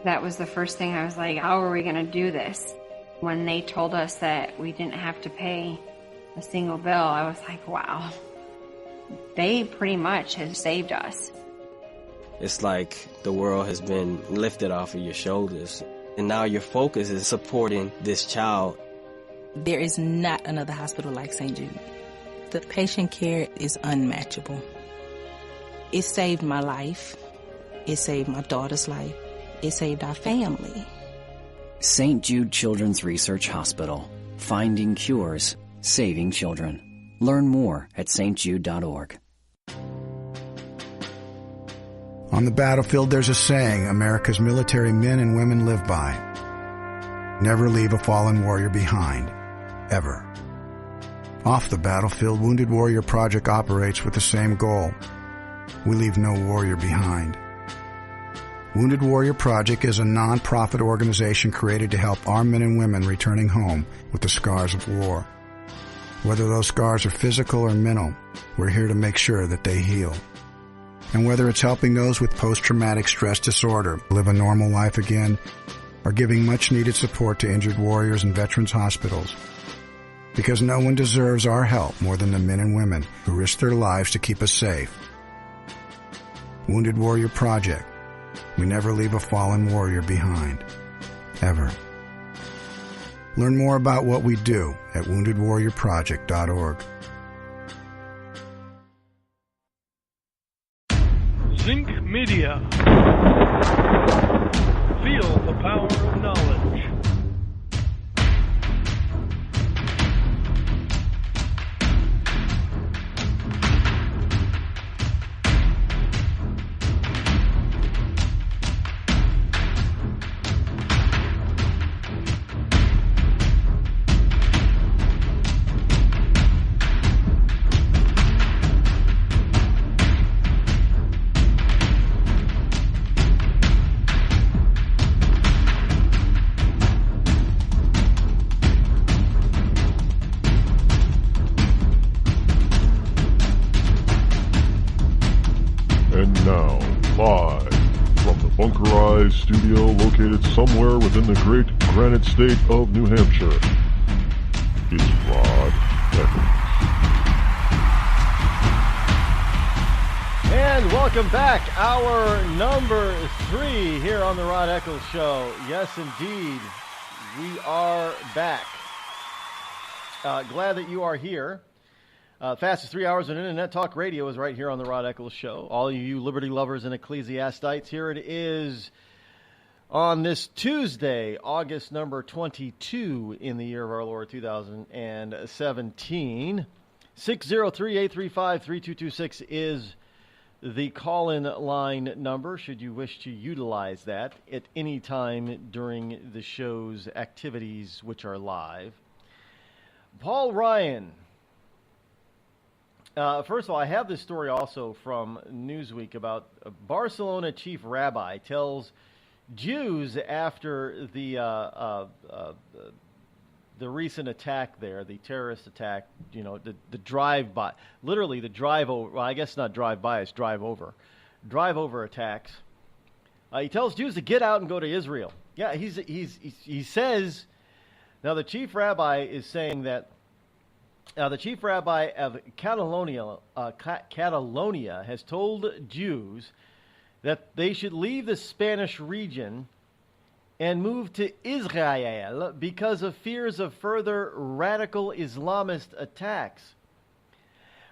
That was the first thing I was like, how are we going to do this? When they told us that we didn't have to pay a single bill, I was like, wow. They pretty much have saved us. It's like the world has been lifted off of your shoulders, and now your focus is supporting this child. There is not another hospital like St. Jude. The patient care is unmatchable. It saved my life. It saved my daughter's life. It saved our family. St. Jude Children's Research Hospital. Finding cures, saving children. Learn more at stjude.org. On the battlefield, there's a saying America's military men and women live by. Never leave a fallen warrior behind. Ever. Off the battlefield, Wounded Warrior Project operates with the same goal. We leave no warrior behind. Wounded Warrior Project is a non-profit organization created to help our men and women returning home with the scars of war. Whether those scars are physical or mental, we're here to make sure that they heal. And whether it's helping those with post-traumatic stress disorder live a normal life again, or giving much-needed support to injured warriors in veterans' hospitals. Because no one deserves our help more than the men and women who risk their lives to keep us safe. Wounded Warrior Project. We never leave a fallen warrior behind. Ever. Learn more about what we do at woundedwarriorproject.org. Zinc Media. Feel the power of knowledge. Studio located somewhere within the great granite state of New Hampshire. It's Rod Eccles. And welcome back. Hour number 3 here on the Rod Eccles Show. Yes, indeed, we are back. Glad that you are here. Fastest 3 hours on Internet Talk Radio is right here on the Rod Eccles Show. All you liberty lovers and ecclesiastites, here it is on this Tuesday, August number 22 in the year of our Lord 2017. 603-835-3226 is the call-in line number, should you wish to utilize that at any time during the show's activities, which are live. Paul Ryan. First of all, I have this story also from Newsweek about a Barcelona chief rabbi tells Jews after the recent attack there, the terrorist attack, you know, the drive-by, literally the drive-over, well, I guess not drive-by, it's drive-over attacks. He tells Jews to get out and go to Israel. Yeah, he says, now the chief rabbi is saying that, the chief rabbi of Catalonia has told Jews that they should leave the Spanish region and move to Israel because of fears of further radical Islamist attacks.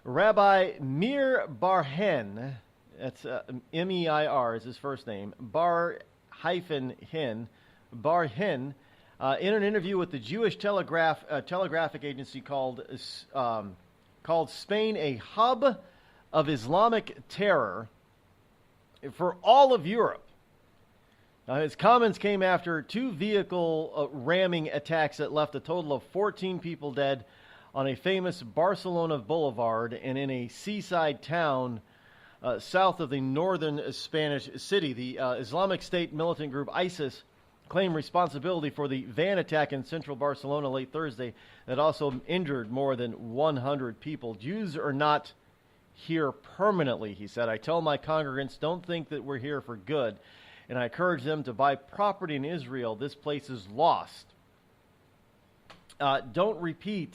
Rabbi Mir Bar-Hen, that's M-E-I-R is his first name, Bar-Hen, in an interview with the Jewish telegraphic agency called Spain, a hub of Islamic terror for all of Europe. His comments came after two vehicle ramming attacks that left a total of 14 people dead on a famous Barcelona boulevard and in a seaside town south of the northern Spanish city. The Islamic State militant group ISIS claimed responsibility for the van attack in central Barcelona late Thursday that also injured more than 100 people. Jews are not here permanently, he said. I tell my congregants, don't think that we're here for good. And I encourage them to buy property in Israel. This place is lost. Don't repeat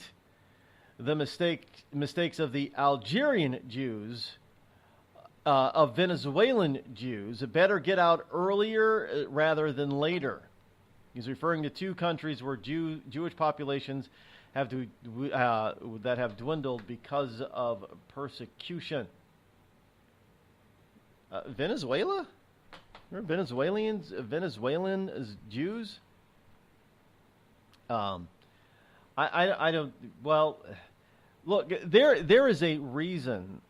the mistakes of the Algerian Jews, of Venezuelan Jews. Better get out earlier rather than later. He's referring to two countries where Jewish populations that have dwindled because of persecution. Venezuela? Are Venezuelan Jews? I don't. Well, look, there is a reason.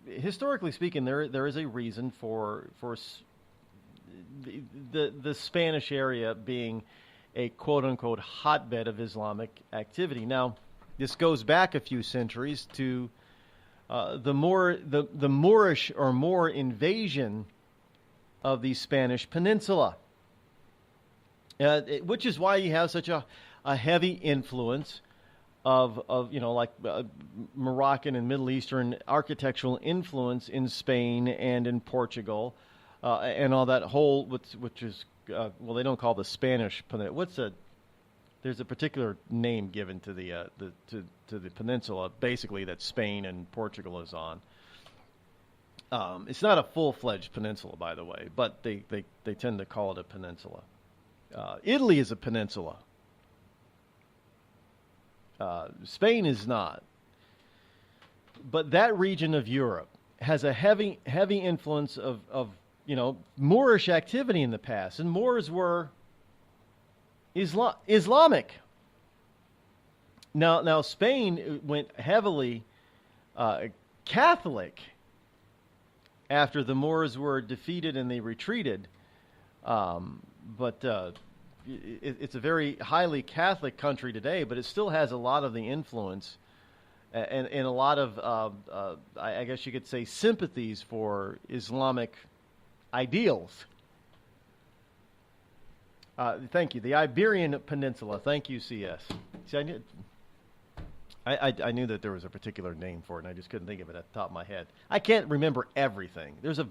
Historically speaking, there is a reason for the Spanish area being a quote unquote hotbed of Islamic activity. Now, this goes back a few centuries to the Moorish or Moor invasion of the Spanish Peninsula, which is why you have such a heavy influence of Moroccan and Middle Eastern architectural influence in Spain and in Portugal, and all that whole which is they don't call the Spanish peninsula. There's a particular name given to the peninsula, basically, that Spain and Portugal is on. It's not a full-fledged peninsula, by the way, but they tend to call it a peninsula. Italy is a peninsula. Spain is not. But that region of Europe has a heavy influence of Moorish activity in the past, and Moors were Islamic. Now Spain went heavily Catholic after the Moors were defeated and they retreated. But it's a very highly Catholic country today, but it still has a lot of the influence and a lot of, I guess you could say, sympathies for Islamic ideals. Thank you. The Iberian Peninsula. Thank you, CS. See, I knew that there was a particular name for it, and I just couldn't think of it at the top of my head. I can't remember everything. There's a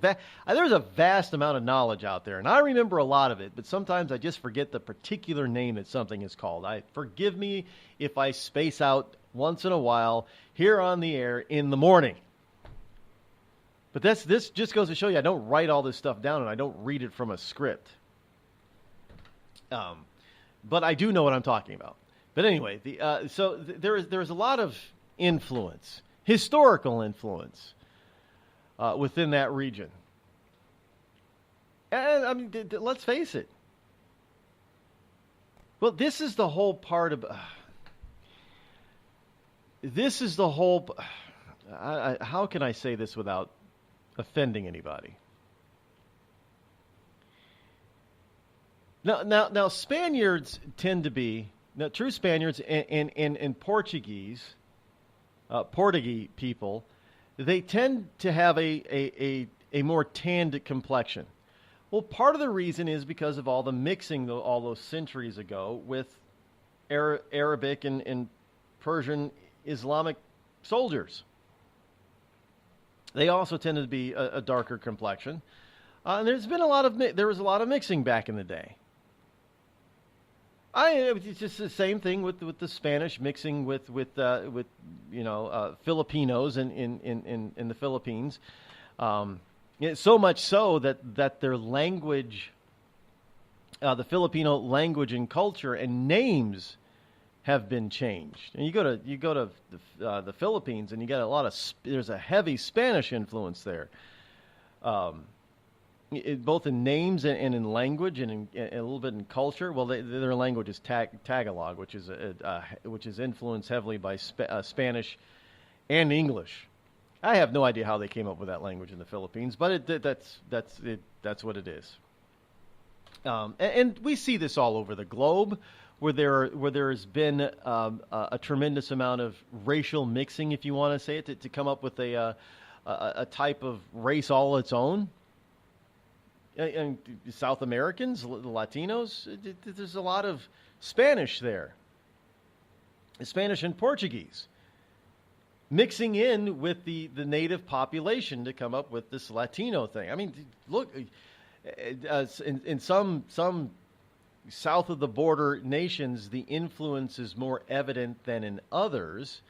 vast amount of knowledge out there, and I remember a lot of it, but sometimes I just forget the particular name that something is called. Forgive me if I space out once in a while here on the air in the morning. But this just goes to show you I don't write all this stuff down, and I don't read it from a script. But I do know what I'm talking about. But anyway, there's a lot of influence, historical influence, within that region. And I mean, let's face it. Well, this is the whole part of. This is the whole. How can I say this without offending anybody? Now, Spaniards tend to be. Now, true Spaniards and Portuguese people, they tend to have a more tanned complexion. Well, part of the reason is because of all the mixing all those centuries ago with Arabic and Persian Islamic soldiers. They also tended to be a darker complexion. And there was a lot of mixing back in the day. It's just the same thing with the Spanish mixing with Filipinos in the Philippines. So much so that their language, the Filipino language and culture and names, have been changed. And you go to the Philippines and you get there's a heavy Spanish influence there. Both in names and in language and a little bit in culture. Well, their language is Tagalog, which is influenced heavily by Spanish and English. I have no idea how they came up with that language in the Philippines, but that's what it is. And we see this all over the globe, where there has been a tremendous amount of racial mixing, if you want to say it, to come up with a type of race all its own. And South Americans, the Latinos, there's a lot of Spanish there, Spanish and Portuguese, mixing in with the native population to come up with this Latino thing. I mean, look, in some south of the border nations, the influence is more evident than in others.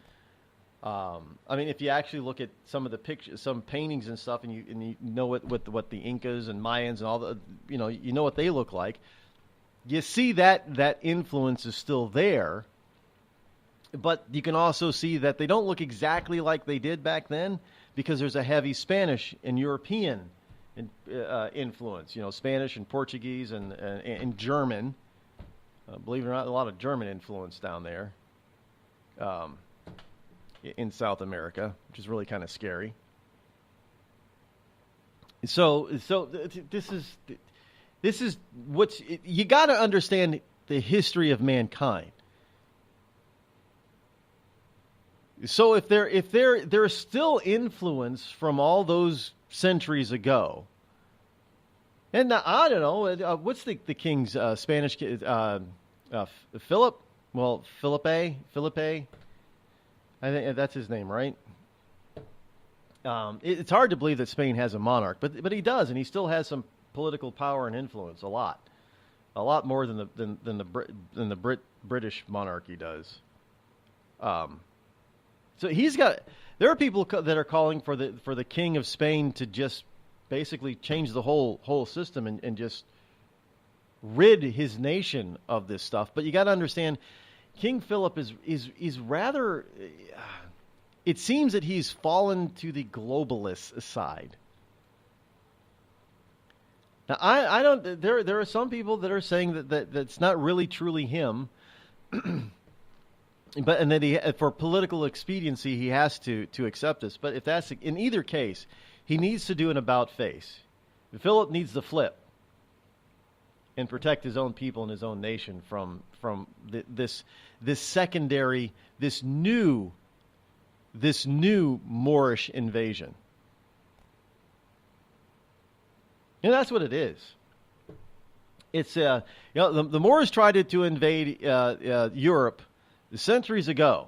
I mean, if you actually look at some of the pictures, some paintings and stuff, and you know what the Incas and Mayans and all the, you know what they look like, you see that influence is still there. But you can also see that they don't look exactly like they did back then, because there's a heavy Spanish and European influence. Spanish and Portuguese and German. Believe it or not, a lot of German influence down there. In South America, which is really kind of scary. So this is what's, you got to understand the history of mankind. So if there's still influence from all those centuries ago, and I don't know, what's the king's Spanish Philip? Well, Felipe. I think that's his name, right? It's hard to believe that Spain has a monarch, but he does, and he still has some political power and influence, a lot more than the British monarchy does. So he's got. There are people that are calling for the king of Spain to just basically change the whole system and just rid his nation of this stuff. But you got to understand, King Philip is rather. It seems that he's fallen to the globalist side. Now, I don't. There are some people that are saying that that's not really truly him, but and that for political expediency he has to accept this. But if that's in either case, he needs to do an about face. Philip needs to flip and protect his own people and his own nation from this secondary, this new Moorish invasion. And that's what it is. It's the Moors tried to invade Europe centuries ago,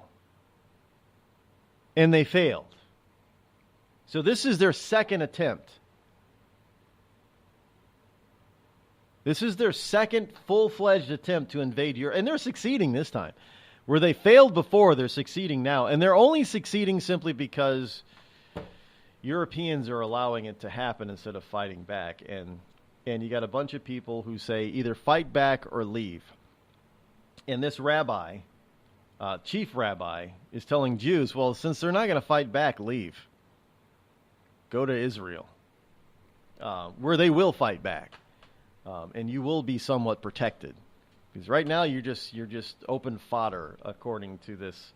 and they failed. So this is their second attempt. This is their second full-fledged attempt to invade Europe, and they're succeeding this time. Where they failed before, they're succeeding now, and they're only succeeding simply because Europeans are allowing it to happen instead of fighting back. And you got a bunch of people who say either fight back or leave. And this rabbi, chief rabbi, is telling Jews, well, since they're not going to fight back, leave. Go to Israel, where they will fight back, and you will be somewhat protected. Because right now you're just open fodder, according to this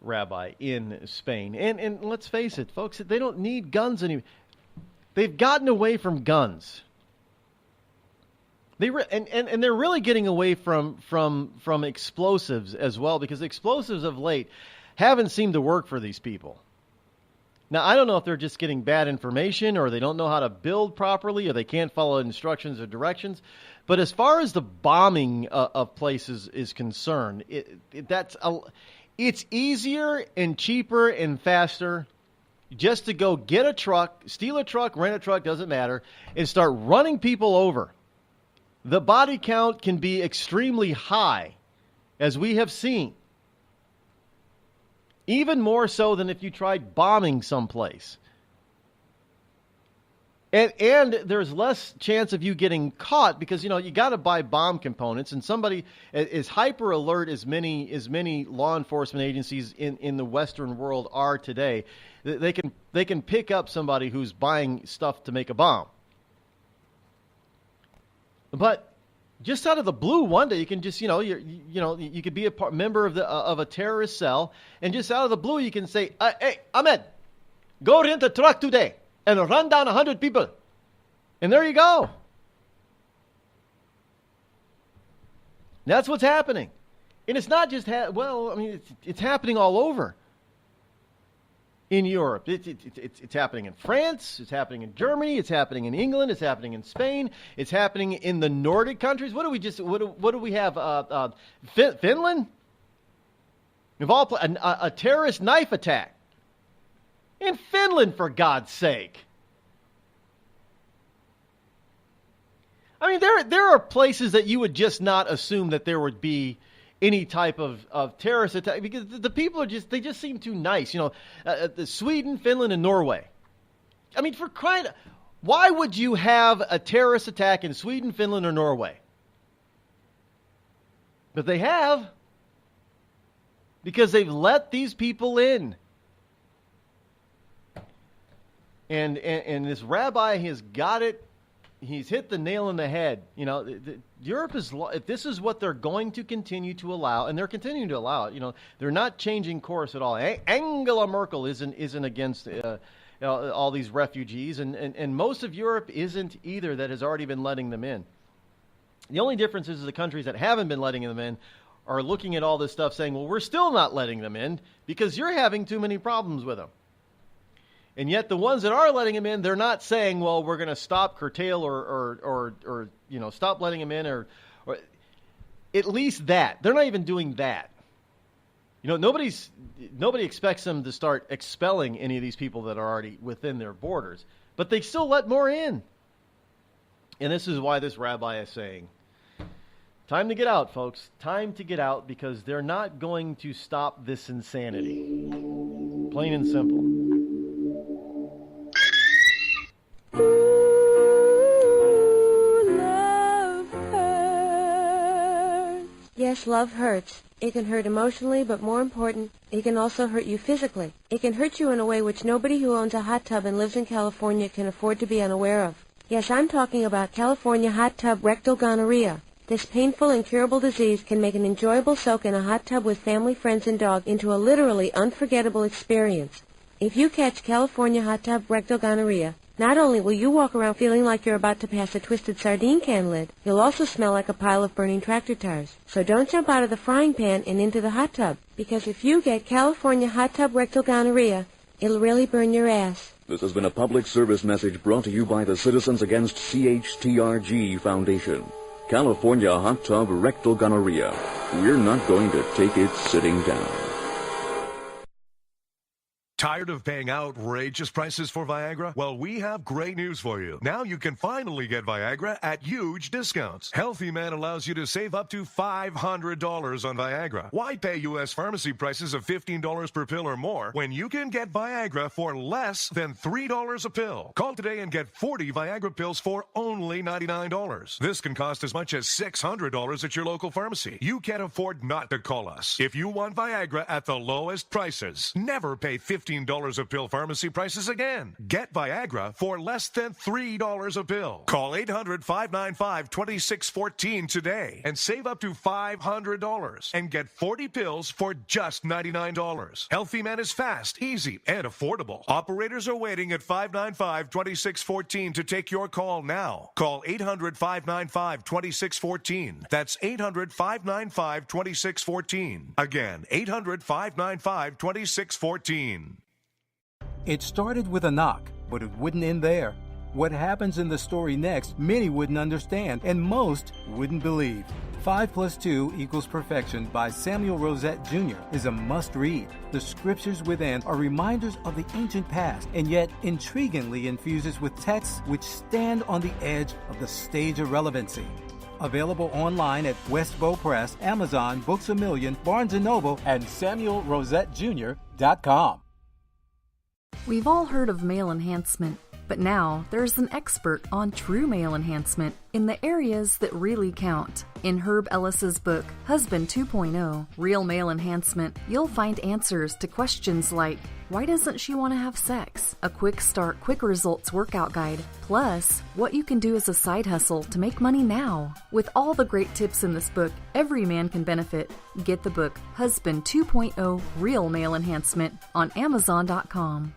rabbi in Spain. And let's face it, folks, they don't need guns anymore. They've gotten away from guns. And they're really getting away from explosives as well, because explosives of late haven't seemed to work for these people. Now, I don't know if they're just getting bad information, or they don't know how to build properly, or they can't follow instructions or directions. But as far as the bombing of places is concerned, it's easier and cheaper and faster just to go get a truck, steal a truck, rent a truck, doesn't matter, and start running people over. The body count can be extremely high, as we have seen. Even more so than if you tried bombing someplace. And there's less chance of you getting caught, because, you got to buy bomb components, and somebody as hyper alert as many law enforcement agencies in the Western world are today, they can pick up somebody who's buying stuff to make a bomb. But just out of the blue, one day you can just, you could be a member of a terrorist cell, and just out of the blue you can say, "Hey, Ahmed, go rent a truck today and run down 100 people," and there you go. That's what's happening. And it's not just, it's happening all over in Europe. It's happening in France. It's happening in Germany. It's happening in England. It's happening in Spain. It's happening in the Nordic countries. What do we have? Finland? A terrorist knife attack in Finland, for God's sake. I mean, there are places that you would just not assume that there would be any type of terrorist attack, because the people are they just seem too nice. Sweden, Finland, and Norway. I mean, why would you have a terrorist attack in Sweden, Finland, or Norway? But they have, because they've let these people in. And this rabbi has got it. He's hit the nail on the head. Europe is, if this is what they're going to continue to allow, and they're continuing to allow it, they're not changing course at all. Angela Merkel isn't against all these refugees, and most of Europe isn't either, that has already been letting them in. The only difference is the countries that haven't been letting them in are looking at all this stuff saying, well, we're still not letting them in because you're having too many problems with them. And yet the ones that are letting them in, they're not saying, well, we're going to stop, curtail, or stop letting them in, or at least that. They're not even doing that. Nobody expects them to start expelling any of these people that are already within their borders, but they still let more in. And this is why this rabbi is saying, time to get out, folks. Time to get out, because they're not going to stop this insanity. Plain and simple. Yes, love hurts. It can hurt emotionally, but more important, it can also hurt you physically. It can hurt you in a way which nobody who owns a hot tub and lives in California can afford to be unaware of. Yes, I'm talking about California hot tub rectal gonorrhea. This painful, incurable disease can make an enjoyable soak in a hot tub with family, friends, and dog into a literally unforgettable experience. If you catch California hot tub rectal gonorrhea, not only will you walk around feeling like you're about to pass a twisted sardine can lid, you'll also smell like a pile of burning tractor tires. So don't jump out of the frying pan and into the hot tub, because if you get California hot tub rectal gonorrhea, it'll really burn your ass. This has been a public service message brought to you by the Citizens Against CHTRG Foundation. California hot tub rectal gonorrhea. We're not going to take it sitting down. Tired of paying outrageous prices for Viagra? Well, we have great news for you. Now you can finally get Viagra at huge discounts. Healthy Man allows you to save up to $500 on Viagra. Why pay U.S. pharmacy prices of $15 per pill or more when you can get Viagra for less than $3 a pill? Call today and get 40 Viagra pills for only $99. This can cost as much as $600 at your local pharmacy. You can't afford not to call us. If you want Viagra at the lowest prices, never pay $15 a pill pharmacy prices again. Get Viagra for less than $3 a pill. Call 800-595-2614 today and save up to $500 and get 40 pills for just $99. Healthy Man is fast, easy, and affordable. Operators are waiting at 595-2614 to take your call now. Call 800-595-2614. That's 800-595-2614. Again, 800-595-2614. It started with a knock, but it wouldn't end there. What happens in the story next, many wouldn't understand, and most wouldn't believe. 5 + 2 = Perfection by Samuel Rosette Jr. is a must-read. The scriptures within are reminders of the ancient past, and yet intriguingly infuses with texts which stand on the edge of the stage of relevancy. Available online at Westbow Press, Amazon, Books A Million, Barnes & Noble, and SamuelRosetteJr.com. We've all heard of male enhancement, but now there's an expert on true male enhancement in the areas that really count. In Herb Ellis's book, Husband 2.0, Real Male Enhancement, you'll find answers to questions like, why doesn't she want to have sex? A quick start, quick results workout guide, plus what you can do as a side hustle to make money now. With all the great tips in this book, every man can benefit. Get the book, Husband 2.0, Real Male Enhancement, on Amazon.com.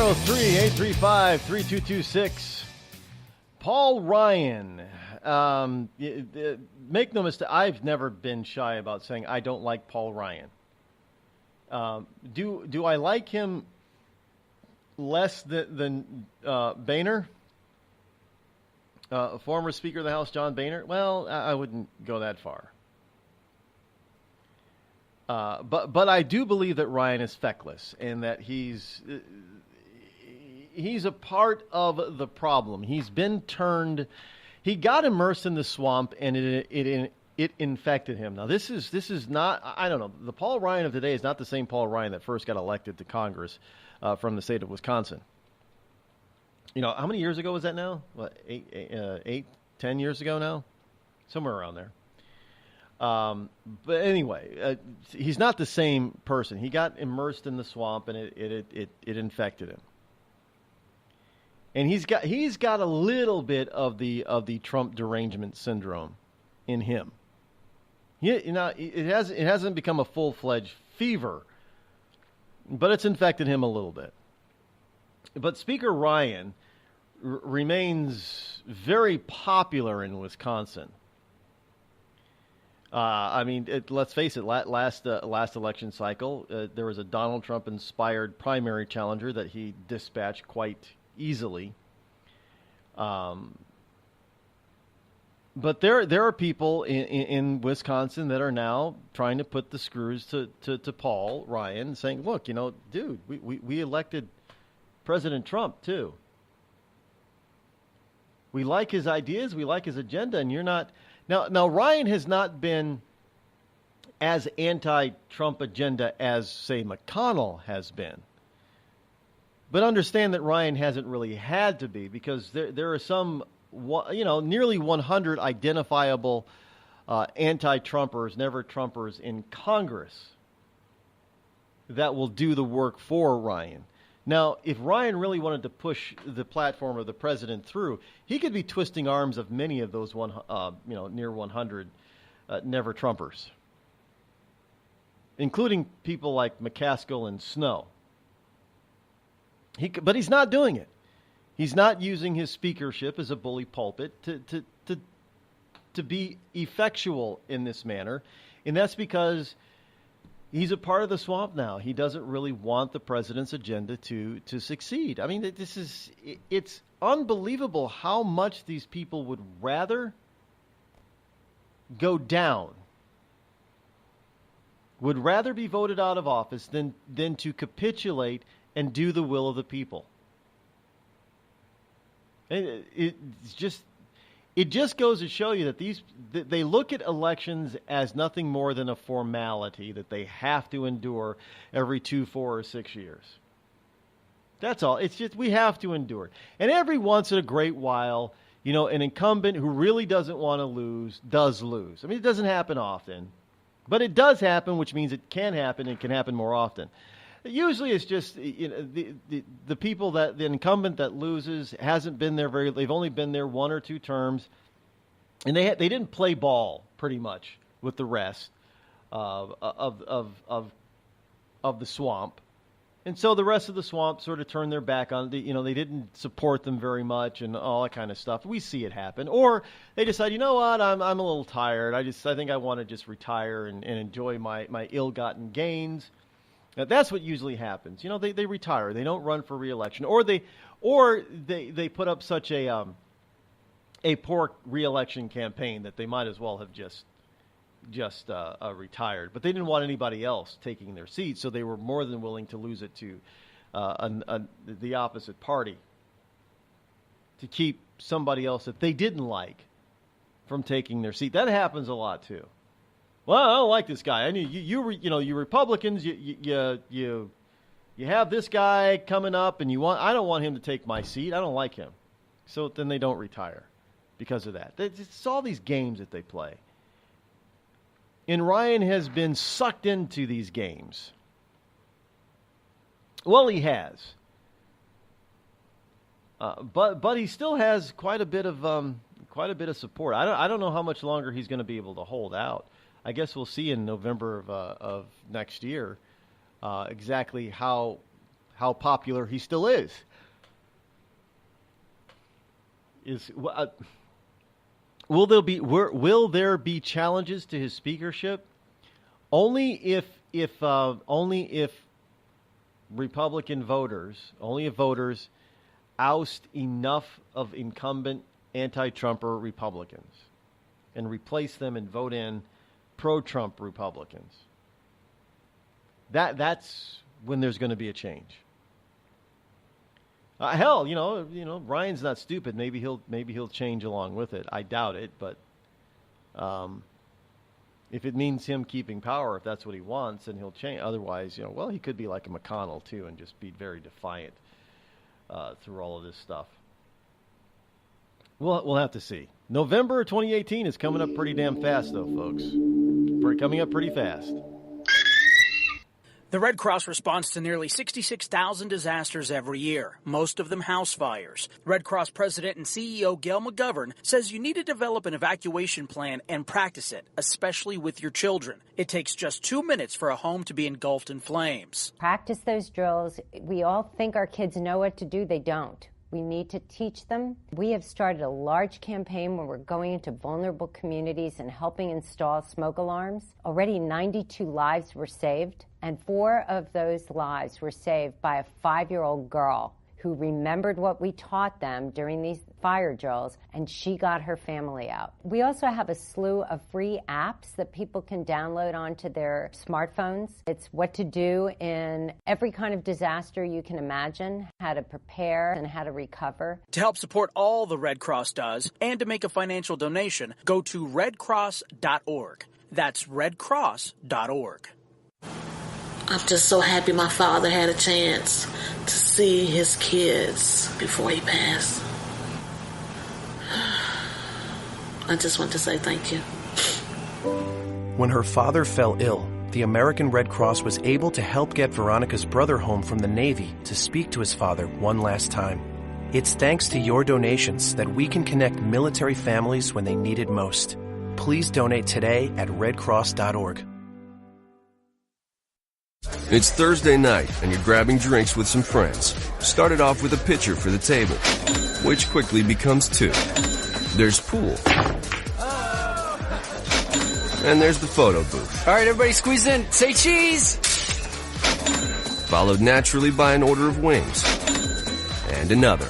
403-835-3226. Paul Ryan. Make no mistake, I've never been shy about saying I don't like Paul Ryan. Do I like him less than Boehner? Former Speaker of the House John Boehner? Well, I wouldn't go that far. But I do believe that Ryan is feckless and that he's a part of the problem. He's been turned. He got immersed in the swamp, and it infected him. Now this is not. I don't know. The Paul Ryan of today is not the same Paul Ryan that first got elected to Congress from the state of Wisconsin. You know, how many years ago was that now? What, 10 years ago now? Somewhere around there. But anyway, he's not the same person. He got immersed in the swamp, and it infected him. And he's got a little bit of the Trump derangement syndrome in him. It hasn't become a full-fledged fever, but it's infected him a little bit. But Speaker Ryan remains very popular in Wisconsin. Let's face it. Last election cycle, there was a Donald Trump-inspired primary challenger that he dispatched quite easily. But there are people in Wisconsin that are now trying to put the screws to Paul Ryan, saying, "Look, dude, we elected President Trump too. We like his ideas, we like his agenda, and you're not." Now, Ryan has not been as anti-Trump agenda as, say, McConnell has been. But understand that Ryan hasn't really had to be, because there are some, nearly 100 identifiable anti-Trumpers, never-Trumpers in Congress that will do the work for Ryan. Now, if Ryan really wanted to push the platform of the president through, he could be twisting arms of many of those near 100 never-Trumpers, including people like McCaskill and Snow. But he's not doing it. He's not using his speakership as a bully pulpit to be effectual in this manner, and that's because he's a part of the swamp now. He doesn't really want the president's agenda to succeed. I mean, it's unbelievable how much these people would rather go down, would rather be voted out of office than to capitulate and do the will of the people. And it just goes to show you that they look at elections as nothing more than a formality that they have to endure every 2, 4, or 6 years. That's all. It's just we have to endure. And every once in a great while, an incumbent who really doesn't want to lose does lose. I mean, it doesn't happen often, but it does happen, which means it can happen. It can happen more often. Usually it's just the people the incumbent that loses hasn't been there they've only been there 1 or 2 terms, and they didn't play ball pretty much with the rest of the swamp, and so the rest of the swamp sort of turned their back on they didn't support them very much and all that kind of stuff. We see it happen, or they decide, you know what, I'm a little tired. I think I want to just retire and enjoy my ill-gotten gains. Now, that's what usually happens. They retire. They don't run for re-election, or they put up such a poor re-election campaign that they might as well have just retired. But they didn't want anybody else taking their seat, so they were more than willing to lose it to the opposite party to keep somebody else that they didn't like from taking their seat. That happens a lot too. Well, I don't like this guy. I mean, you Republicans, you have this guy coming up, and I don't want him to take my seat. I don't like him. So then they don't retire because of that. It's all these games that they play. And Ryan has been sucked into these games. Well, he has. But he still has quite a bit of support. I don't know how much longer he's going to be able to hold out. I guess we'll see in November of next year exactly how how popular he still is. Will there be challenges to his speakership? Only if Republican voters, oust enough of incumbent anti-Trumper Republicans and replace them and vote in pro-Trump Republicans. That's when there's going to be a change. Hell, Ryan's not stupid. Maybe he'll change along with it. I doubt it, but if it means him keeping power, if that's what he wants, then he'll change. Otherwise, he could be like a McConnell too and just be very defiant through all of this stuff. We'll have to see. November 2018 is coming up pretty damn fast, though, folks. Coming up pretty fast. The Red Cross responds to nearly 66,000 disasters every year, most of them house fires. Red Cross President and CEO Gail McGovern says you need to develop an evacuation plan and practice it, especially with your children. It takes just 2 minutes for a home to be engulfed in flames. Practice those drills. We all think our kids know what to do. They don't. We need to teach them. We have started a large campaign where we're going into vulnerable communities and helping install smoke alarms. Already 92 lives were saved, and 4 of those lives were saved by a 5-year-old girl who remembered what we taught them during these fire drills, and she got her family out. We also have a slew of free apps that people can download onto their smartphones. It's what to do in every kind of disaster you can imagine, how to prepare and how to recover. To help support all the Red Cross does and to make a financial donation, go to redcross.org. That's redcross.org. I'm just so happy my father had a chance to see his kids before he passed. I just want to say thank you. When her father fell ill, the American Red Cross was able to help get Veronica's brother home from the Navy to speak to his father one last time. It's thanks to your donations that we can connect military families when they need it most. Please donate today at redcross.org. It's Thursday night, and you're grabbing drinks with some friends. Started off with a pitcher for the table, which quickly becomes 2. There's pool. And there's the photo booth. All right, everybody squeeze in. Say cheese! Followed naturally by an order of wings. And another.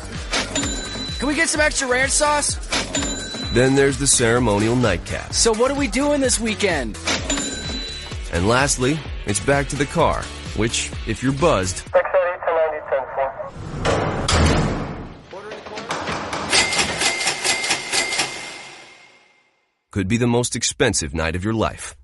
Can we get some extra ranch sauce? Then there's the ceremonial nightcap. So what are we doing this weekend? And lastly, it's back to the car, which, if you're buzzed, could be the most expensive night of your life.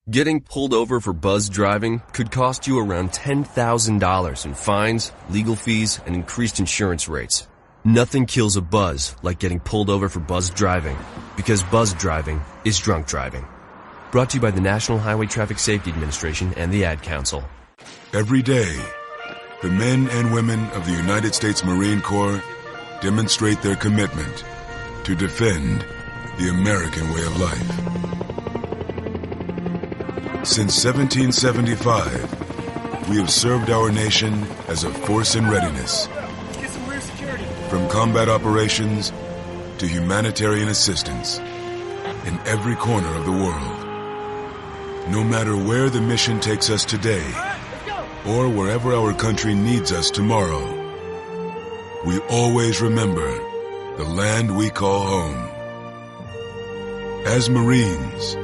Getting pulled over for buzz driving could cost you around $10,000 in fines, legal fees, and increased insurance rates. Nothing kills a buzz like getting pulled over for buzz driving, because buzz driving is drunk driving. Brought to you by the National Highway Traffic Safety Administration and the Ad Council. Every day, the men and women of the United States Marine Corps demonstrate their commitment to defend the American way of life. Since 1775, we have served our nation as a force in readiness. Get some rear security. From combat operations to humanitarian assistance in every corner of the world. No matter where the mission takes us today, or wherever our country needs us tomorrow, we always remember the land we call home. As Marines,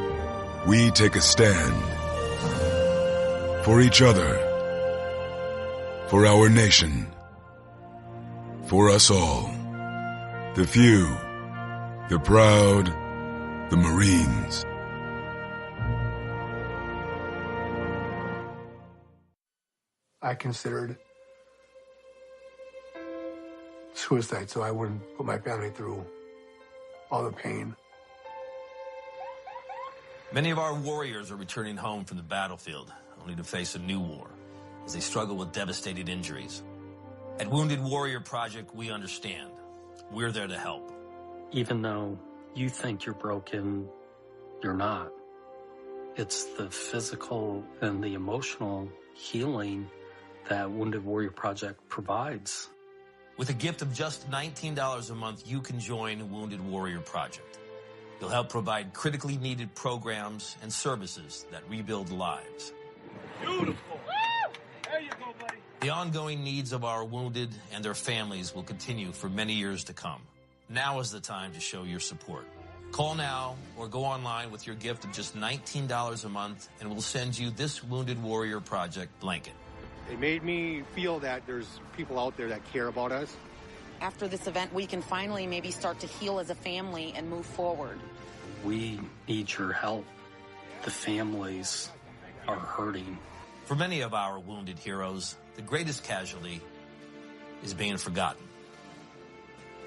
we take a stand for each other, for our nation, for us all. The few, the proud, the Marines. I considered suicide so I wouldn't put my family through all the pain. Many of our warriors are returning home from the battlefield, only to face a new war as they struggle with devastating injuries. At Wounded Warrior Project, we understand. We're there to help. Even though you think you're broken, you're not. It's the physical and the emotional healing that Wounded Warrior Project provides. With a gift of just $19 a month, you can join Wounded Warrior Project. You'll help provide critically needed programs and services that rebuild lives. Beautiful. There you go, buddy. The ongoing needs of our wounded and their families will continue for many years to come. Now is the time to show your support. Call now or go online with your gift of just $19 a month, and we'll send you this Wounded Warrior Project blanket. It made me feel that there's people out there that care about us. After this event, we can finally maybe start to heal as a family and move forward. We need your help. The families are hurting. For many of our wounded heroes, the greatest casualty is being forgotten.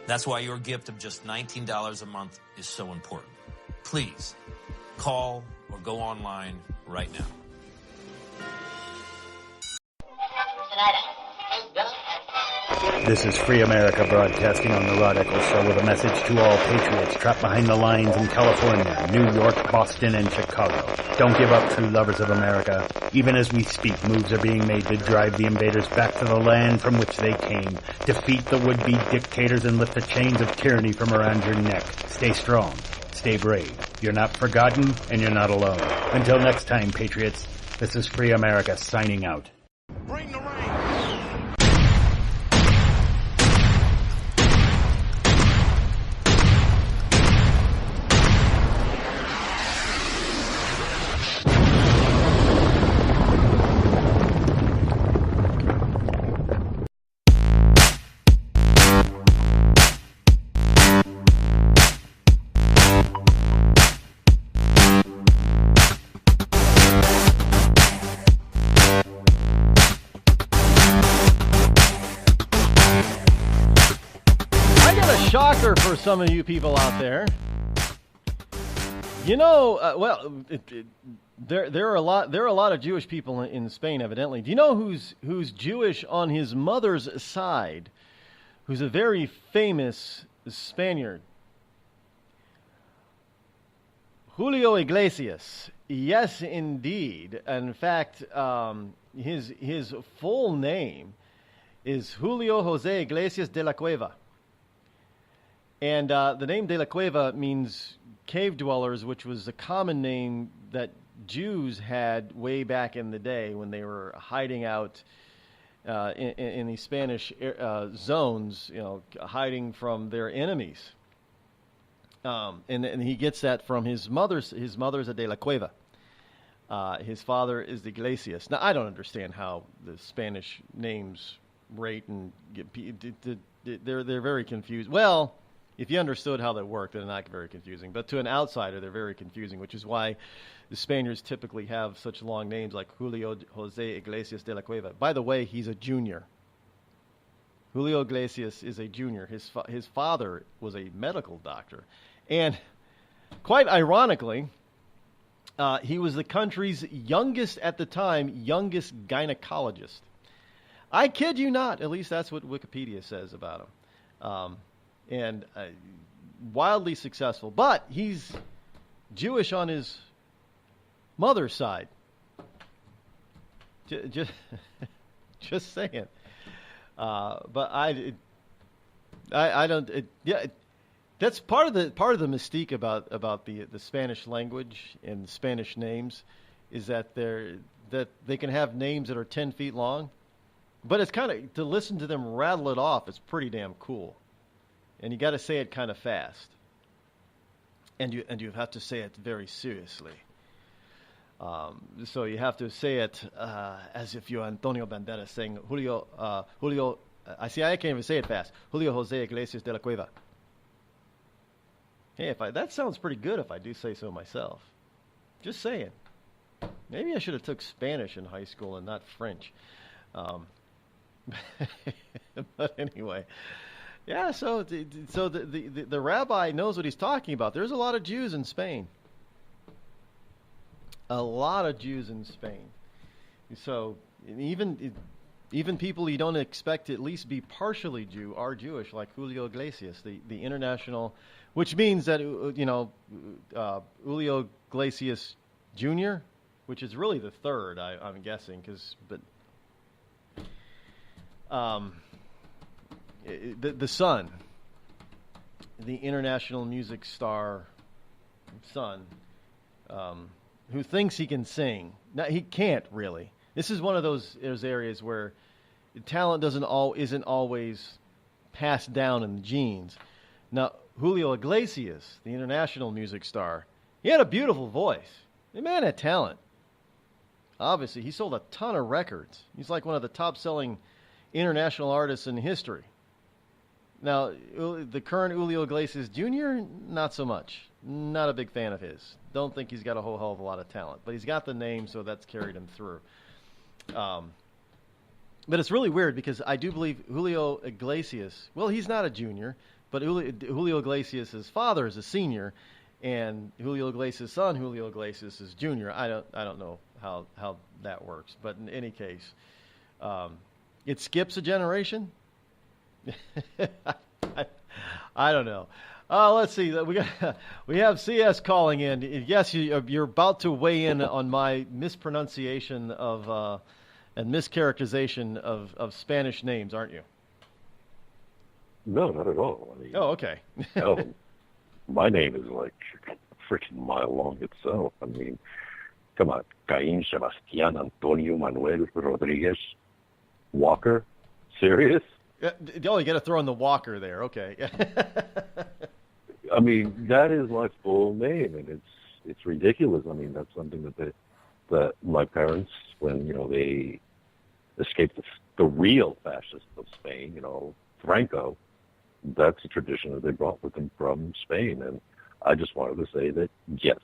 That's why your gift of just $19 a month is so important. Please, call or go online right now. This is Free America broadcasting on the Rod Eccles Show with a message to all patriots trapped behind the lines in California, New York, Boston, and Chicago. Don't give up, true lovers of America. Even as we speak, moves are being made to drive the invaders back to the land from which they came. Defeat the would-be dictators and lift the chains of tyranny from around your neck. Stay strong. Stay brave. You're not forgotten, and you're not alone. Until next time, patriots, this is Free America signing out. Bring the rain. For some of you people out there, you know, there are a lot of Jewish people in Spain, evidently. Do you know who's Jewish on his mother's side? Who's a very famous Spaniard? Julio Iglesias. Yes, indeed. In fact, his full name is Julio José Iglesias de la Cueva. And the name De La Cueva means cave dwellers, which was a common name that Jews had way back in the day when they were hiding out in the Spanish zones, you know, hiding from their enemies. And he gets that from his mother's a De La Cueva. His father is Iglesias. Now, I don't understand how the Spanish names rate and they're very confused. Well, if you understood how they work, they're not very confusing. But to an outsider, they're very confusing, which is why the Spaniards typically have such long names like Julio José Iglesias de la Cueva. By the way, he's a junior. Julio Iglesias is a junior. His father was a medical doctor. And quite ironically, he was the country's youngest, at the time, youngest gynecologist. I kid you not. At least that's what Wikipedia says about him. And wildly successful. But he's Jewish on his mother's side. Just saying. But I don't. That's part of the mystique about the Spanish language and Spanish names, is that they can have names that are 10 feet long, but it's kind of, to listen to them rattle it off, it's pretty damn cool. And you got to say it kind of fast, and you have to say it very seriously. So you have to say it as if you're Antonio Banderas saying Julio. I can't even say it fast. Julio José Iglesias de la Cueva. Hey, that sounds pretty good if I do say so myself. Just saying. Maybe I should have took Spanish in high school and not French. But anyway. Yeah, so the rabbi knows what he's talking about. There's a lot of Jews in Spain. A lot of Jews in Spain. So even people you don't expect to at least be partially Jew are Jewish, like Julio Iglesias, the international, which means that Julio Iglesias Jr., which is really the third, I'm guessing, but the son, the international music star son, who thinks he can sing. Now, he can't really. This is one of those areas where talent isn't always passed down in the genes. Now, Julio Iglesias, the international music star, he had a beautiful voice. The man had talent. Obviously, he sold a ton of records. He's like one of the top-selling international artists in history. Now, the current Julio Iglesias Jr., not so much. Not a big fan of his. Don't think he's got a whole hell of a lot of talent. But he's got the name, so that's carried him through. But it's really weird because I do believe Julio Iglesias, well, he's not a junior, but Julio Iglesias' father is a senior, and Julio Iglesias' son, Julio Iglesias, is junior. I don't know how that works, but in any case, it skips a generation. I don't know. Let's see. We have CS calling in. Yes, you're about to weigh in on my mispronunciation of and mischaracterization of Spanish names, aren't you? No, not at all. I mean, oh, okay. No, my name is like a freaking mile long itself. I mean, come on. Caín Sebastián Antonio Manuel Rodriguez Walker? Serious? Oh, you got to throw in the Walker there. Okay. I mean, that is my full name, and it's ridiculous. I mean, that's something that my parents, when they escaped the real fascists of Spain, Franco, that's a tradition that they brought with them from Spain. And I just wanted to say that yes,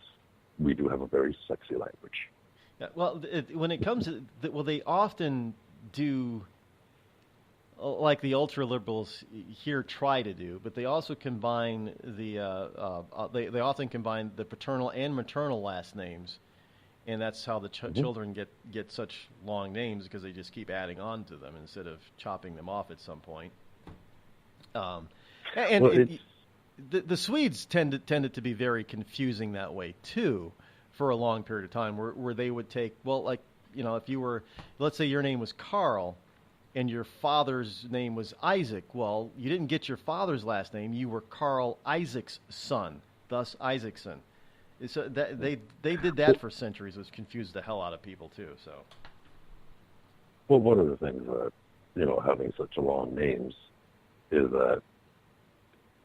we do have a very sexy language. Yeah, well, when it comes to they often do, like the ultra liberals here try to do, but they also combine they often combine the paternal and maternal last names, and that's how the children get such long names, because they just keep adding on to them instead of chopping them off at some point. The Swedes tended to be very confusing that way too, for a long period of time, where they would take, if you were, let's say your name was Carl, and your father's name was Isaac. Well, you didn't get your father's last name. You were Carl Isaac's son, thus Isaacson. So they did that for centuries, which confused the hell out of people too. So, well, one of the things that having such long names is that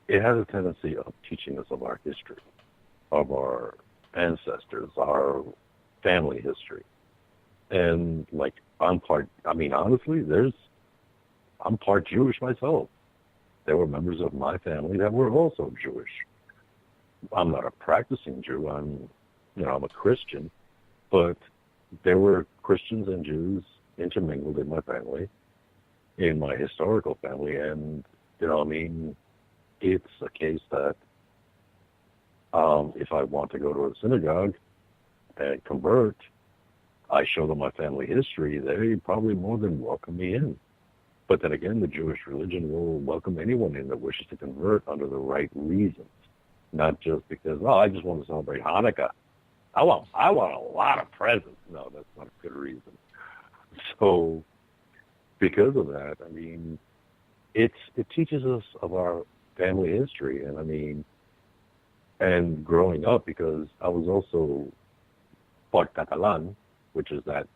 it has a tendency of teaching us of our history, of our ancestors, our family history, and I'm part Jewish myself. There were members of my family that were also Jewish. I'm not a practicing Jew. I'm a Christian, but there were Christians and Jews intermingled in my family, in my historical family, and it's a case that if I want to go to a synagogue and convert, I show them my family history, they probably more than welcome me in. But then again, the Jewish religion will welcome anyone in that wishes to convert under the right reasons, not just because, I just want to celebrate Hanukkah. I want a lot of presents. No, that's not a good reason. So because of that, it teaches us of our family history, and growing up, because I was also part Catalan, which is that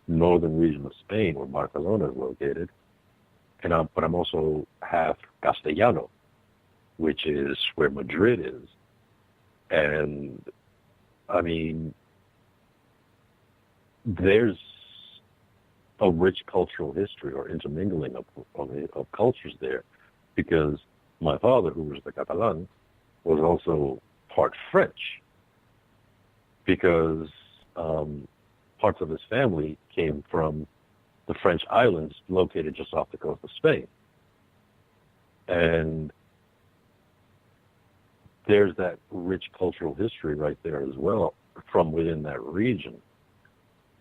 northern region of Spain where Barcelona is located, but I'm also half Castellano, which is where Madrid is. And there's a rich cultural history or intermingling of cultures there, because my father, who was the Catalan, was also part French, because parts of his family came from the French islands located just off the coast of Spain. And there's that rich cultural history right there as well from within that region.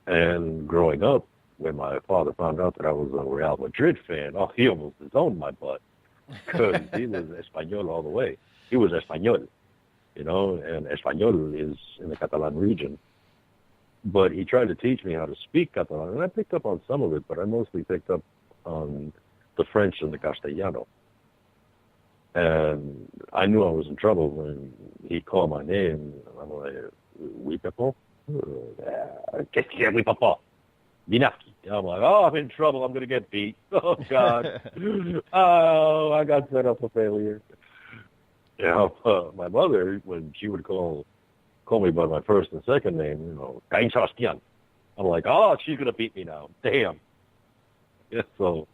And growing up, when my father found out that I was a Real Madrid fan, he almost disowned my butt, because he was Español all the way. He was Español, and Español is in the Catalan region. But he tried to teach me how to speak Catalan, and I picked up on some of it, but I mostly picked up on the French and the Castellano. And I knew I was in trouble when he called my name. I'm like, oui, papa? Qu'est-ce qu'il y a, oui, papa? Binaki. I'm like, oh, I'm in trouble. I'm going to get beat. Oh, God. Oh, I got set up for failure. You know, my mother, when she would call me by my first and second name, you know, Kain Chastian. I'm like, oh, she's going to beat me now. Damn. Yeah, so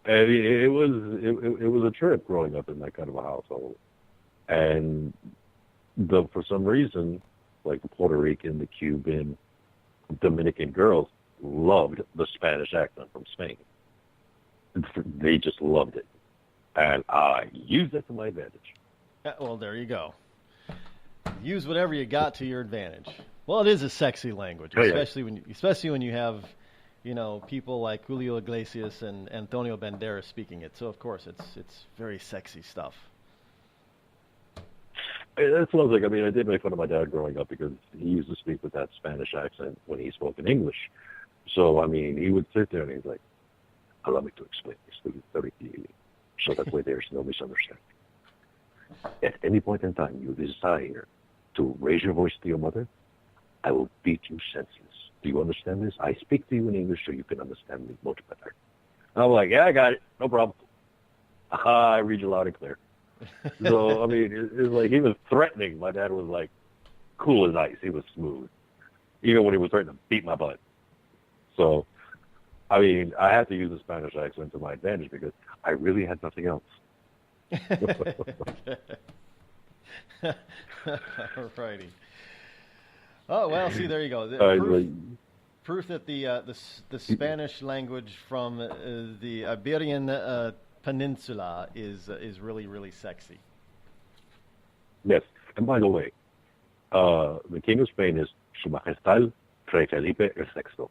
it was a trip growing up in that kind of a household. And for some reason, like the Puerto Rican, the Cuban, Dominican girls loved the Spanish accent from Spain. They just loved it. And I used it to my advantage. Well, there you go. Use whatever you got to your advantage. Well, it is a sexy language, especially when you have, you know, people like Julio Iglesias and Antonio Banderas speaking it. So of course it's very sexy stuff. That's what I was like. I mean, I did make fun of my dad growing up because he used to speak with that Spanish accent when he spoke in English. So I mean, he would sit there and he's like, "Allow me to explain this to you very clearly, so that way there's no misunderstanding. At any point in time you desire to raise your voice to your mother, I will beat you senseless. Do you understand this? I speak to you in English so you can understand me much better." I'm like, "Yeah, I got it. No problem. I read you loud and clear." So, I mean, it was like he was threatening. My dad was like cool as ice. He was smooth, even when he was threatening to beat my butt. So, I mean, I had to use the Spanish accent to my advantage because I really had nothing else. All righty. Oh, well, see, there you go. Proof that the Spanish language from the Iberian Peninsula is really, really sexy. Yes. And by the way, the King of Spain is Su Majestad Fray Felipe el Sexto.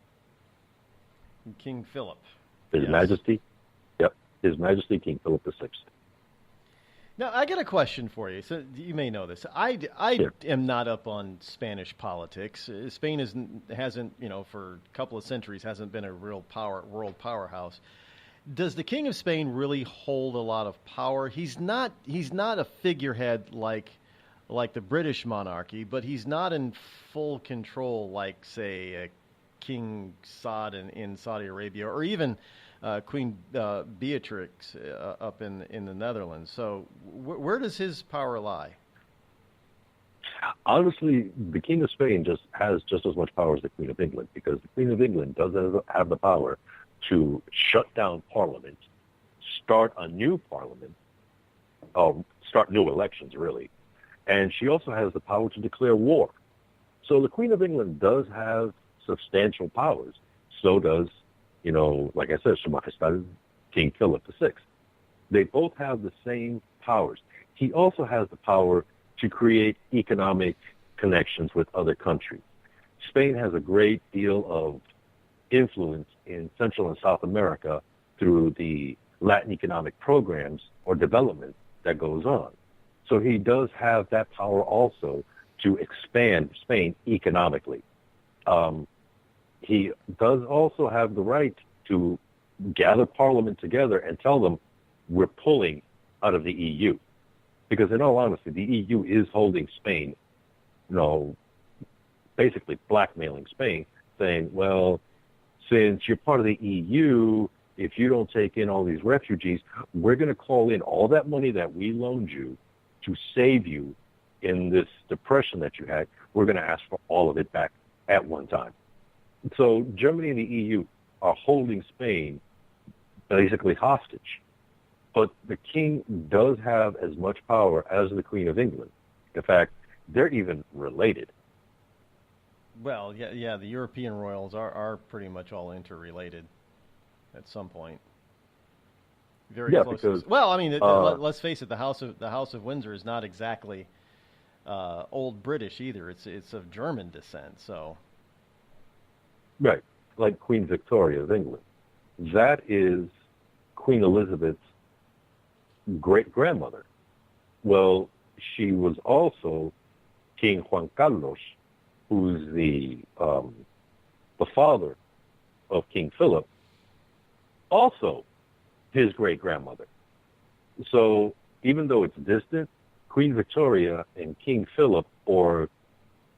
King Philip. His Majesty. Yep. His Majesty King Philip VI. Now, I got a question for you. So you may know this. I am not up on Spanish politics. Spain hasn't, you know, for a couple of centuries hasn't been a real world powerhouse. Does the King of Spain really hold a lot of power? He's not a figurehead like the British monarchy, but he's not in full control like, say, King Saud in Saudi Arabia, or even Queen Beatrix up in the Netherlands. So where does his power lie? Honestly, the King of Spain has just as much power as the Queen of England, because the Queen of England does have the power to shut down Parliament, start a new Parliament, start new elections, really. And she also has the power to declare war. So the Queen of England does have substantial powers. So does, you know, like I said, Su Majestad King Philip VI. They both have the same powers. He also has the power to create economic connections with other countries. Spain has a great deal of influence in Central and South America through the Latin economic programs or development that goes on. So he does have that power also to expand Spain economically. He does also have the right to gather Parliament together and tell them we're pulling out of the EU. Because in all honesty, the EU is holding Spain, you know, basically blackmailing Spain, saying, well, since you're part of the EU, if you don't take in all these refugees, we're going to call in all that money that we loaned you to save you in this depression that you had. We're going to ask for all of it back at one time. So Germany and the EU are holding Spain basically hostage. But the king does have as much power as the Queen of England. In fact, they're even related. Well, yeah, the European royals are pretty much all interrelated at some point. Very close. Because, well, I mean, let's face it, the House of Windsor is not exactly old British either. It's of German descent, so. Right, like Queen Victoria of England. That is Queen Elizabeth's great-grandmother. Well, she was also King Juan Carlos, who's the father of King Philip, also his great-grandmother. So even though it's distant, Queen Victoria and King Philip, or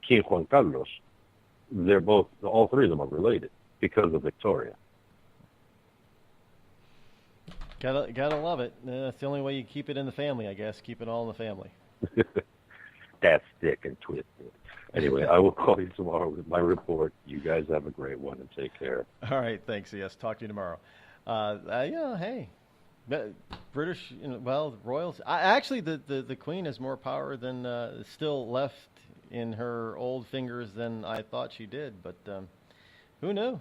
King Juan Carlos, all three of them are related because of Victoria. Gotta love it. That's the only way you keep it in the family, I guess. Keep it all in the family. That's thick and twisted. Anyway, I will call you tomorrow with my report. You guys have a great one and take care. All right, thanks. Yes, talk to you tomorrow. Hey, British, royals. Actually, the Queen has more power than still left in her old fingers than I thought she did. But who knew?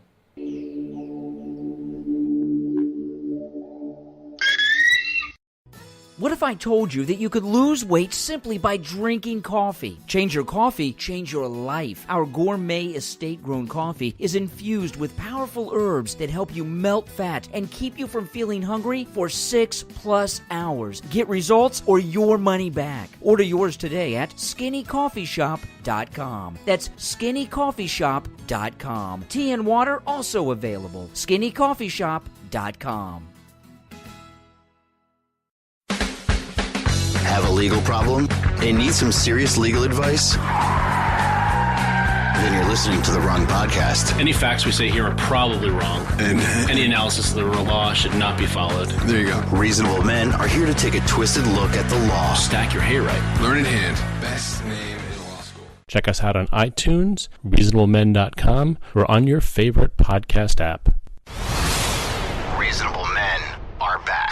What if I told you that you could lose weight simply by drinking coffee? Change your coffee, change your life. Our gourmet estate-grown coffee is infused with powerful herbs that help you melt fat and keep you from feeling hungry for 6+ hours. Get results or your money back. Order yours today at skinnycoffeeshop.com. That's skinnycoffeeshop.com. Tea and water also available. skinnycoffeeshop.com. Have a legal problem and need some serious legal advice? Then you're listening to the wrong podcast. Any facts we say here are probably wrong. And any analysis of the law should not be followed. There you go. Reasonable men are here to take a twisted look at the law. Stack your hay right. Learn in hand. Best name in law school. Check us out on iTunes, reasonablemen.com, or on your favorite podcast app. Reasonable men are back.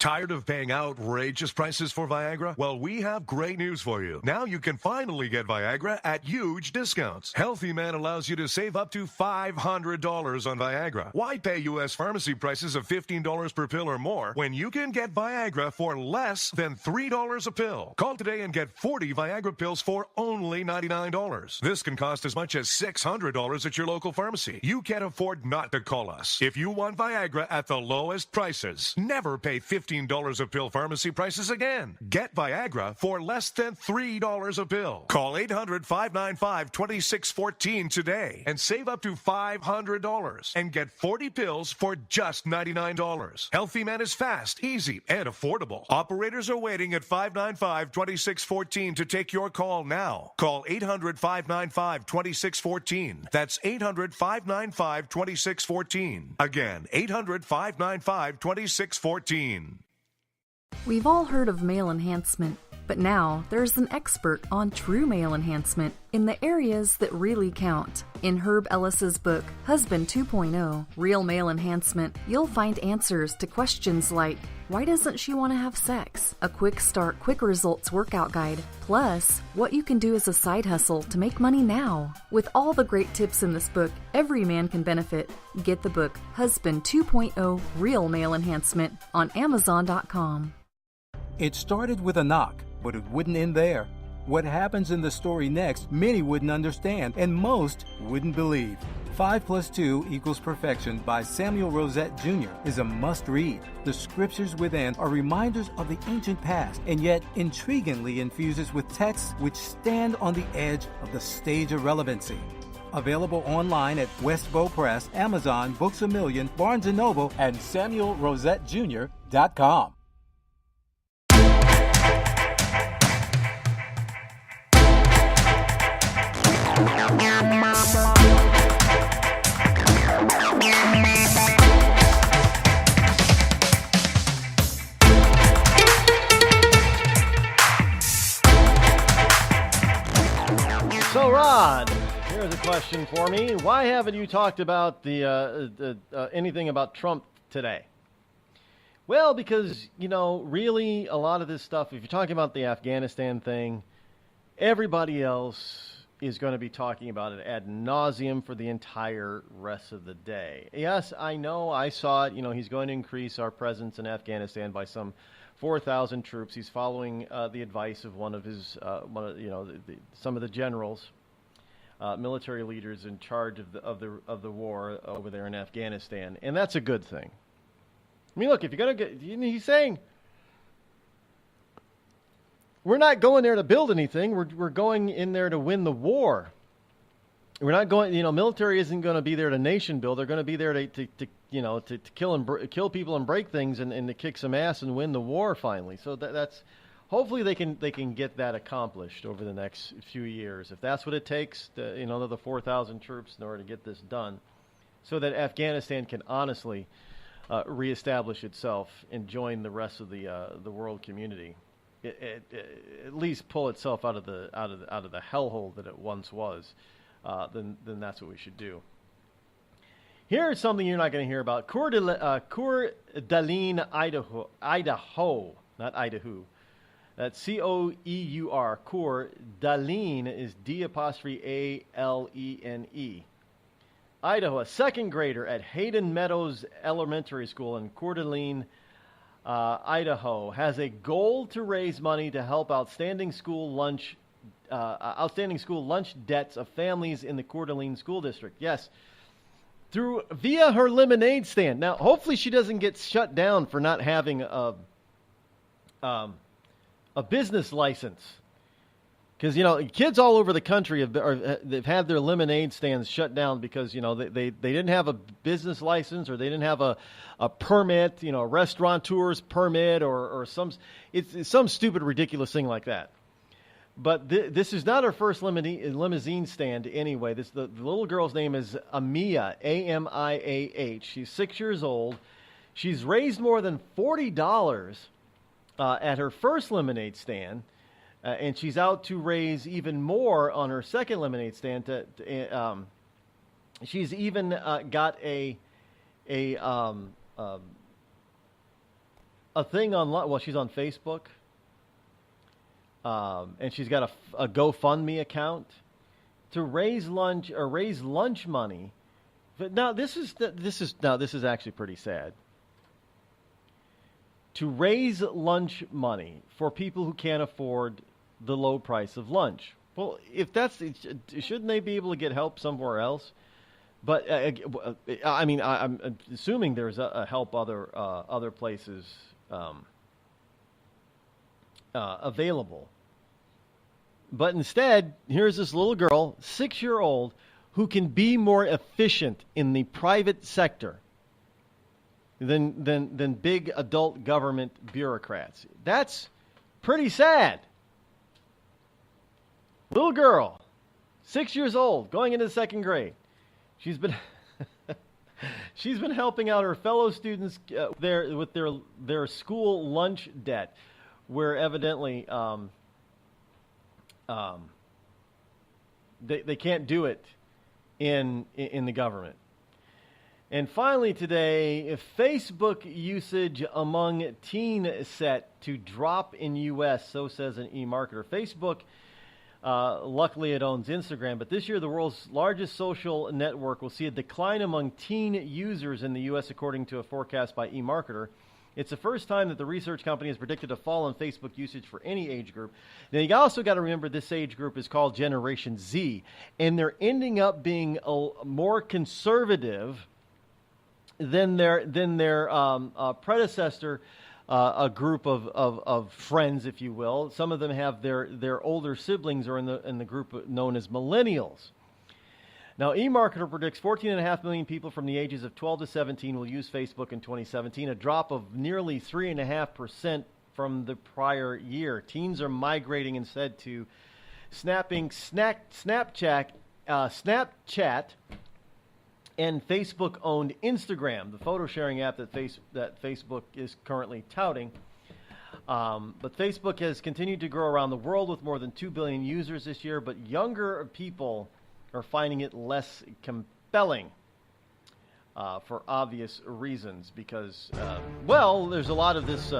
Tired of paying outrageous prices for Viagra? Well, we have great news for you. Now you can finally get Viagra at huge discounts. Healthy Man allows you to save up to $500 on Viagra. Why pay U.S. pharmacy prices of $15 per pill or more when you can get Viagra for less than $3 a pill? Call today and get 40 Viagra pills for only $99. This can cost as much as $600 at your local pharmacy. You can't afford not to call us. If you want Viagra at the lowest prices, never pay $15 a pill pharmacy prices again. Get Viagra for less than $3 a pill. Call 800-595-2614 today and save up to $500 and get 40 pills for just $99. Healthy Man is fast, easy, and affordable. Operators are waiting at 595-2614 to take your call now. Call 800-595-2614. That's 800-595-2614. Again, 800-595-2614. We've all heard of male enhancement, but now there's an expert on true male enhancement in the areas that really count. In Herb Ellis's book, Husband 2.0, Real Male Enhancement, you'll find answers to questions like, why doesn't she want to have sex? A quick start, quick results workout guide, plus what you can do as a side hustle to make money now. With all the great tips in this book, every man can benefit. Get the book, Husband 2.0, Real Male Enhancement, on Amazon.com. It started with a knock, but it wouldn't end there. What happens in the story next, many wouldn't understand, and most wouldn't believe. 5 + 2 = Perfection by Samuel Rosette Jr. is a must-read. The scriptures within are reminders of the ancient past, and yet intriguingly infuses with texts which stand on the edge of the stage of relevancy. Available online at Westbow Press, Amazon, Books A Million, Barnes & Noble, and SamuelRosetteJr.com. So, Rod, here's a question for me. Why haven't you talked about anything about Trump today? Well, because, really a lot of this stuff, if you're talking about the Afghanistan thing, everybody else is going to be talking about it ad nauseum for the entire rest of the day. Yes, I know, I saw it. He's going to increase our presence in Afghanistan by some 4,000 troops. He's following the advice of one of his, some of the generals, military leaders in charge of the war over there in Afghanistan, and that's a good thing. I mean, look, if you're going to get, he's saying, we're not going there to build anything. We're going in there to win the war. We're not going. Military isn't going to be there to nation build. They're going to be there to kill people and break things and to kick some ass and win the war finally. So that's hopefully they can get that accomplished over the next few years. If that's what it takes, the 4,000 troops in order to get this done, so that Afghanistan can honestly reestablish itself and join the rest of the world community. At least pull itself out of the hellhole that it once was. Then that's what we should do. Here's something you're not going to hear about. Coeur d'Alene, Idaho, not Idaho. That's Coeur. Coeur d'Alene is D'*A*L*E*N*E. Idaho, a second grader at Hayden Meadows Elementary School in Coeur d'Alene, Idaho, has a goal to raise money to help outstanding school lunch debts of families in the Coeur d'Alene School District. Yes, via her lemonade stand. Now, hopefully she doesn't get shut down for not having a business license. Because, kids all over the country they've had their lemonade stands shut down because, they didn't have a business license or they didn't have a permit, a restaurateur's permit or some stupid, ridiculous thing like that. But this is not her first limousine stand anyway. The little girl's name is Amiah, A-M-I-A-H. She's 6 years old. She's raised more than $40 at her first lemonade stand, and she's out to raise even more on her second lemonade stand. She's even got a thing online. Well, she's on Facebook. And she's got a GoFundMe account to raise lunch money. But now this is actually pretty sad. To raise lunch money for people who can't afford the low price of lunch. Well, if shouldn't they be able to get help somewhere else? But I'm assuming there's a help other places available. But instead, here's this little girl, 6-year-old, who can be more efficient in the private sector than big adult government bureaucrats. That's pretty sad. Little girl, 6 years old, going into the second grade. She's been helping out her fellow students with their school lunch debt, where evidently they can't do it in the government. And finally today, Facebook usage among teens set to drop in U.S., so says an eMarketer. Facebook, luckily it owns Instagram, but this year the world's largest social network will see a decline among teen users in the U.S., according to a forecast by eMarketer. It's the first time that the research company has predicted a fall in Facebook usage for any age group. Now, you also got to remember this age group is called Generation Z, and they're ending up being more conservative than their predecessor, a group of friends, if you will. Some of them have their older siblings are in the group known as millennials. Now, eMarketer predicts 14.5 million people from the ages of 12 to 17 will use Facebook in 2017, a drop of nearly 3.5% from the prior year. Teens are migrating instead to Snapchat, and Facebook-owned Instagram, the photo-sharing app that Facebook is currently touting. But Facebook has continued to grow around the world with more than 2 billion users this year, but younger people are finding it less compelling for obvious reasons because, there's a lot of this,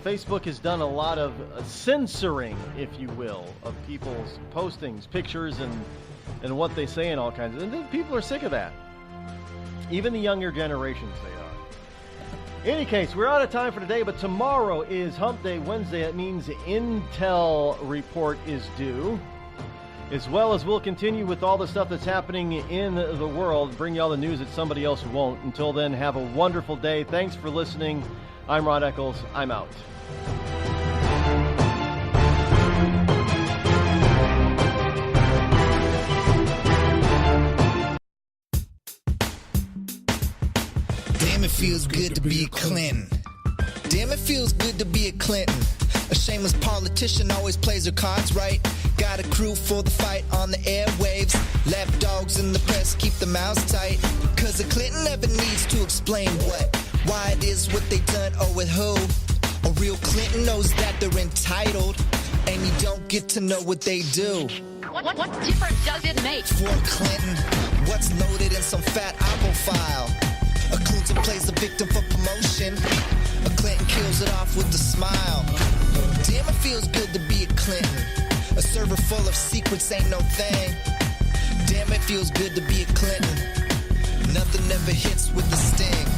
Facebook has done a lot of censoring, if you will, of people's postings, pictures, and what they say and all kinds of, and people are sick of that. Even the younger generations, they are. In any case, we're out of time for today, but tomorrow is Hump Day Wednesday. That means the Intel report is due, as well as we'll continue with all the stuff that's happening in the world, bring you all the news that somebody else won't. Until then, have a wonderful day. Thanks for listening. I'm Rod Eccles. I'm out. Damn, it feels good to be a Clinton. Damn, it feels good to be a Clinton. A shameless politician always plays her cards right. Got a crew for the fight on the airwaves. Lapdogs in the press keep their mouths tight. Cause a Clinton never needs to explain what, why it is what they done or with who. A real Clinton knows that they're entitled, and you don't get to know what they do. What difference does it make? For a Clinton, what's loaded in some fat Oppo file? A Clinton plays the victim for promotion. A Clinton kills it off with a smile. Damn, it feels good to be a Clinton. A server full of secrets ain't no thing. Damn, it feels good to be a Clinton. Nothing ever hits with the sting.